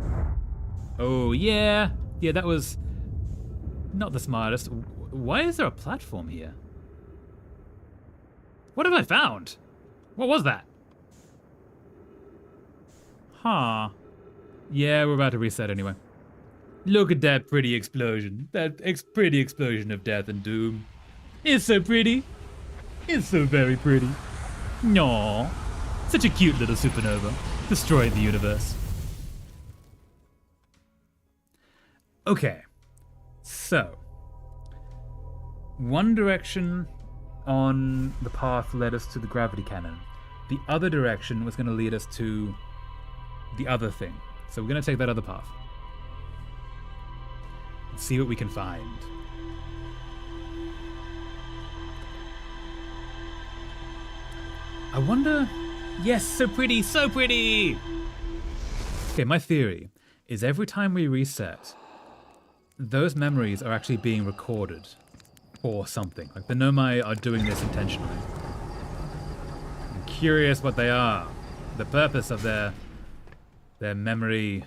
Oh, yeah. Yeah, that was not the smartest. Why is there a platform here? What have I found? What was that? Huh. Yeah, we're about to reset anyway. Look at that pretty explosion. That pretty explosion of death and doom. It's so pretty. It's so very pretty. Aww. Such a cute little supernova. Destroying the universe. Okay. So. One direction on the path led us to the gravity cannon. The other direction was going to lead us to the other thing. So we're going to take that other path. And see what we can find. I wonder... Yes, so pretty, so pretty! Okay, my theory is every time we reset, those memories are actually being recorded for something. Like the Nomai are doing this intentionally. I'm curious what they are. The purpose of their memory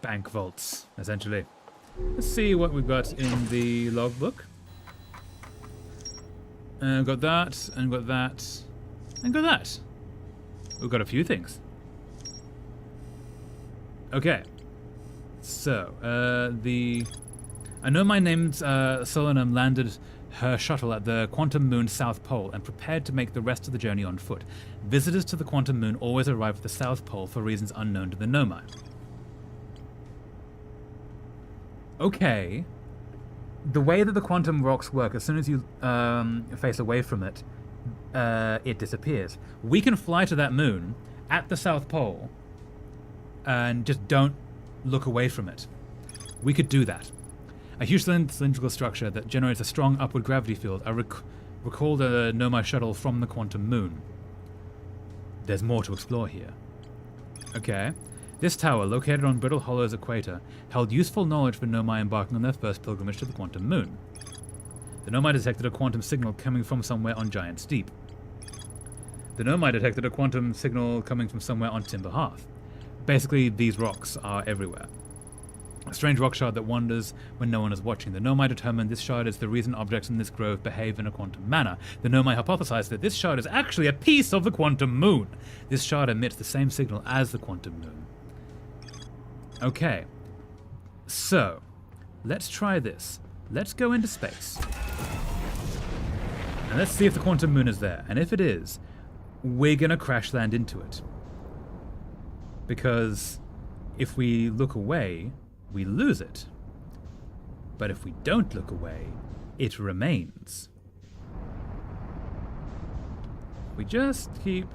bank vaults, essentially. Let's see what we've got in the logbook. Got that, and got that, and got that. We've got a few things. Okay. So, I know my name's Solanum landed her shuttle at the Quantum Moon South Pole and prepared to make the rest of the journey on foot. Visitors to the Quantum Moon always arrive at the South Pole for reasons unknown to the Nomai. Okay. The way that the quantum rocks work, as soon as you face away from it, it disappears. We can fly to that moon at the South Pole and just don't look away from it. We could do that. A huge cylindrical structure that generates a strong upward gravity field. I recall the Nomai shuttle from the quantum moon. There's more to explore here. Okay. This tower, located on Brittle Hollow's equator, held useful knowledge for Nomai embarking on their first pilgrimage to the quantum moon. The Nomai detected a quantum signal coming from somewhere on Giant's Deep. The Nomai detected a quantum signal coming from somewhere on Timber Hearth. Basically, these rocks are everywhere. A strange rock shard that wanders when no one is watching. The Nomai determined this shard is the reason objects in this grove behave in a quantum manner. The Nomai hypothesized that this shard is actually a piece of the quantum moon. This shard emits the same signal as the quantum moon. Okay. So, let's try this. Let's go into space. And let's see if the quantum moon is there. And if it is, we're gonna crash land into it. Because if we look away, we lose it. But if we don't look away, it remains. We just keep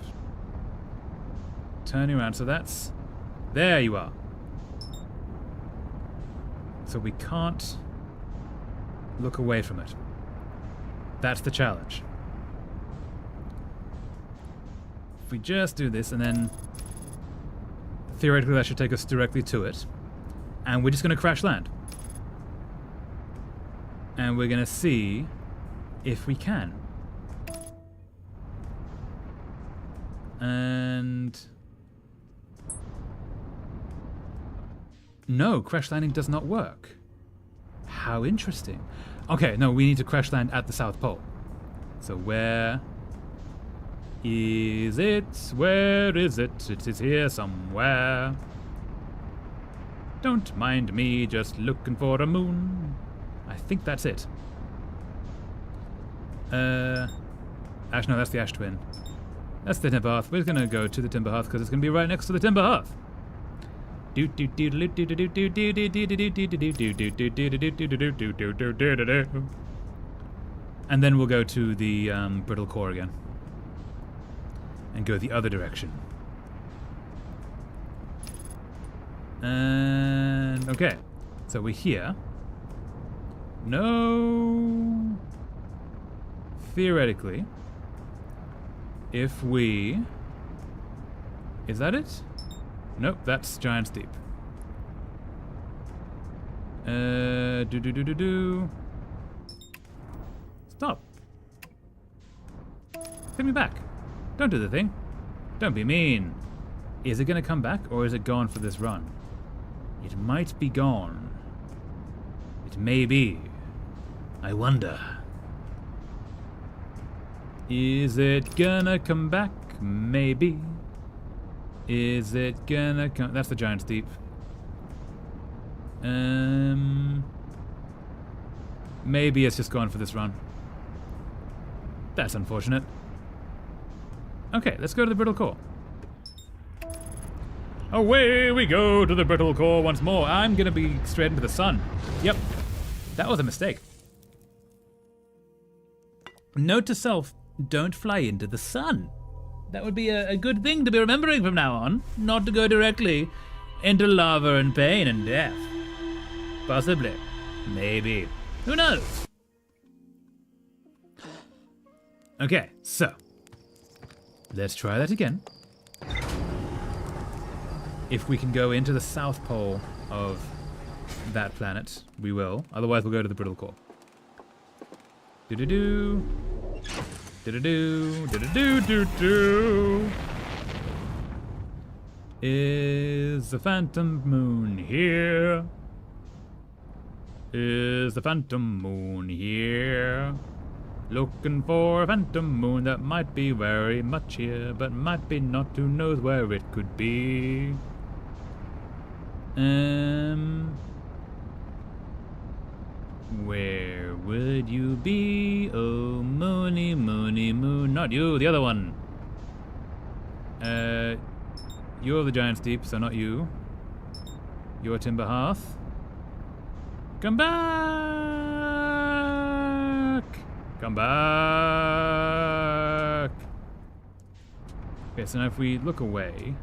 turning around. So that's... There you are. So we can't look away from it. That's the challenge. If we just do this and then... Theoretically that should take us directly to it. And we're just going to crash land. And we're going to see if we can. And... No, crash landing does not work. How interesting. Okay, no, we need to crash land at the South Pole. So where is it? Where is it? It is here somewhere. Don't mind me just looking for a moon. I think that's it. Ash, no, that's the Ash Twin. That's the Timber Hearth. We're gonna go to the Timber Hearth because it's gonna be right next to the Timber Hearth. And then we'll go to the Brittle Core again. And go the other direction. And okay, so we're here. No. Theoretically, if we... Is that it? Nope, that's Giant's Deep. Stop. Take me back. Don't do the thing. Don't be mean. Is it going to come back, or is it gone for this run? It might be gone. It may be. I wonder. Is it gonna come back? Maybe. Is it gonna come? That's the Giant's Deep. Maybe it's just gone for this run. That's unfortunate. Okay, let's go to the Brittle Core. Away we go to the Brittle Core once more. I'm gonna be straight into the sun. Yep, that was a mistake. Note to self, don't fly into the sun. That would be a good thing to be remembering from now on. Not to go directly into lava and pain and death. Possibly. Maybe. Who knows? Okay, so. Let's try that again. If we can go into the south pole of that planet, we will. Otherwise, we'll go to the Brittle Core. Do-do-do. Do-do-do. Do-do-do-do-do. Is the phantom moon here? Is the phantom moon here? Looking for a phantom moon that might be very much here, but might be not. Who knows where it could be? Where would you be? Oh, moony, moony, moon. Not you, the other one. You're the Giant's Deep, so not you. You're Timber Hearth. Come back! Come back! Okay, so now if we look away.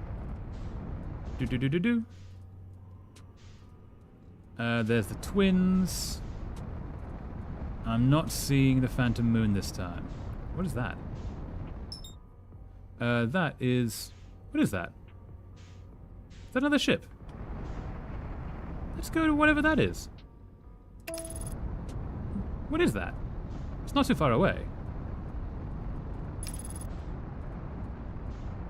Do-do-do-do-do. There's the twins. I'm not seeing the phantom moon this time. What is that? That is... What is that? Is that another ship? Let's go to whatever that is. What is that? It's not too far away.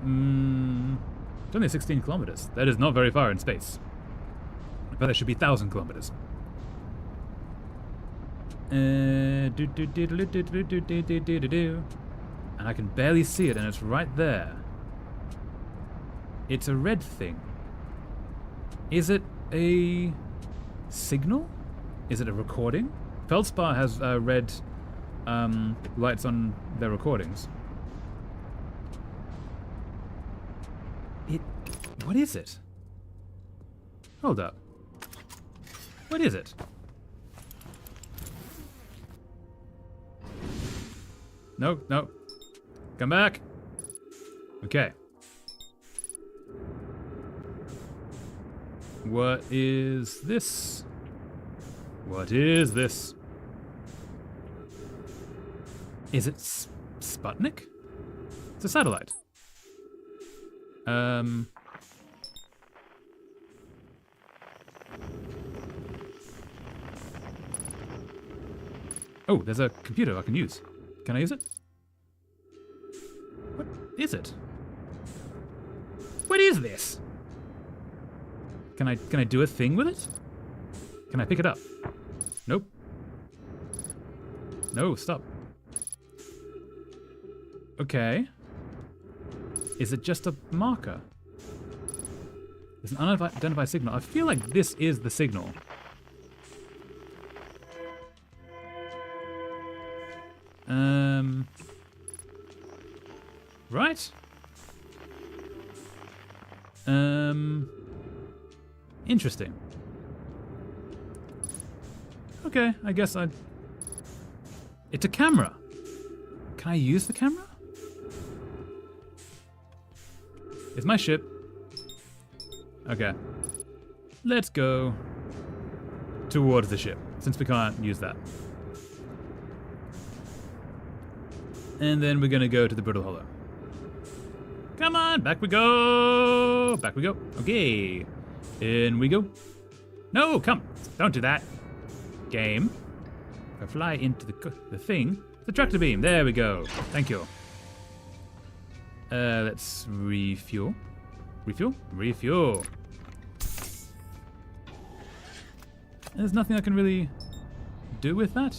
It's only 16 kilometers. That is not very far in space. But that should be 1,000 kilometers. And I can barely see it, and it's right there. It's a red thing. Is it a signal? Is it a recording? Feldspar has red lights on their recordings. What is it? Hold up. What is it? No, no. Come back. Okay. What is this? What is this? Is it Sputnik? It's a satellite. Oh, there's a computer I can use. Can I use it? What is it? What is this? Can I do a thing with it? Can I pick it up? Nope. No, stop. Okay. Is it just a marker? There's an unidentified signal. I feel like this is the signal. Right? Interesting. Okay, I guess it's a camera. Can I use the camera? It's my ship. Okay. Let's go towards the ship, since we can't use that. And then we're gonna go to the Brittle Hollow. Come on, back we go! Back we go. Okay. In we go. No, come! Don't do that. Game. If I fly into the thing, the tractor beam. There we go. Thank you. Let's refuel. Refuel? Refuel. There's nothing I can really do with that.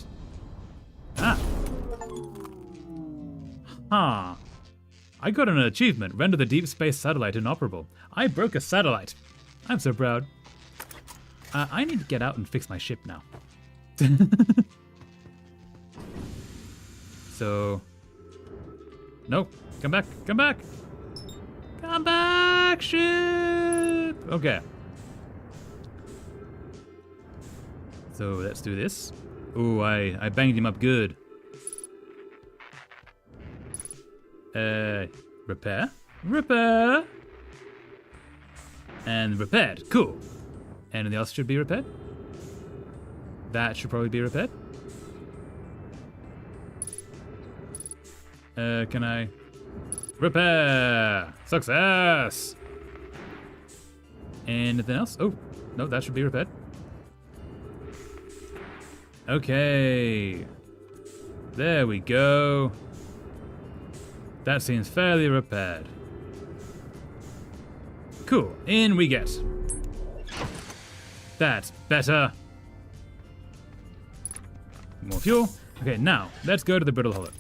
Ah. I got an achievement. Render the deep space satellite inoperable. I broke a satellite. I'm so proud. I need to get out and fix my ship now. So... No. Come back. Come back. Come back, ship! Okay. So let's do this. Ooh, I banged him up good. Repair. Repair! And repaired. Cool. Anything else should be repaired? That should probably be repaired. Can I... Repair! Success! Anything else? Oh, no, that should be repaired. Okay. There we go. That seems fairly repaired. Cool, in we get. That's better. More fuel. Okay, now, let's go to the Brittle Hollow.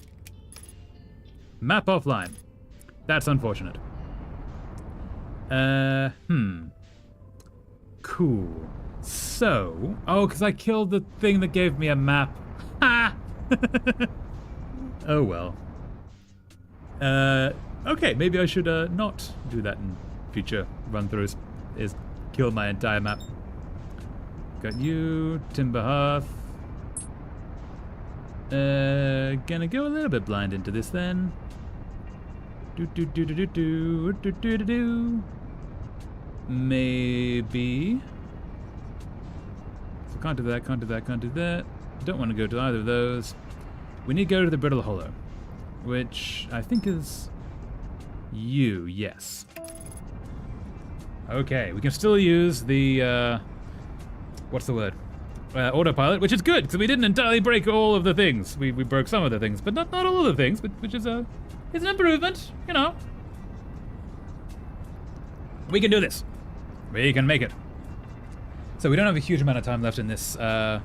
Map offline. That's unfortunate. Cool. So... Oh, because I killed the thing that gave me a map. Ha! Oh well. Okay, maybe I should not do that in future run-throughs. Is kill my entire map. Got you, Timber Hearth. Gonna go a little bit blind into this then. Maybe. So can't do that, can't do that, can't do that. Don't want to go to either of those. We need to go to the Brittle Hollow, which I think is you, yes. Okay, we can still use the, what's the word? Autopilot, which is good, because we didn't entirely break all of the things. We broke some of the things, but not all of the things, which is it's an improvement, you know. We can do this. We can make it. So we don't have a huge amount of time left in this thing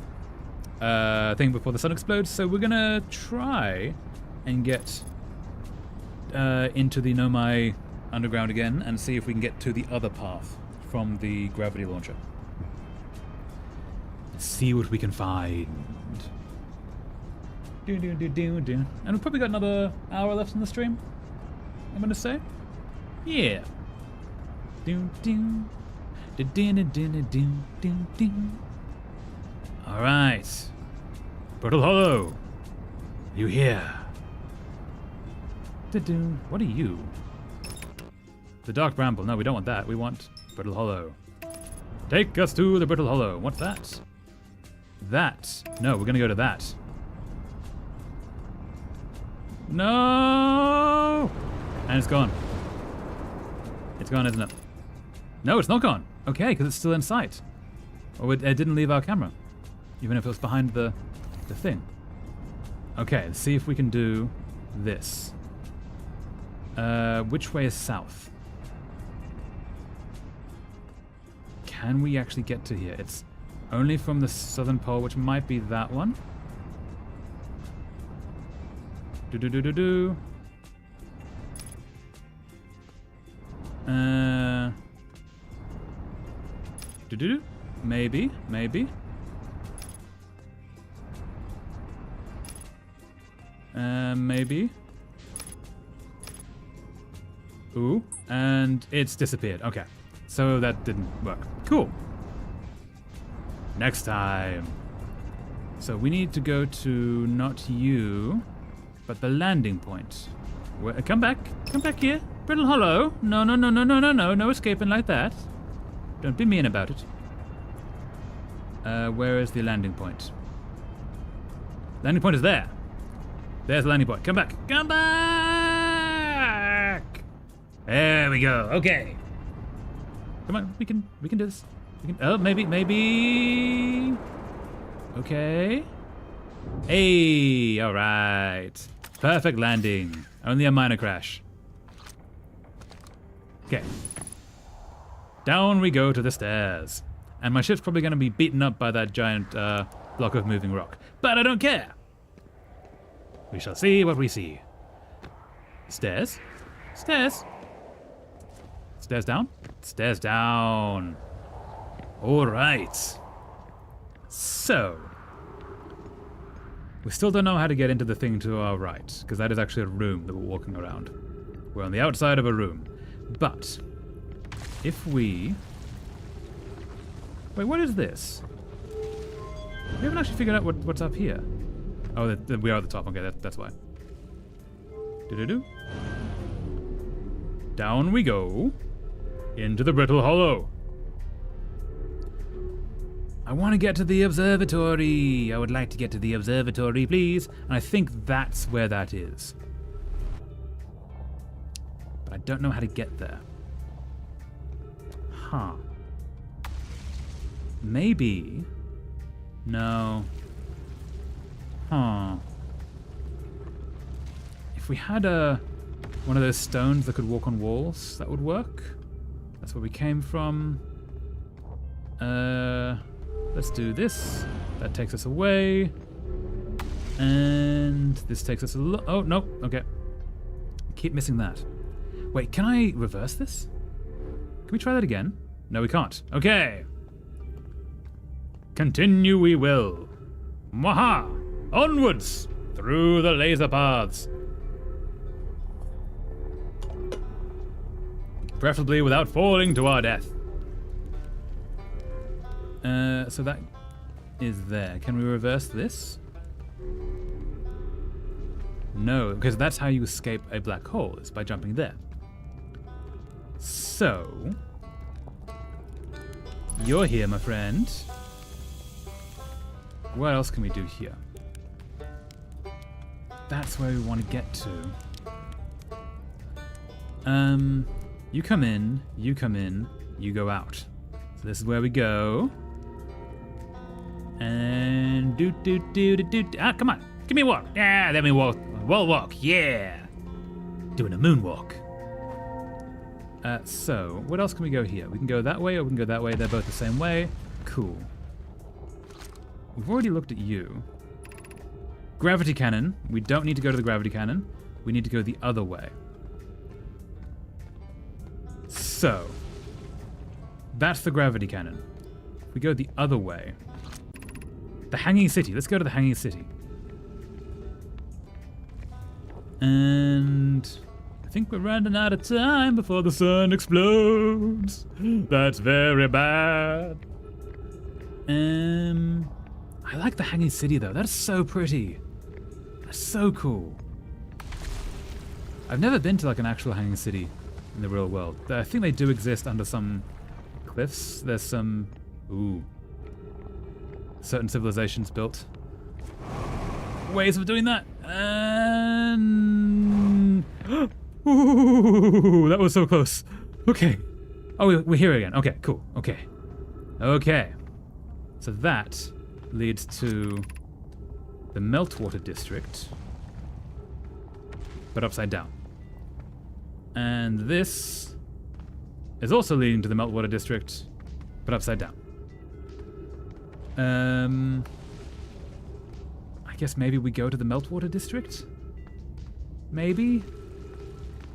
before the sun explodes, so we're gonna try and get into the Nomai underground again and see if we can get to the other path from the gravity launcher. See what we can find. And we've probably got another hour left in the stream, I'm gonna say. Yeah. Alright. Brittle Hollow. You here? What are you? The Dark Bramble. No, we don't want that. We want Brittle Hollow. Take us to the Brittle Hollow. What's that? That. No, we're gonna go to that. No! And it's gone. It's gone, isn't it? No, it's not gone. Okay, because it's still in sight. Or it didn't leave our camera. Even if it was behind the thing. Okay, let's see if we can do this. Which way is south? Can we actually get to here? It's only from the southern pole, which might be that one. Do-do-do-do-do. Do-do-do. Maybe, maybe. Maybe. Ooh, and it's disappeared. Okay, so that didn't work. Cool. Next time. So we need to go to not you, but the landing point. Come back here. Brittle Hollow. No, no, no, no, no, no, no. No escaping like that. Don't be mean about it. Where is the landing point? Landing point is there. There's the landing point. Come back. Come back! There we go. Okay. Come on, we can do this. Oh, maybe. Okay. Hey, all right. Perfect landing. Only a minor crash. Okay. Down we go to the stairs. And my ship's probably going to be beaten up by that giant block of moving rock. But I don't care. We shall see what we see. Stairs? Stairs. Stairs down? Stairs down. All right. So, we still don't know how to get into the thing to our right, because that is actually a room that we're walking around. We're on the outside of a room. But, if we... Wait, what is this? We haven't actually figured out what's up here. Oh, we are at the top. Okay, that's why. Do-do-do. Down we go. Into the Brittle Hollow. I want to get to the observatory. I would like to get to the observatory, please. And I think that's where that is. But I don't know how to get there. Huh. Maybe. No. Huh. If we had one of those stones that could walk on walls, that would work. That's where we came from. Let's do this. That takes us away. And this takes us oh, no. Okay. Keep missing that. Wait, can I reverse this? Can we try that again? No, we can't. Okay. Continue we will. Mwaha! Onwards! Through the laser paths. Preferably without falling to our death. So that is there. Can we reverse this? No, because that's how you escape a black hole, is by jumping there. So... You're here, my friend. What else can we do here? That's where we want to get to. You come in, you go out. So this is where we go. And come on, give me a walk. Yeah, let me walk. Wall walk, yeah. Doing a moonwalk. So, what else can we go here? We can go that way or we can go that way. They're both the same way. Cool. We've already looked at you. Gravity cannon. We don't need to go to the gravity cannon. We need to go the other way. So, that's the gravity cannon. If we go the other way. The Hanging City. Let's go to the Hanging City. And I think we're running out of time before the sun explodes. That's very bad. I like the Hanging City though. That's so pretty. That's so cool. I've never been to like an actual Hanging City in the real world. I think they do exist under some cliffs. There's some certain civilizations built ways of doing that. And ooh, that was so close. Okay. Oh, we're here again. Okay, cool. Okay. So that leads to the Meltwater District, but upside down. And this is also leading to the Meltwater District, but upside down. I guess maybe we go to the Meltwater District? Maybe?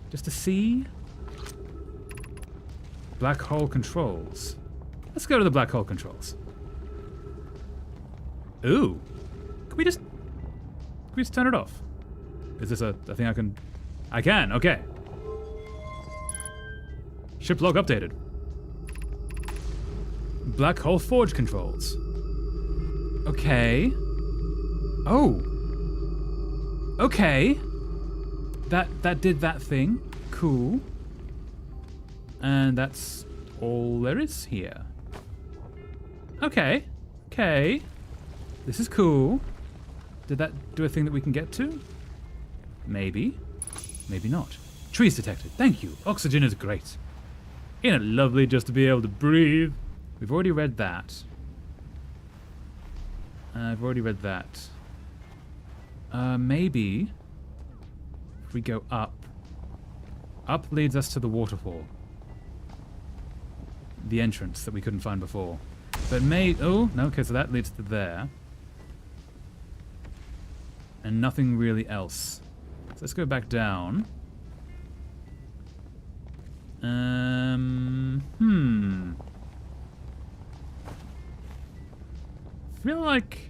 Just to see? Black hole controls. Let's go to the black hole controls. Ooh. Can we just turn it off? Is this a thing I can... I can, okay. Ship log updated. Black hole forge controls. Okay. Oh. Okay. That did that thing. Cool. And that's all there is here. Okay. Okay. This is cool. Did that do a thing that we can get to? Maybe. Maybe not. Trees detected. Thank you. Oxygen is great. Ain't it lovely just to be able to breathe? We've already read that. I've already read that. Maybe if we go up. Up leads us to the waterfall. The entrance that we couldn't find before. But oh, no, okay, so that leads to there. And nothing really else. So let's go back down. feel like...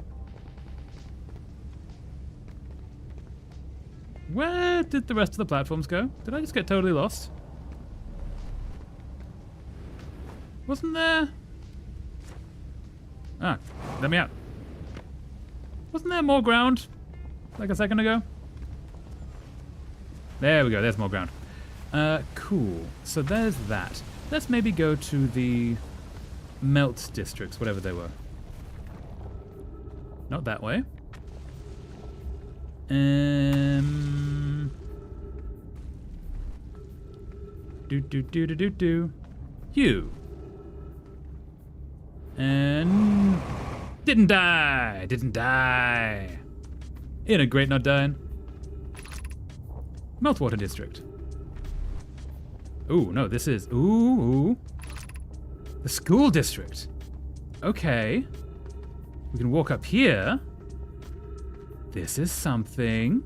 Where did the rest of the platforms go? Did I just get totally lost? Wasn't there... Ah, let me out. Wasn't there more ground like a second ago? There we go, there's more ground. Cool. So there's that. Let's maybe go to the melt districts, whatever they were. Not that way. You. And didn't die. In a great not dying. Meltwater district. Ooh, no, this is ooh. The school district. Okay. We can walk up here. This is something.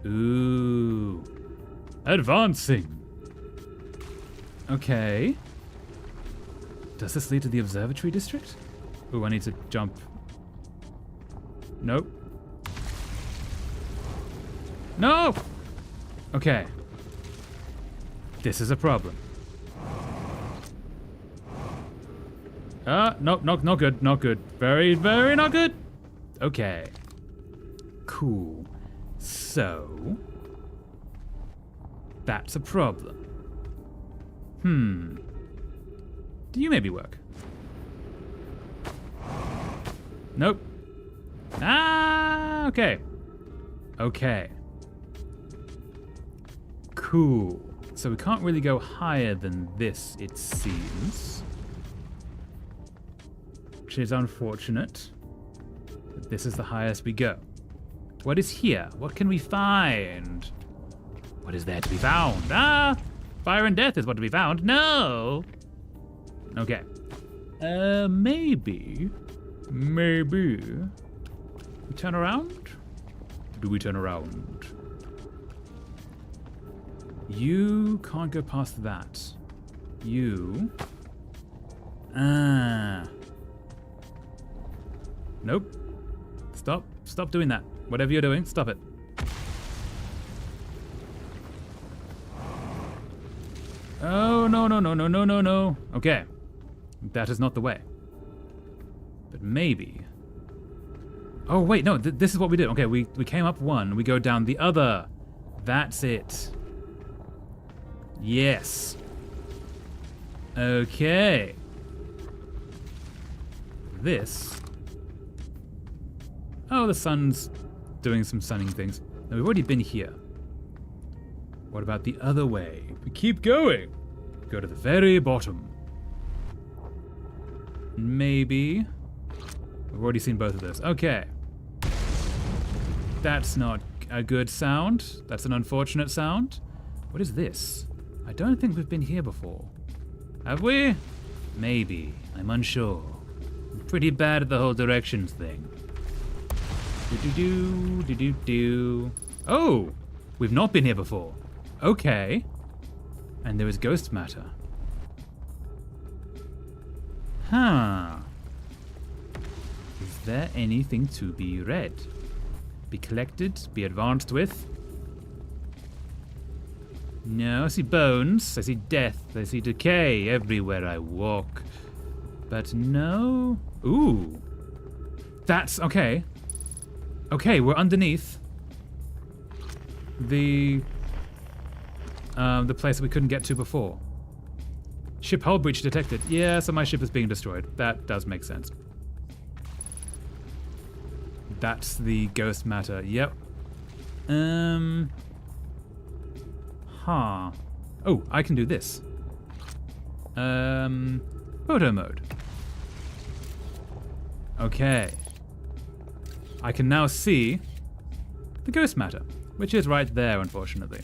Ooh. Advancing. Okay. Does this lead to the observatory district? Ooh, I need to jump. Nope. No! Okay. This is a problem. Nope, not good, not good. Very, very not good. Okay. Cool. So... that's a problem. Do you maybe work? Nope. Ah, okay. Okay. Cool. So we can't really go higher than this, it seems. Which is unfortunate. But this is the highest we go. What is here? What can we find? What is there to be found? Ah! Fire and death is what to be found. No! Okay. Maybe. We turn around? Do we turn around? You can't go past that. You... Nope. Stop doing that. Whatever you're doing, stop it. Oh, no. Okay. That is not the way. But maybe... Oh, wait, no, this is what we did. Okay, we came up one, we go down the other. That's it. Yes. Okay. This... Oh, the sun's doing some sunning things. Now, we've already been here. What about the other way? We keep going. Go to the very bottom. Maybe. We've already seen both of those. Okay. That's not a good sound. That's an unfortunate sound. What is this? I don't think we've been here before. Have we? Maybe. I'm unsure. I'm pretty bad at the whole directions thing. Oh! We've not been here before. Okay. And there is ghost matter. Huh. Is there anything to be read? Be collected? Be advanced with? No, I see bones. I see death. I see decay everywhere I walk. But no... Ooh. That's... okay. Okay, we're underneath the place that we couldn't get to before. Ship hull breach detected. Yeah, so my ship is being destroyed. That does make sense. That's the ghost matter. Yep. Huh. Oh, I can do this. Photo mode. Okay. I can now see the ghost matter, which is right there, unfortunately.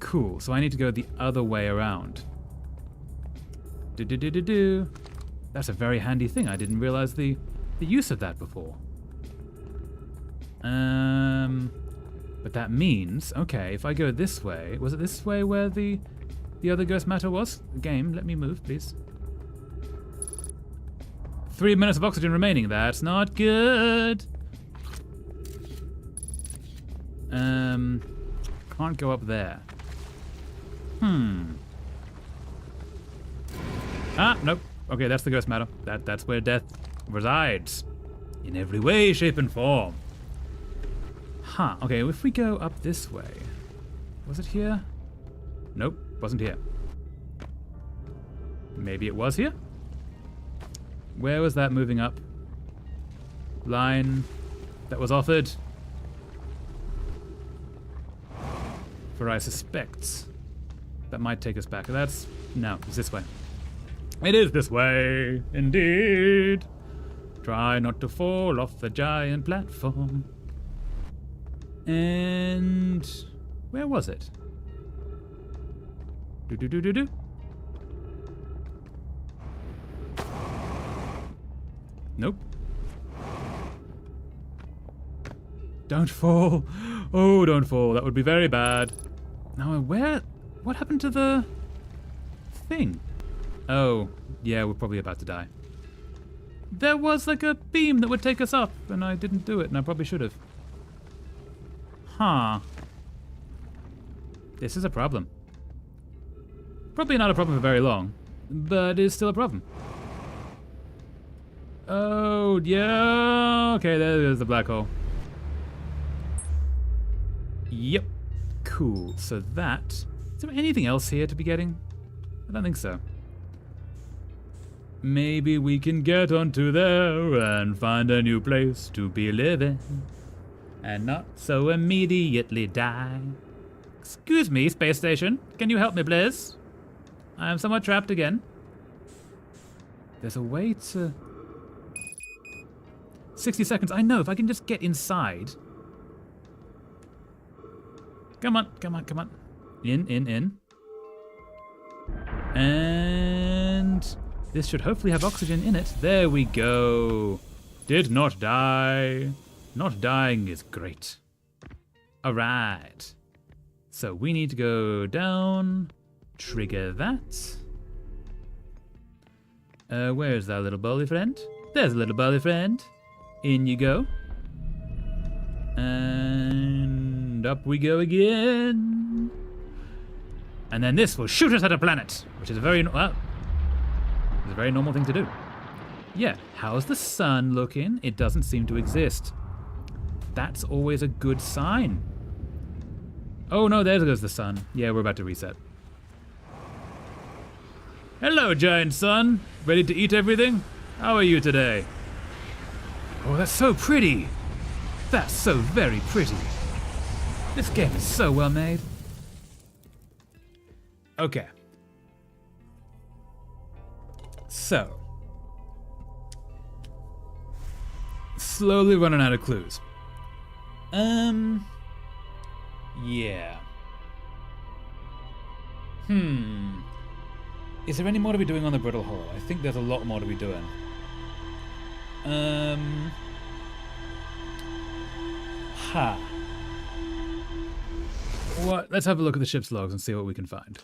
Cool, so I need to go the other way around. That's a very handy thing. I didn't realize the use of that before. But that means, okay, if I go this way, was it this way where the other ghost matter was? The game, let me move, please. 3 minutes of oxygen remaining. That's not good. Can't go up there. Ah, nope. Okay, that's the ghost matter. That's where death resides. In every way, shape, and form. Huh, okay, if we go up this way. Was it here? Nope, wasn't here. Maybe it was here? Where was that moving up? Line that was offered? For I suspect that might take us back. No, it's this way. It is this way, indeed. Try not to fall off the giant platform. And where was it? Do. Nope. Don't fall. Oh, don't fall. That would be very bad. Now, what happened to the thing? Oh, yeah, we're probably about to die. There was like a beam that would take us up, and I didn't do it, and I probably should have. Huh. This is a problem. Probably not a problem for very long, but it's still a problem. Oh, yeah. Okay, there's the black hole. Yep. Cool. So that... Is there anything else here to be getting? I don't think so. Maybe we can get onto there and find a new place to be living. And not so immediately die. Excuse me, space station. Can you help me, please? I am somewhat trapped again. There's a way to... 60 seconds. I know, if I can just get inside. Come on, come on, come on. In. And this should hopefully have oxygen in it. There we go. Did not die. Not dying is great. Alright. So we need to go down. Trigger that. Where's that little burly friend? There's a little burly friend. In you go. And up we go again. And then this will shoot us at a planet, which is a very normal thing to do. Yeah, how's the sun looking? It doesn't seem to exist. That's always a good sign. Oh no, there goes the sun. Yeah, we're about to reset. Hello, giant sun. Ready to eat everything? How are you today? Oh, that's so pretty. That's so very pretty. This game is so well made. Okay. So. Slowly running out of clues. Yeah. Is there any more to be doing on the brittle hull? I think there's a lot more to be doing. What? Let's have a look at the ship's logs and see what we can find.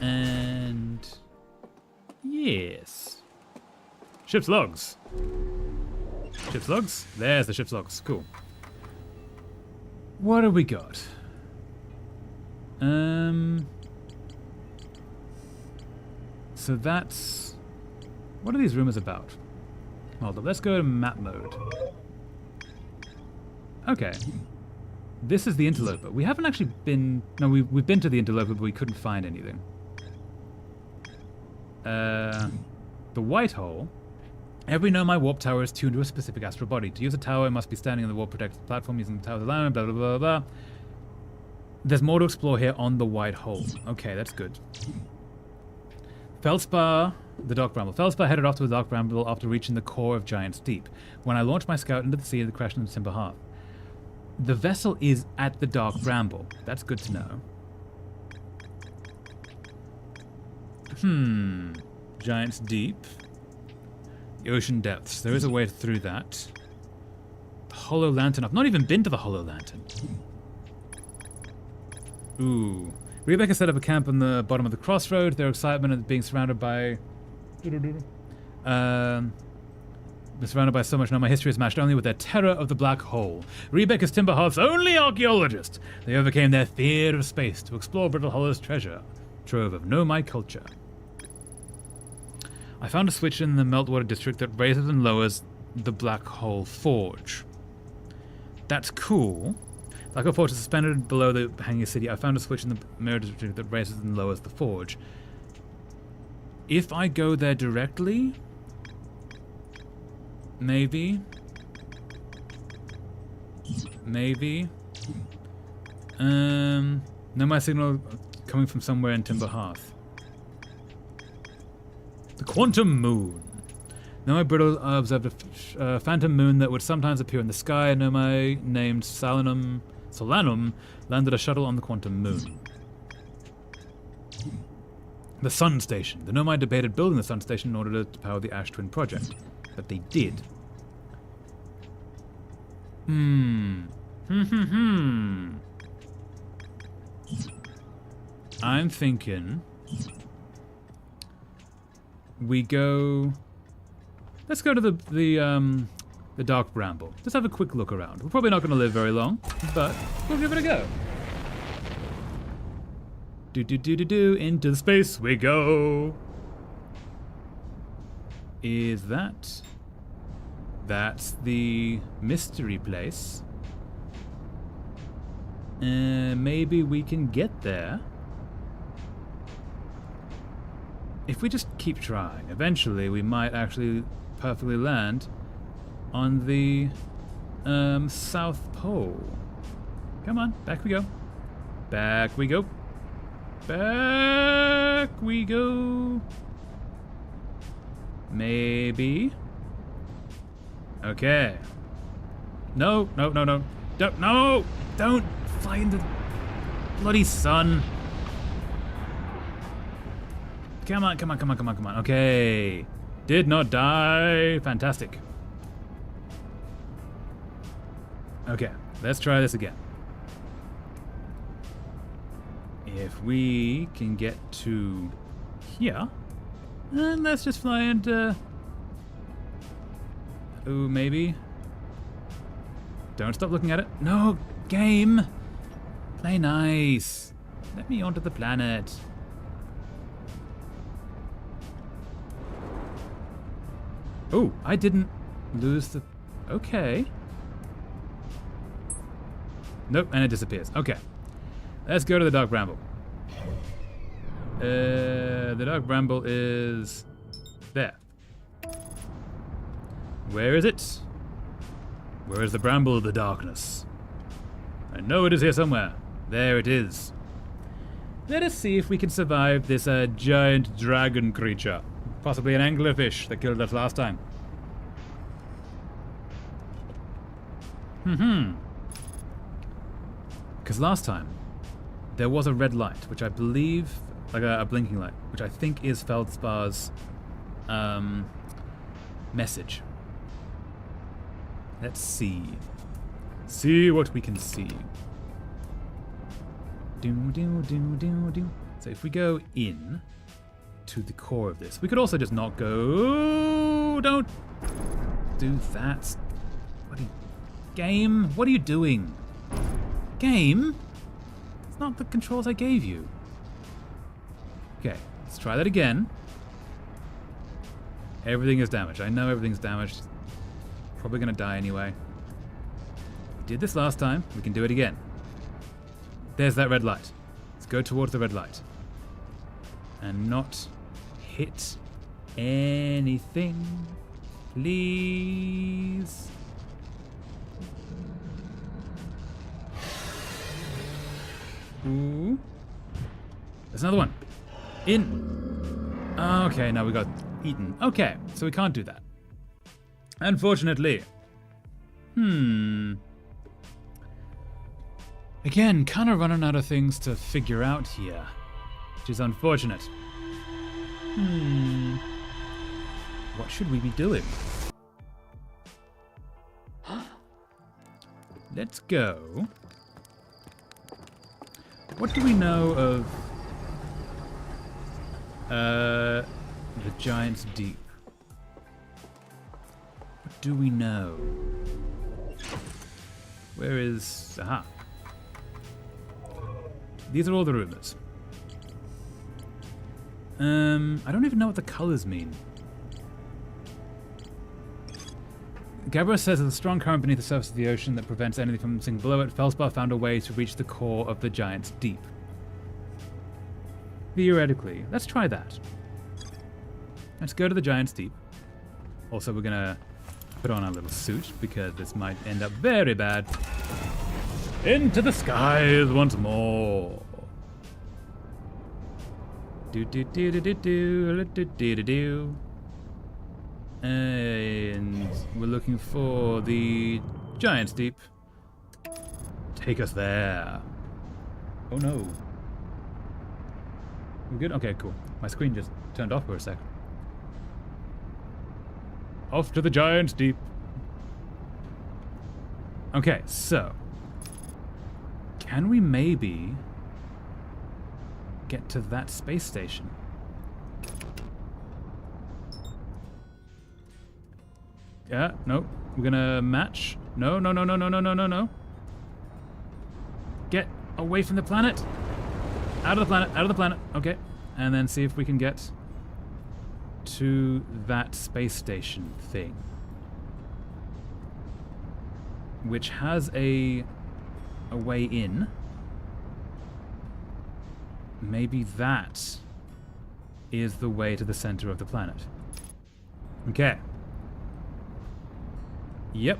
And yes, ship's logs. Ship's logs. There's the ship's logs. Cool. What have we got? So that's... What are these rumors about? Hold up, let's go to map mode. Okay. This is the interloper. We haven't actually been... No, we've been to the interloper, but we couldn't find anything. The white hole. Every Nomai warp tower is tuned to a specific astral body. To use a tower, it must be standing on the warp protected platform using the tower's alignment, blah, blah, blah, blah. There's more to explore here on the white hole. Okay, that's good. Feldspar, the Dark Bramble. Feldspar headed off to the Dark Bramble after reaching the core of Giant's Deep. When I launched my scout into the sea, the crash into Timber Hearth. The vessel is at the Dark Bramble. That's good to know. Giant's Deep. The ocean depths. There is a way through that. The Hollow Lantern. I've not even been to the Hollow Lantern. Ooh. Rebecca set up a camp on the bottom of the crossroad. Their excitement at being surrounded by... Been surrounded by so much now, my history is matched only with their terror of the black hole. Rebecca's Timberhearth's only archaeologist. They overcame their fear of space to explore Brittle Hollow's treasure trove of Nomai culture. I found a switch in the Meltwater district that raises and lowers the black hole forge. That's cool. The black hole forge is suspended below the hanging city. I found a switch in the mirror district that raises and lowers the forge. If I go there directly... Maybe. No, my signal coming from somewhere in Timberhearth. The Quantum Moon. Nomai Brittle observed a phantom moon that would sometimes appear in the sky. Nomai, named Solanum, landed a shuttle on the Quantum Moon. The Sun Station. The Nomai debated building the Sun Station in order to power the Ash Twin project. But they did. I'm thinking we go. Let's go to the Dark Bramble. Let's have a quick look around. We're probably not going to live very long, but we'll give it a go. Into the space we go. Is that? That's the mystery place. Maybe we can get there. If we just keep trying, eventually we might actually perfectly land on the South Pole. Come on, back we go. Back we go. Back we go. Maybe. Okay. No. Don't fly into the bloody sun. Come on. Okay. Did not die. Fantastic. Okay, let's try this again. If we can get to here, then let's just fly into... Ooh, maybe. Don't stop looking at it. No, game. Play nice. Let me onto the planet. Oh, I didn't lose the... Okay. Nope, and it disappears. Okay. Let's go to the Dark Bramble. The Dark Bramble is... there. Where is it? Where is the Bramble of the Darkness? I know it is here somewhere. There it is. Let us see if we can survive this giant dragon creature. Possibly an anglerfish that killed us last time. Because last time, there was a red light, which I believe, like a blinking light, which I think is Feldspar's message. Let's see. See what we can see. So if we go in to the core of this, we could also just not go. Don't do that. Game? What are you doing? Game? It's not the controls I gave you. Okay, let's try that again. Everything is damaged. I know everything's damaged. Probably gonna die anyway. We did this last time. We can do it again. There's that red light. Let's go towards the red light. And not hit anything. Please. Ooh. There's another one. In. Okay, now we got eaten. Okay, so we can't do that. Unfortunately. Again, kind of running out of things to figure out here, which is unfortunate. What should we be doing? Let's go. What do we know of the Giant's Deep? What do we know? Where is... Aha. These are all the rumors. I don't even know what the colors mean. Gabbro says there's a strong current beneath the surface of the ocean that prevents anything from sinking below it. Felspar found a way to reach the core of the Giant's Deep. Theoretically. Let's try that. Let's go to the Giant's Deep. Also, we're gonna put on our little suit, because this might end up very bad. Into the skies once more. Do-do-do-do-do-do-do-do-do. And we're looking for the Giant's Deep. Take us there. Oh no. We're good? Okay, cool. My screen just turned off for a sec. Off to the Giant's Deep. Okay, so. Can we maybe get to that space station? Yeah, no. We're gonna match. No, no, no, no, no, no, no, no, no. Get away from the planet. Out of the planet, out of the planet. Okay. And then see if we can get to that space station thing. Which has a way in. Maybe that is the way to the center of the planet. Okay. Yep.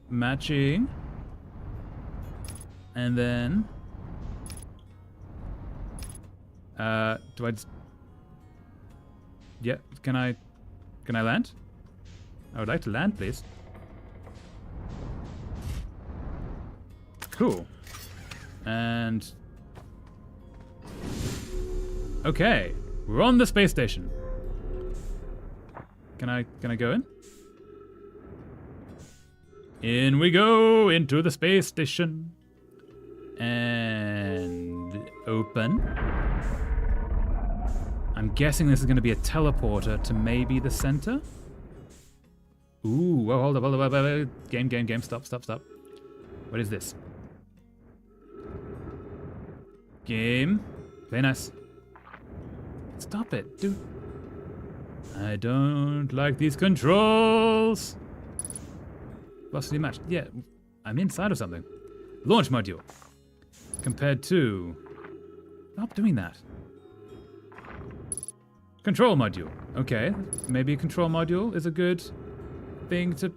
Matching. And then... do I just... Yeah, can I land? I would like to land, please. Cool. And... Okay, we're on the space station. Can I go in? In we go into the space station. And open. I'm guessing this is going to be a teleporter to maybe the center. Ooh, whoa, hold up. Game, stop. What is this? Game. Play nice. Stop it, dude. I don't like these controls. Velocity match. Yeah, I'm inside of something. Launch module. Compared to... Stop doing that. Control module. Okay, maybe a control module is a good thing to...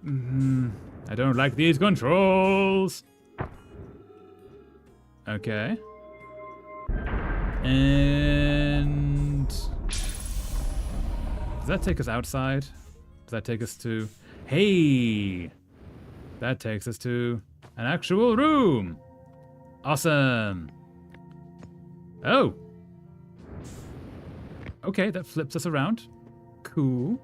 I don't like these controls. Okay. And... Does that take us outside? Does that take us to... Hey! That takes us to an actual room. Awesome. Oh. Okay, that flips us around. Cool.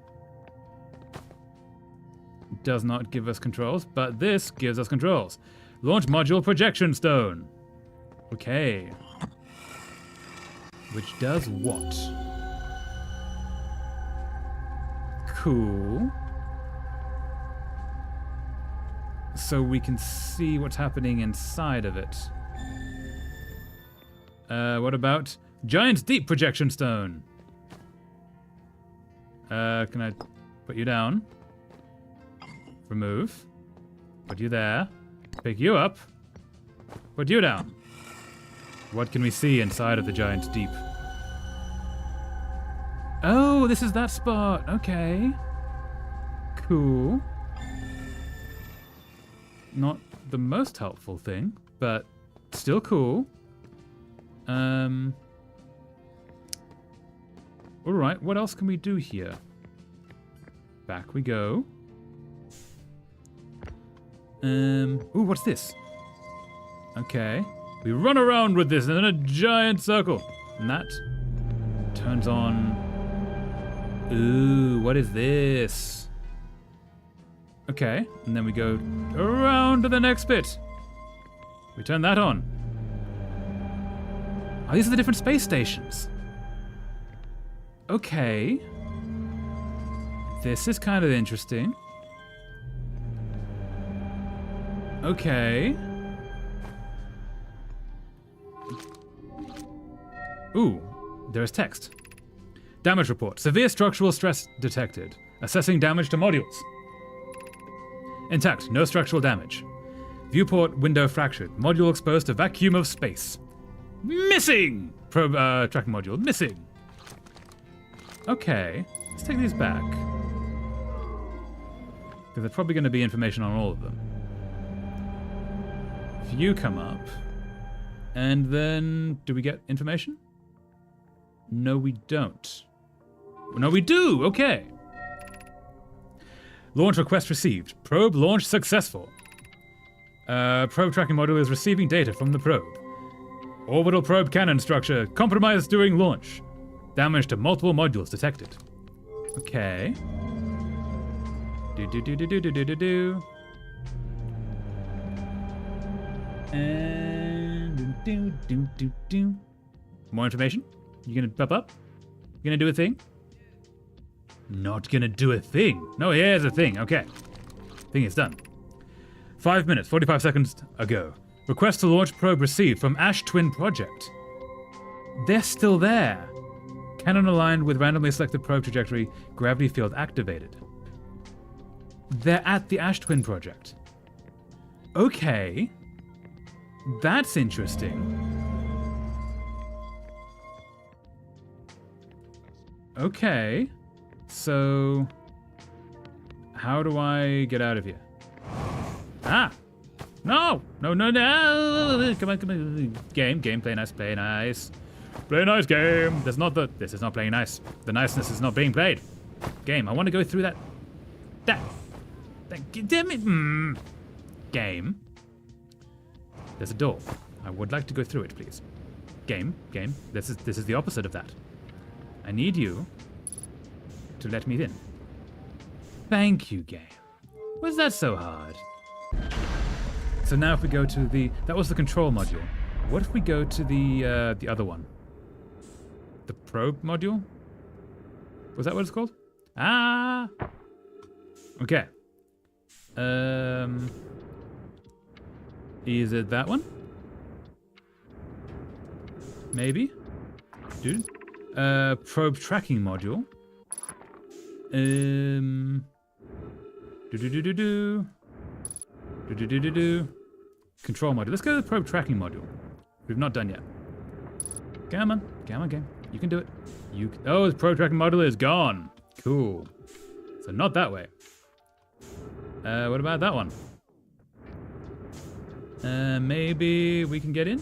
Does not give us controls, but this gives us controls. Launch module projection stone. Okay. Which does what? Cool. So we can see what's happening inside of it. What about Giant's Deep projection stone? Can I put you down? Remove. Put you there. Pick you up. Put you down. What can we see inside of the Giant's Deep? Oh, this is that spot. Okay. Cool. Not the most helpful thing, but still cool. Alright, what else can we do here? Back we go. Ooh, what's this? Okay. We run around with this in a giant circle. And that turns on... Ooh, what is this? Okay, and then we go around to the next bit. We turn that on. Oh, these are the different space stations. Okay. This is kind of interesting. Okay. Ooh, there's text. Damage report. Severe structural stress detected. Assessing damage to modules. Intact, no structural damage. Viewport window fractured. Module exposed to vacuum of space. Missing! Probe tracking module. Missing. Okay, let's take these back. Because there's probably going to be information on all of them. View come up. And then, do we get information? No, we don't. No, we do! Okay. Launch request received. Probe launch successful. Probe tracking module is receiving data from the probe. Orbital probe cannon structure compromised during launch. Damage to multiple modules detected. Okay. Do. And do. More information? You gonna pop up? You gonna do a thing? Not gonna do a thing. No, here's a thing. Okay. Thing is done. 5 minutes, 45 seconds ago. Request to launch probe received from Ash Twin Project. They're still there. Cannon aligned with randomly selected probe trajectory. Gravity field activated. They're at the Ash Twin Project. Okay. That's interesting. Okay. So, how do I get out of here? Ah! No! No! Come on. Game, play nice. Play nice, game. This is not playing nice. The niceness is not being played. Game, I want to go through that. Damn it. Game. There's a door. I would like to go through it, please. Game. This is the opposite of that. I need you to let me in. Thank you, game. Was that so hard? So now if we go to that was the control module. What if we go to the other one? The probe module? Was that what it's called? Ah! Okay. Is it that one? Maybe? Dude? Probe tracking module. Control module. Let's go to the probe tracking module. We've not done yet. Come on, game. You can do it. Oh, the probe tracking module is gone. Cool. So not that way. What about that one? Maybe we can get in?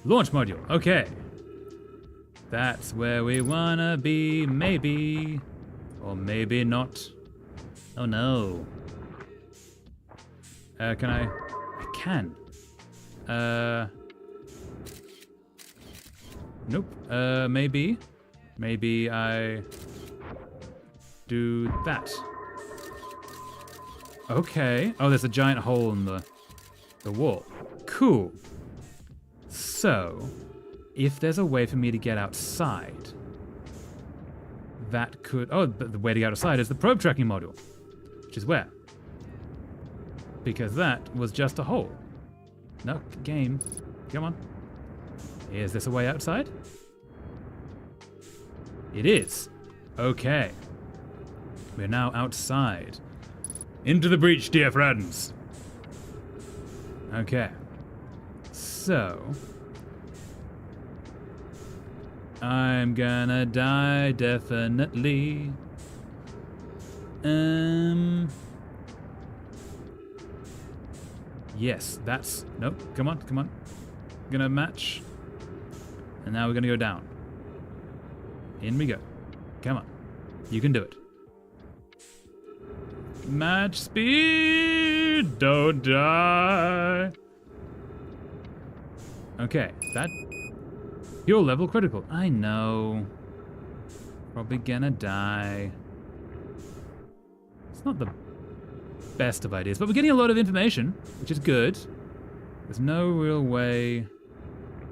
Launch module. Okay. That's where we wanna be, maybe. Or maybe not. Oh no. Can I? I can. Nope. Maybe. Maybe I do that. Okay. Oh, there's a giant hole in the wall. Cool. So, if there's a way for me to get outside, that could... Oh, the way to get outside is the probe tracking module. Which is where? Because that was just a hole. No, game. Come on. Is this a way outside? It is. Okay. We're now outside. Into the breach, dear friends. Okay. So... I'm gonna die, definitely. Yes, that's... Nope, come on. Gonna match. And now we're gonna go down. In we go. Come on. You can do it. Match speed! Don't die! Okay, that... Fuel level critical. I know. Probably gonna die. It's not the best of ideas, but we're getting a lot of information, which is good. There's no real way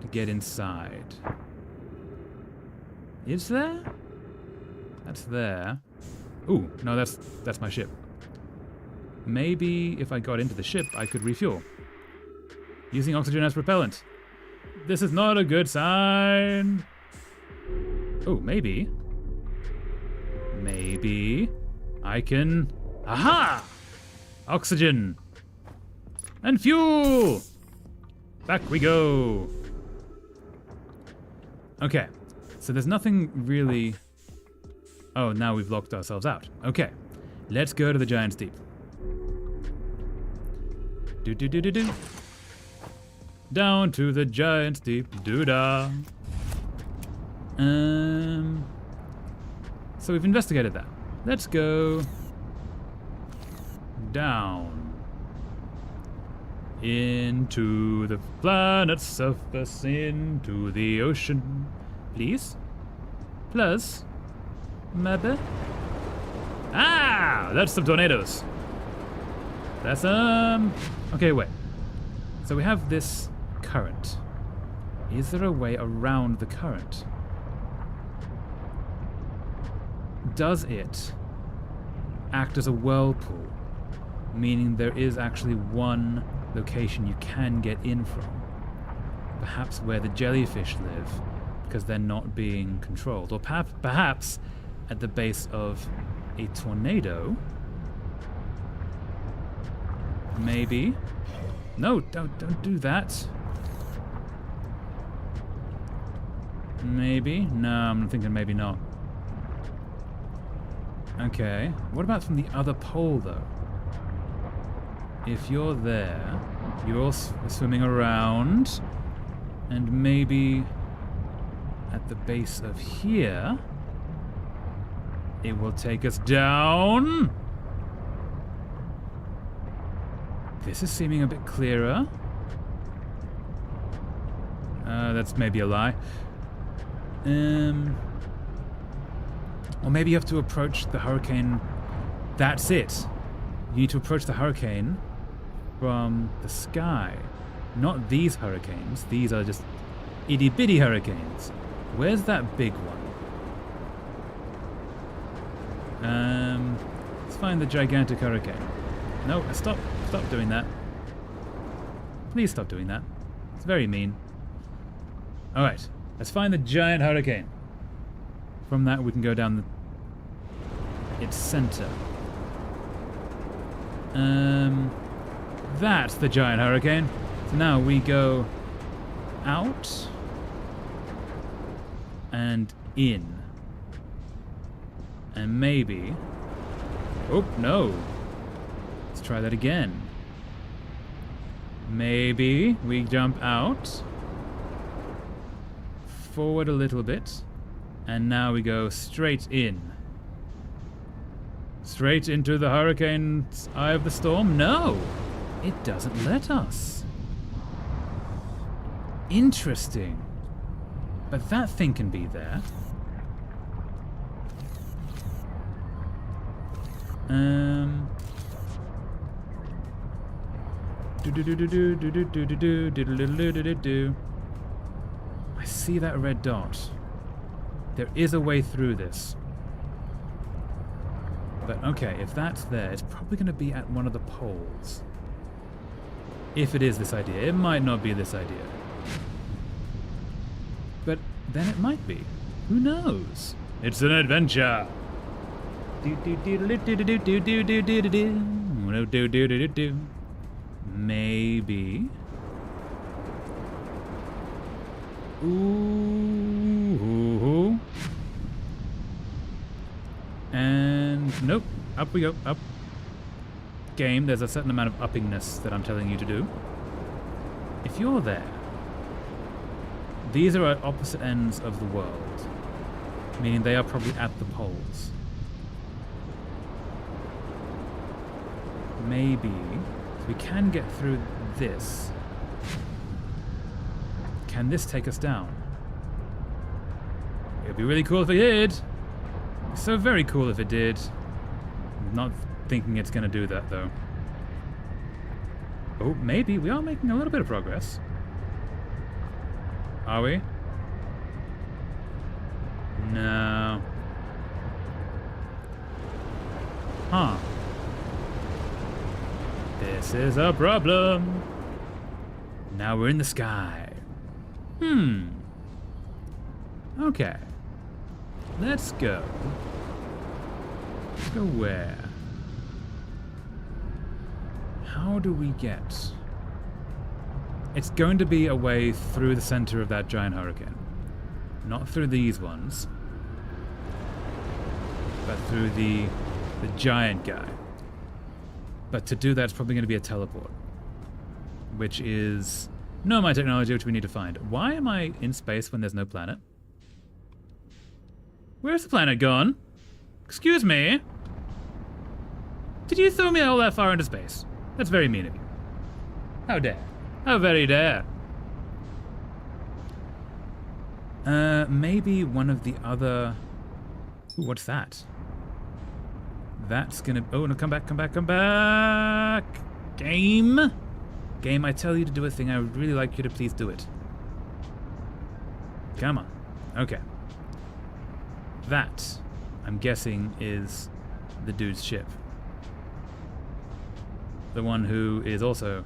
to get inside. Is there? That's there. Ooh, no, that's my ship. Maybe if I got into the ship, I could refuel. Using oxygen as propellant. This is not a good sign. Oh, maybe. Maybe I can... Aha! Oxygen. And fuel! Back we go. Okay, so there's nothing really... Oh, now we've locked ourselves out. Okay, let's go to the Giant's Deep. Do. Down to the Giant's Deep. Doo-da. So we've investigated that. Let's go down into the planet's surface, into the ocean. Please? Plus? Maybe? Ah! That's some tornadoes. That's okay, wait. So we have this current. Is there a way around the current? Does it act as a whirlpool? Meaning there is actually one location you can get in from. Perhaps where the jellyfish live, because they're not being controlled. Or perhaps at the base of a tornado. Maybe. No, don't do that. Maybe. No, I'm thinking maybe not. Okay. What about from the other pole, though? If you're there, you're swimming around, and maybe at the base of here, it will take us down. This is seeming a bit clearer. That's maybe a lie. Or maybe you have to approach the hurricane. That's it. You need to approach the hurricane from the sky. Not these hurricanes. These are just itty-bitty hurricanes. Where's that big one? Let's find the gigantic hurricane. No, stop doing that. Please stop doing that. It's very mean. Alright, let's find the giant hurricane. From that we can go down its center. That's the giant hurricane. So now we go out and in. And maybe... Oh, no. Let's try that again. Maybe we jump out. Forward a little bit. And now we go straight in. Straight into the hurricane's eye of the storm? No! It doesn't let us. Interesting. But that thing can be there. I see that red dot. There is a way through this. But okay, if that's there, it's probably going to be at one of the poles. If it is this idea. It might not be this idea. But then it might be. Who knows? It's an adventure. Maybe. Ooh. And nope. Up we go. Up. Game, there's a certain amount of uppingness that I'm telling you to do. If you're there, these are at opposite ends of the world, meaning they are probably at the poles. Maybe we can get through this. Can this take us down? It would be really cool if it did. So very cool if it did. I'm not thinking it's going to do that, though. Oh, maybe. We are making a little bit of progress. Are we? No. Huh. This is a problem. Now we're in the sky. Okay. Let's go. Let's go where? How do we get... It's going to be a way through the center of that giant hurricane. Not through these ones. But through the giant guy. But to do that, it's probably going to be a teleport. Which is nomai technology, which we need to find. Why am I in space when there's no planet? Where's the planet gone? Excuse me? Did you throw me all that far into space? That's very mean of you. How dare. How very dare. Maybe one of the other... Ooh, what's that? That's gonna... Oh, no, come back, come back, come back! Game? Game, I tell you to do a thing, I would really like you to please do it. Come on. Okay. That, I'm guessing, is the dude's ship. The one who is also...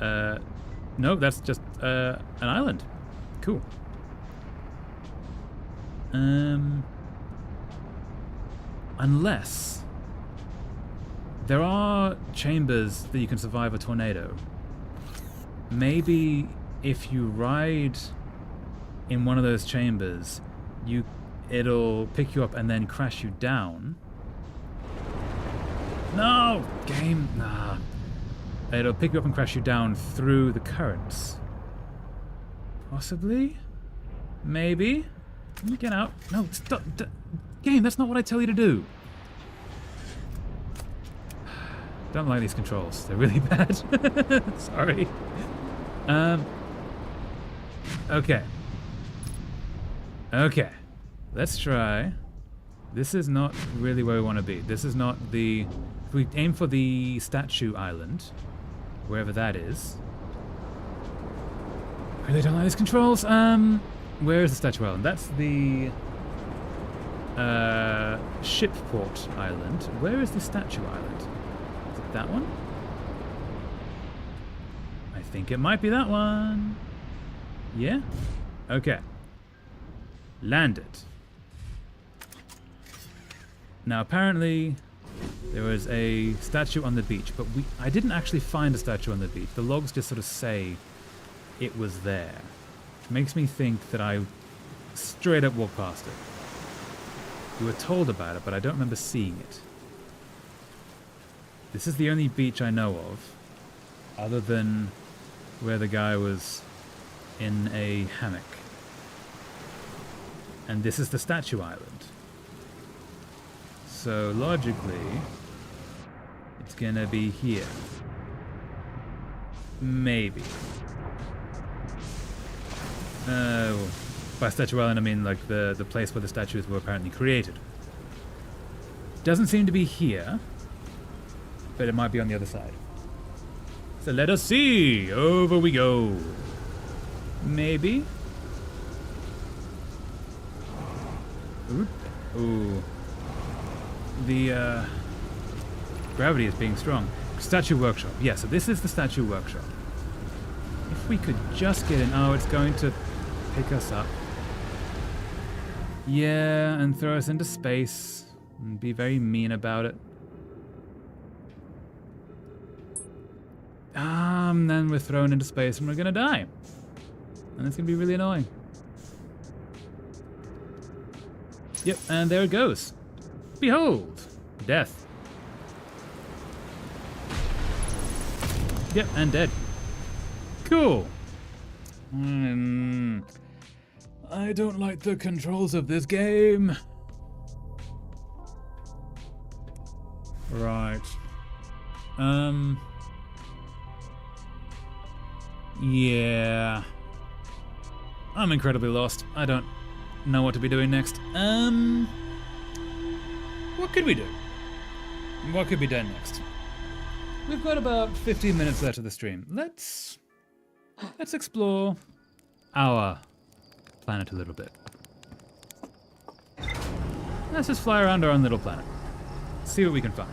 no, that's just an island. Cool. Unless there are chambers that you can survive a tornado. Maybe if you ride in one of those chambers, it'll pick you up and then crash you down. No! Game, nah. It'll pick you up and crash you down through the currents. Possibly? Maybe? Let me get out. No, stop. Game, that's not what I tell you to do. Don't like these controls. They're really bad. Sorry. Okay. Okay. Let's try. This is not really where we want to be. This is not the... If we aim for the statue island, wherever that is. Really don't like these controls. Where is the statue island? That's the Shipport Island. Where is the statue island? Is it that one? I think it might be that one. Yeah? Okay. Landed. Now apparently there was a statue on the beach, but I didn't actually find a statue on the beach. The logs just sort of say it was there. Which makes me think that I straight up walked past it. We were told about it, but I don't remember seeing it. This is the only beach I know of, other than where the guy was in a hammock. And this is the statue island. So logically, it's gonna be here. Maybe. By statue island I mean like the place where the statues were apparently created. Doesn't seem to be here, but it might be on the other side. So let us see. Over we go. Maybe. Ooh. The gravity is being strong. Statue workshop. Yeah, so this is the statue workshop. If we could just get in. Oh, it's going to pick us up. Yeah, and throw us into space. And be very mean about it. Then we're thrown into space and we're gonna die. And it's gonna be really annoying. Yep, and there it goes. Behold! Death. Yep, and dead. Cool. I don't like the controls of this game. Right. Yeah. I'm incredibly lost. I don't know what to be doing next. What could we do? What could be done next? We've got about 15 minutes left of the stream. Let's explore our planet a little bit. Let's just fly around our own little planet. See what we can find.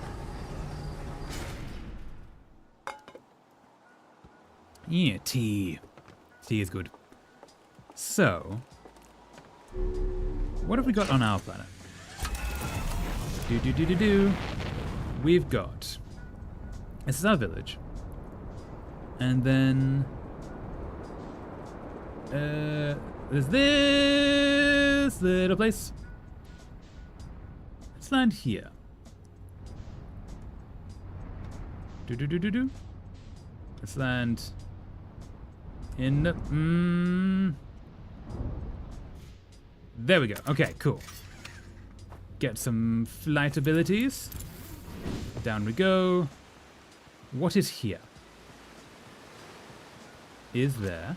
Yeah, tea. Tea is good. So, what have we got on our planet? Do. We've got... This is our village. And then... there's this little place. Let's land here. Do. Let's land in the... There we go. Okay, cool. Get some flight abilities. Down we go. What is here? Is there...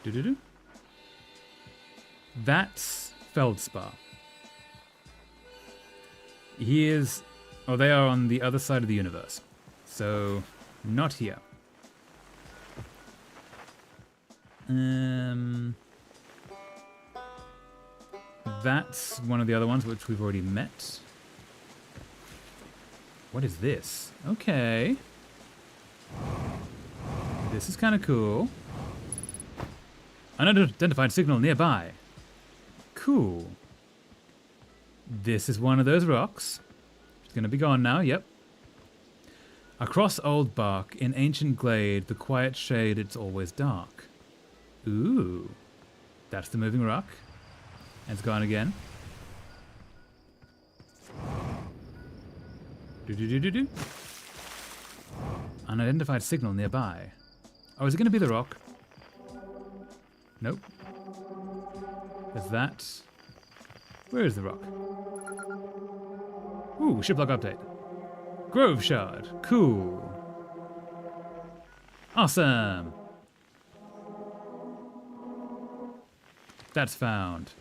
Do. That's Feldspar. He is... Oh, they are on the other side of the universe. So, not here. That's one of the other ones which we've already met. What is this? Okay. This is kind of cool. Unidentified signal nearby. Cool. This is one of those rocks. It's gonna be gone now, yep. Across old bark, in ancient glade, the quiet shade, it's always dark. Ooh. That's the moving rock. And it's gone again. Do. Unidentified signal nearby. Oh, is it gonna be the rock? Nope. There's that. Where is the rock? Ooh, shiplog update. Grove Shard. Cool. Awesome. That's found.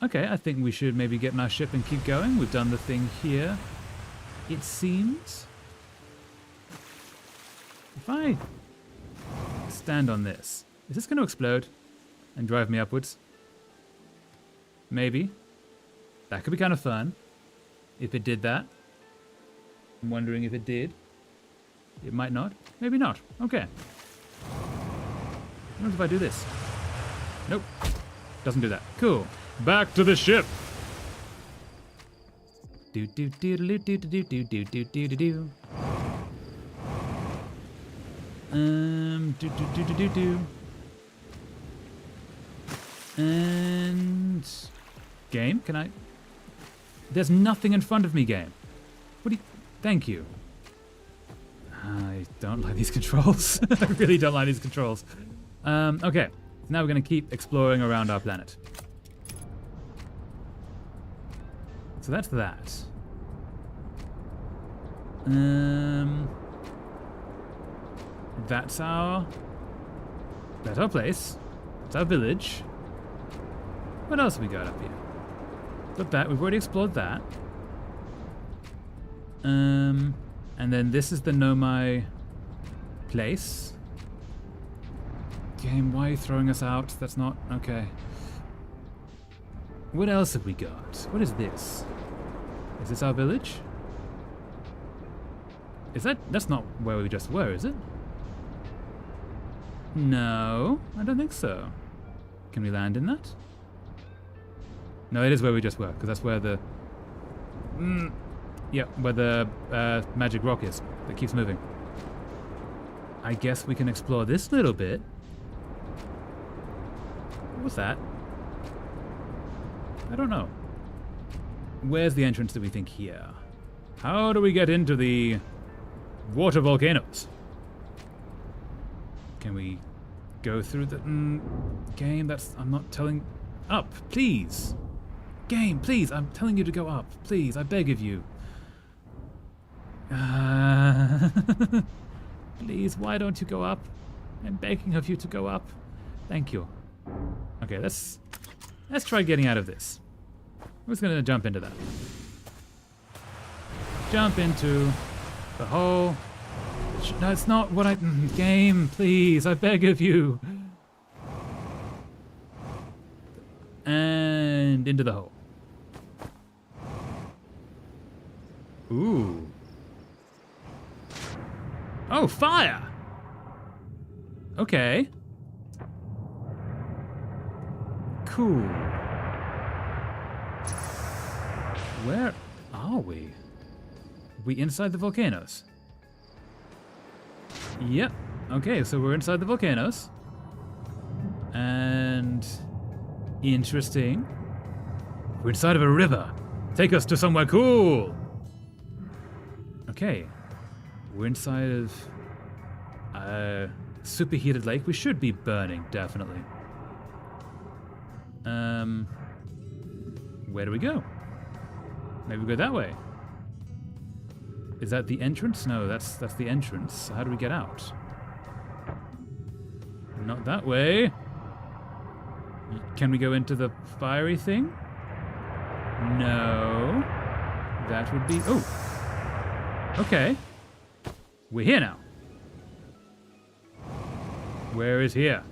Okay, I think we should maybe get in our ship and keep going. We've done the thing here, it seems. If I stand on this, is this going to explode and drive me upwards? Maybe. That could be kind of fun if it did that. I'm wondering if it did. It might not. Maybe not. Okay. What if I do this? Nope. Doesn't do that. Cool. Back to the ship. Do. Do. And game, can I? There's nothing in front of me, game. What do you? Thank you. I don't like these controls. I really don't like these controls. Okay, now we're gonna keep exploring around our planet. So that's that. That's our place. It's our village. What else have we got up here? Got that. We've already explored that. And then this is the Nomai place. Game, why are you throwing us out? That's not... Okay. What else have we got? What is this? Is this our village? Is that... That's not where we just were, is it? No, I don't think so. Can we land in that? No, it is where we just were, because that's where the... yeah, where the magic rock is that keeps moving. I guess we can explore this little bit. What was that? I don't know. Where's the entrance that we think here? How do we get into the water volcanoes? Can we go through the... game, that's... I'm not telling... Up, please! Game, please, I'm telling you to go up. Please, I beg of you. Please, why don't you go up? I'm begging of you to go up. Thank you. Okay, let's try getting out of this. I'm just gonna jump into that. Jump into the hole. No, it's not what I... Game, please, I beg of you. and into the hole. Ooh. Oh, fire! Okay. Cool. Where are we? We inside the volcanoes? Yep. Okay, so we're inside the volcanoes. And... interesting. We're inside of a river. Take us to somewhere cool! Okay. We're inside of a superheated lake. We should be burning, definitely. Where do we go? Maybe we go that way. Is that the entrance? No, that's the entrance. So how do we get out? Not that way. Can we go into the fiery thing? No. That would be... oh. Okay. We're here now. Where is here?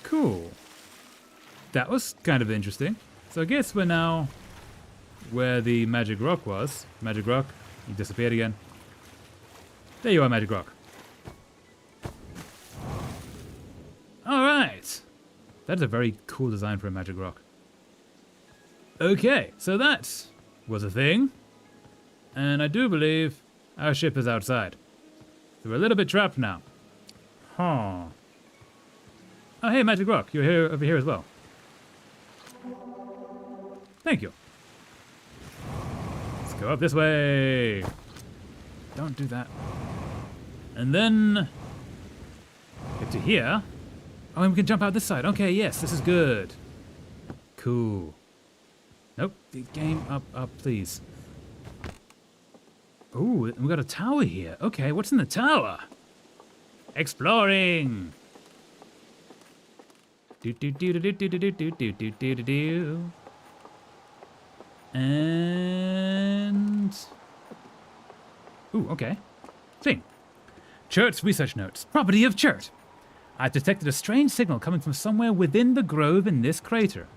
Cool. That was kind of interesting. So I guess we're now where the magic rock was. Magic rock, you disappeared again. There you are, magic rock. Alright. That's a very cool design for a magic rock. Okay, so that was a thing. And I do believe our ship is outside. So we're a little bit trapped now. Huh. Oh, hey, Magic Rock. You're here over here as well. Thank you. Let's go up this way. Don't do that. And then... get to here. Oh, and we can jump out this side. Okay, yes, this is good. Cool. Nope. The game up, please. Ooh, we got a tower here. Okay, what's in the tower? Exploring. Do do do do do do do do do do do do do. And ooh, okay. Thing. Chert's research notes. Property of Chert. I've detected a strange signal coming from somewhere within the grove in this crater.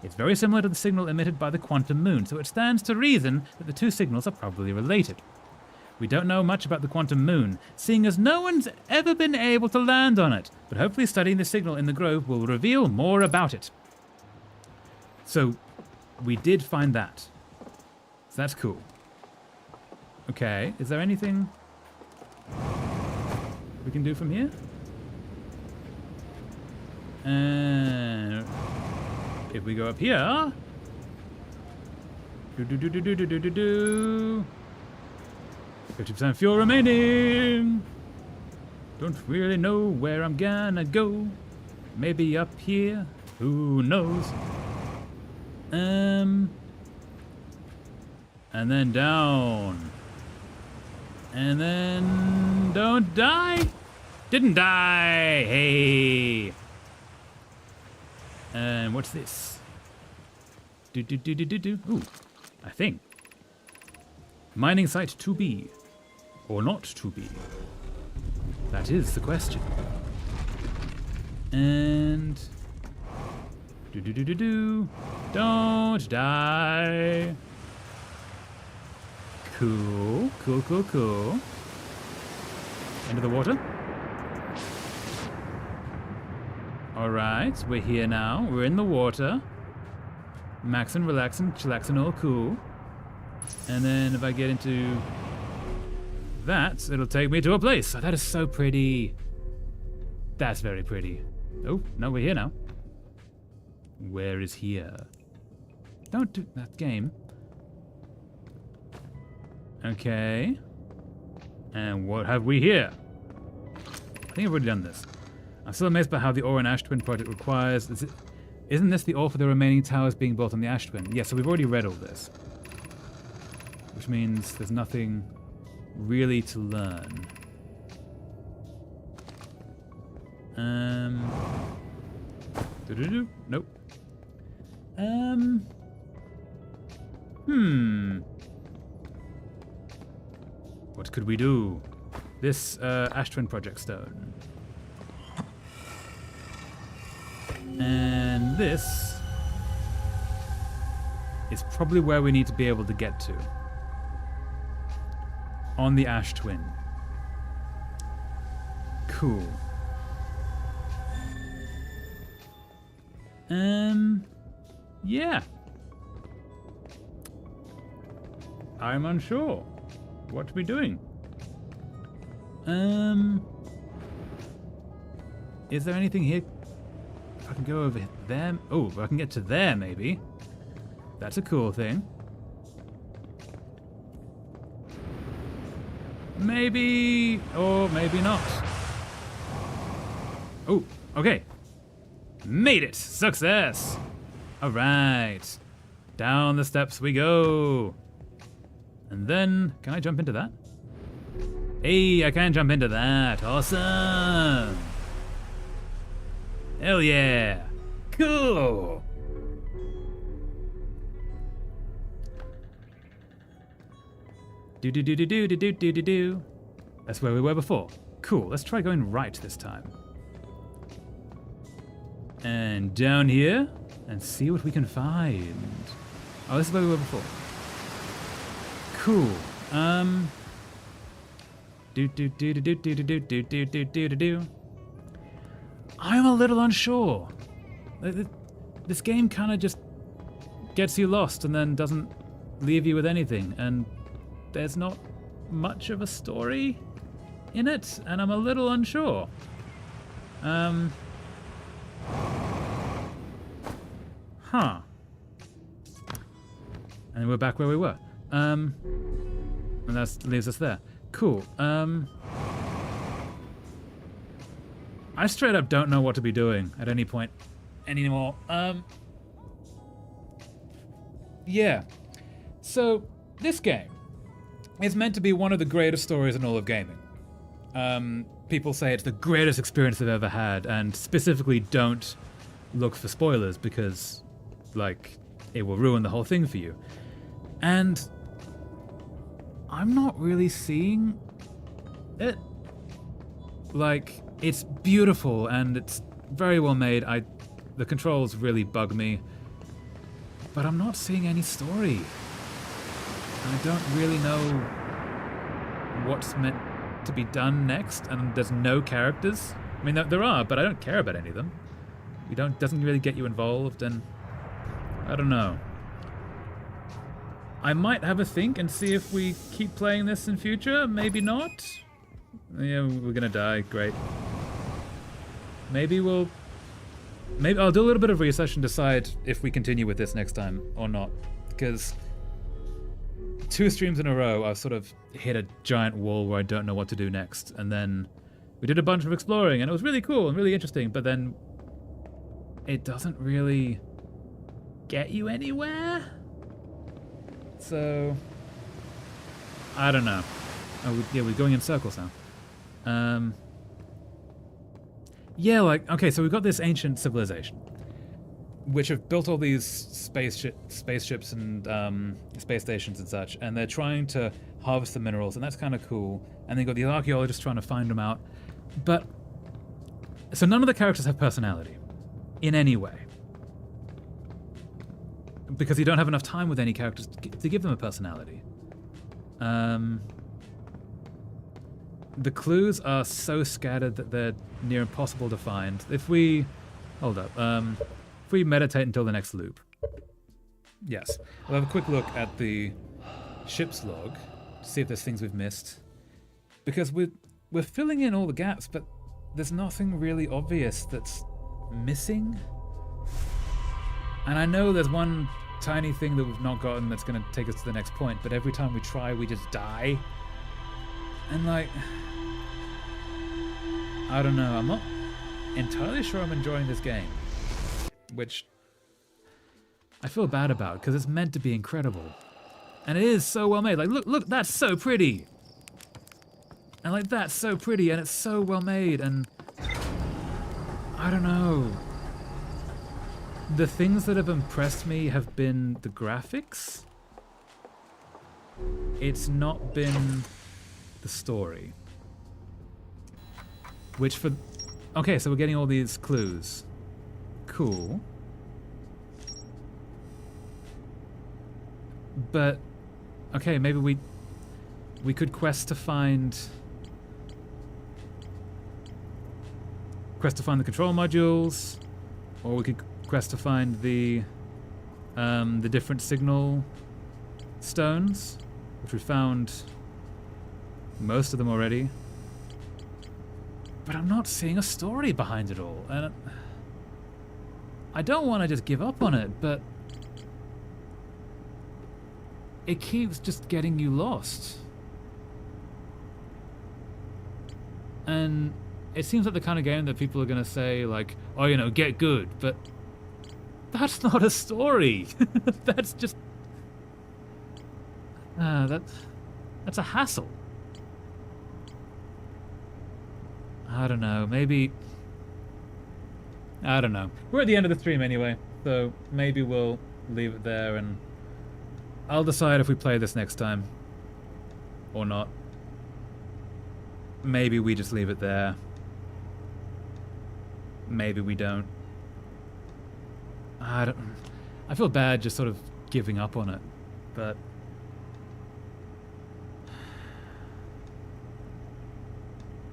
It's very similar to the signal emitted by the quantum moon, so it stands to reason that the two signals are probably related. We don't know much about the quantum moon, seeing as no one's ever been able to land on it, but hopefully studying the signal in the grove will reveal more about it. So, we did find that. So that's cool. Okay, is there anything we can do from here? And if we go up here... do. 50% fuel remaining. Don't really know where I'm gonna go. Maybe up here. Who knows? And then down. And then don't die. Didn't die. Hey. And what's this? Do. Ooh, I think. Mining site to be. Or not to be? That is the question. And... do. Don't die. Cool. Into the water. Alright, we're here now. We're in the water. Maxing, relaxing, chillaxing, all cool. And then if I get into that, it'll take me to a place. Oh, that is so pretty. That's very pretty. Oh, no, we're here now. Where is here? Don't do that game. Okay. And what have we here? I think I've already done this. I'm still amazed by how the Ore and Ash Twin project requires... Isn't this the ore for the remaining towers being built on the Ash Twin? Yeah, so we've already read all this. Which means there's nothing really to learn. Nope. What could we do? This Ash Twin project stone. And this is probably where we need to be able to get to. On the Ash Twin. Cool. Yeah. I'm unsure. What to be doing? Is there anything here? If I can go over there. Oh, I can get to there, maybe. That's a cool thing. Maybe, or maybe not. Oh, okay. Made it! Success! Alright. Down the steps we go. And then, can I jump into that? Hey, I can jump into that. Awesome! Hell yeah! Cool! Do. That's where we were before. Cool, let's try going right this time. And down here, and see what we can find. Oh, this is where we were before. Cool. Do. I'm a little unsure. This game kind of just gets you lost and then doesn't leave you with anything, and there's not much of a story in it, and I'm a little unsure. Huh. And we're back where we were. And that leaves us there. Cool. I straight up don't know what to be doing at any point anymore. Yeah. So, this game is meant to be one of the greatest stories in all of gaming. People say it's the greatest experience they've ever had, and specifically don't look for spoilers because, like, it will ruin the whole thing for you. And I'm not really seeing it. Like, it's beautiful and it's very well made. The controls really bug me, but I'm not seeing any story. I don't really know what's meant to be done next, and there's no characters. I mean, there are, but I don't care about any of them. Doesn't really get you involved, and I don't know. I might have a think and see if we keep playing this in future. Maybe not. Yeah, we're gonna die. Great. Maybe I'll do a little bit of research and decide if we continue with this next time or not, because 2 streams in a row, I've sort of hit a giant wall where I don't know what to do next. And then we did a bunch of exploring, and it was really cool and really interesting, but then it doesn't really get you anywhere. So, I don't know. Oh, yeah, we're going in circles now. Yeah, like, okay, so we've got this ancient civilization, which have built all these spaceships and space stations and such, and they're trying to harvest the minerals, and that's kind of cool. And they've got the archaeologists trying to find them out. But, so none of the characters have personality in any way, because you don't have enough time with any characters to give them a personality. The clues are so scattered that they're near impossible to find. If we meditate until the next loop. Yes. We'll have a quick look at the ship's log to see if there's things we've missed. Because we're filling in all the gaps, but there's nothing really obvious that's missing. And I know there's one tiny thing that we've not gotten that's going to take us to the next point, but every time we try, we just die. And like, I don't know, I'm not entirely sure I'm enjoying this game. Which I feel bad about, because it's meant to be incredible. And it is so well made. Like, look, that's so pretty. And like, that's so pretty, and it's so well made, and I don't know. The things that have impressed me have been the graphics. It's not been the story. Okay, so we're getting all these clues. cool. But okay, maybe we could quest to find the control modules, or we could quest to find the different signal stones, which we found most of them already. But I'm not seeing a story behind it all, and I don't want to just give up on it, but it keeps just getting you lost. And it seems like the kind of game that people are going to say, like, oh, you know, get good, but that's not a story. That's just... that's a hassle. I don't know, maybe... I don't know. We're at the end of the stream anyway, so maybe we'll leave it there and I'll decide if we play this next time or not. Maybe we just leave it there. Maybe we don't. I feel bad just sort of giving up on it, but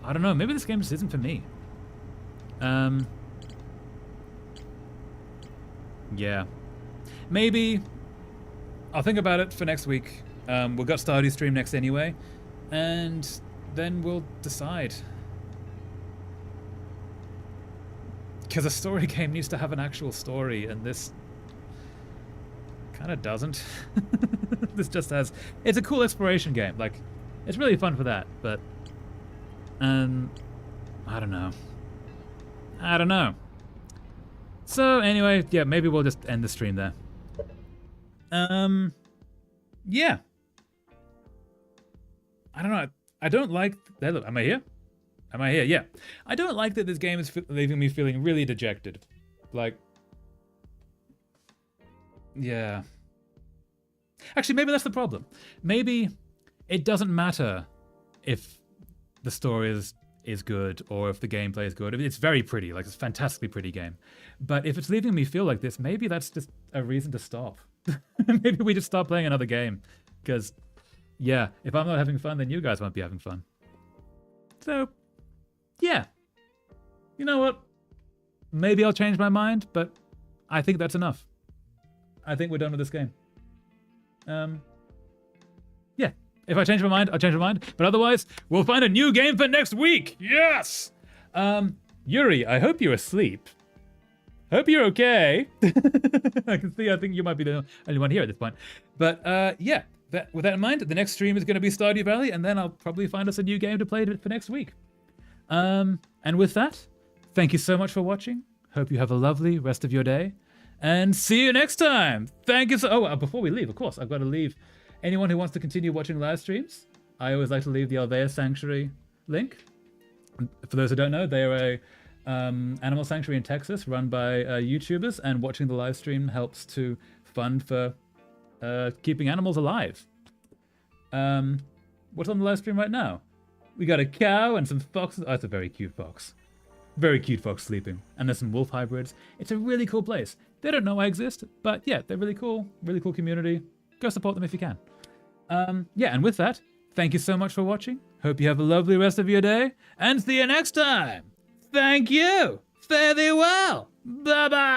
I don't know, maybe this game just isn't for me. Yeah. Maybe I'll think about it for next week. We've got Stardew stream next anyway, and then we'll decide. Because a story game needs to have an actual story, and this kind of doesn't. This just has... It's a cool exploration game. Like, it's really fun for that, but... I don't know. I don't know. So, anyway, yeah, maybe we'll just end the stream there. Yeah. I don't know. I don't like... Hey, look, am I here? Am I here? Yeah. I don't like that this game is leaving me feeling really dejected. Like... Yeah. Actually, maybe that's the problem. Maybe it doesn't matter if the story is good or if the gameplay is good. It's very pretty. Like, it's a fantastically pretty game. But if it's leaving me feel like this, maybe that's just a reason to stop. Maybe we just stop playing another game. Because, yeah, if I'm not having fun, then you guys won't be having fun. So, yeah. You know what? Maybe I'll change my mind, but I think that's enough. I think we're done with this game. Yeah. If I change my mind, I'll change my mind. But otherwise, we'll find a new game for next week. Yes! Yuri, I hope you're asleep. Hope you're okay. I can see, I think you might be the only one here at this point. But, yeah. With that in mind, the next stream is going to be Stardew Valley, and then I'll probably find us a new game to play for next week. And with that, thank you so much for watching. Hope you have a lovely rest of your day. And see you next time. Thank you so... Oh, before we leave, of course, I've got to leave. Anyone who wants to continue watching live streams, I always like to leave the Alvea Sanctuary link. For those who don't know, they are a animal sanctuary in Texas run by YouTubers, and watching the live stream helps to fund for keeping animals alive. What's on the live stream right now? We got a cow and some foxes. Oh, it's a very cute fox. Very cute fox sleeping. And there's some wolf hybrids. It's a really cool place. They don't know I exist, but yeah, they're really cool community. Go support them if you can. Yeah, and with that, thank you so much for watching. Hope you have a lovely rest of your day, and see you next time. Thank you. Fare thee well. Bye-bye.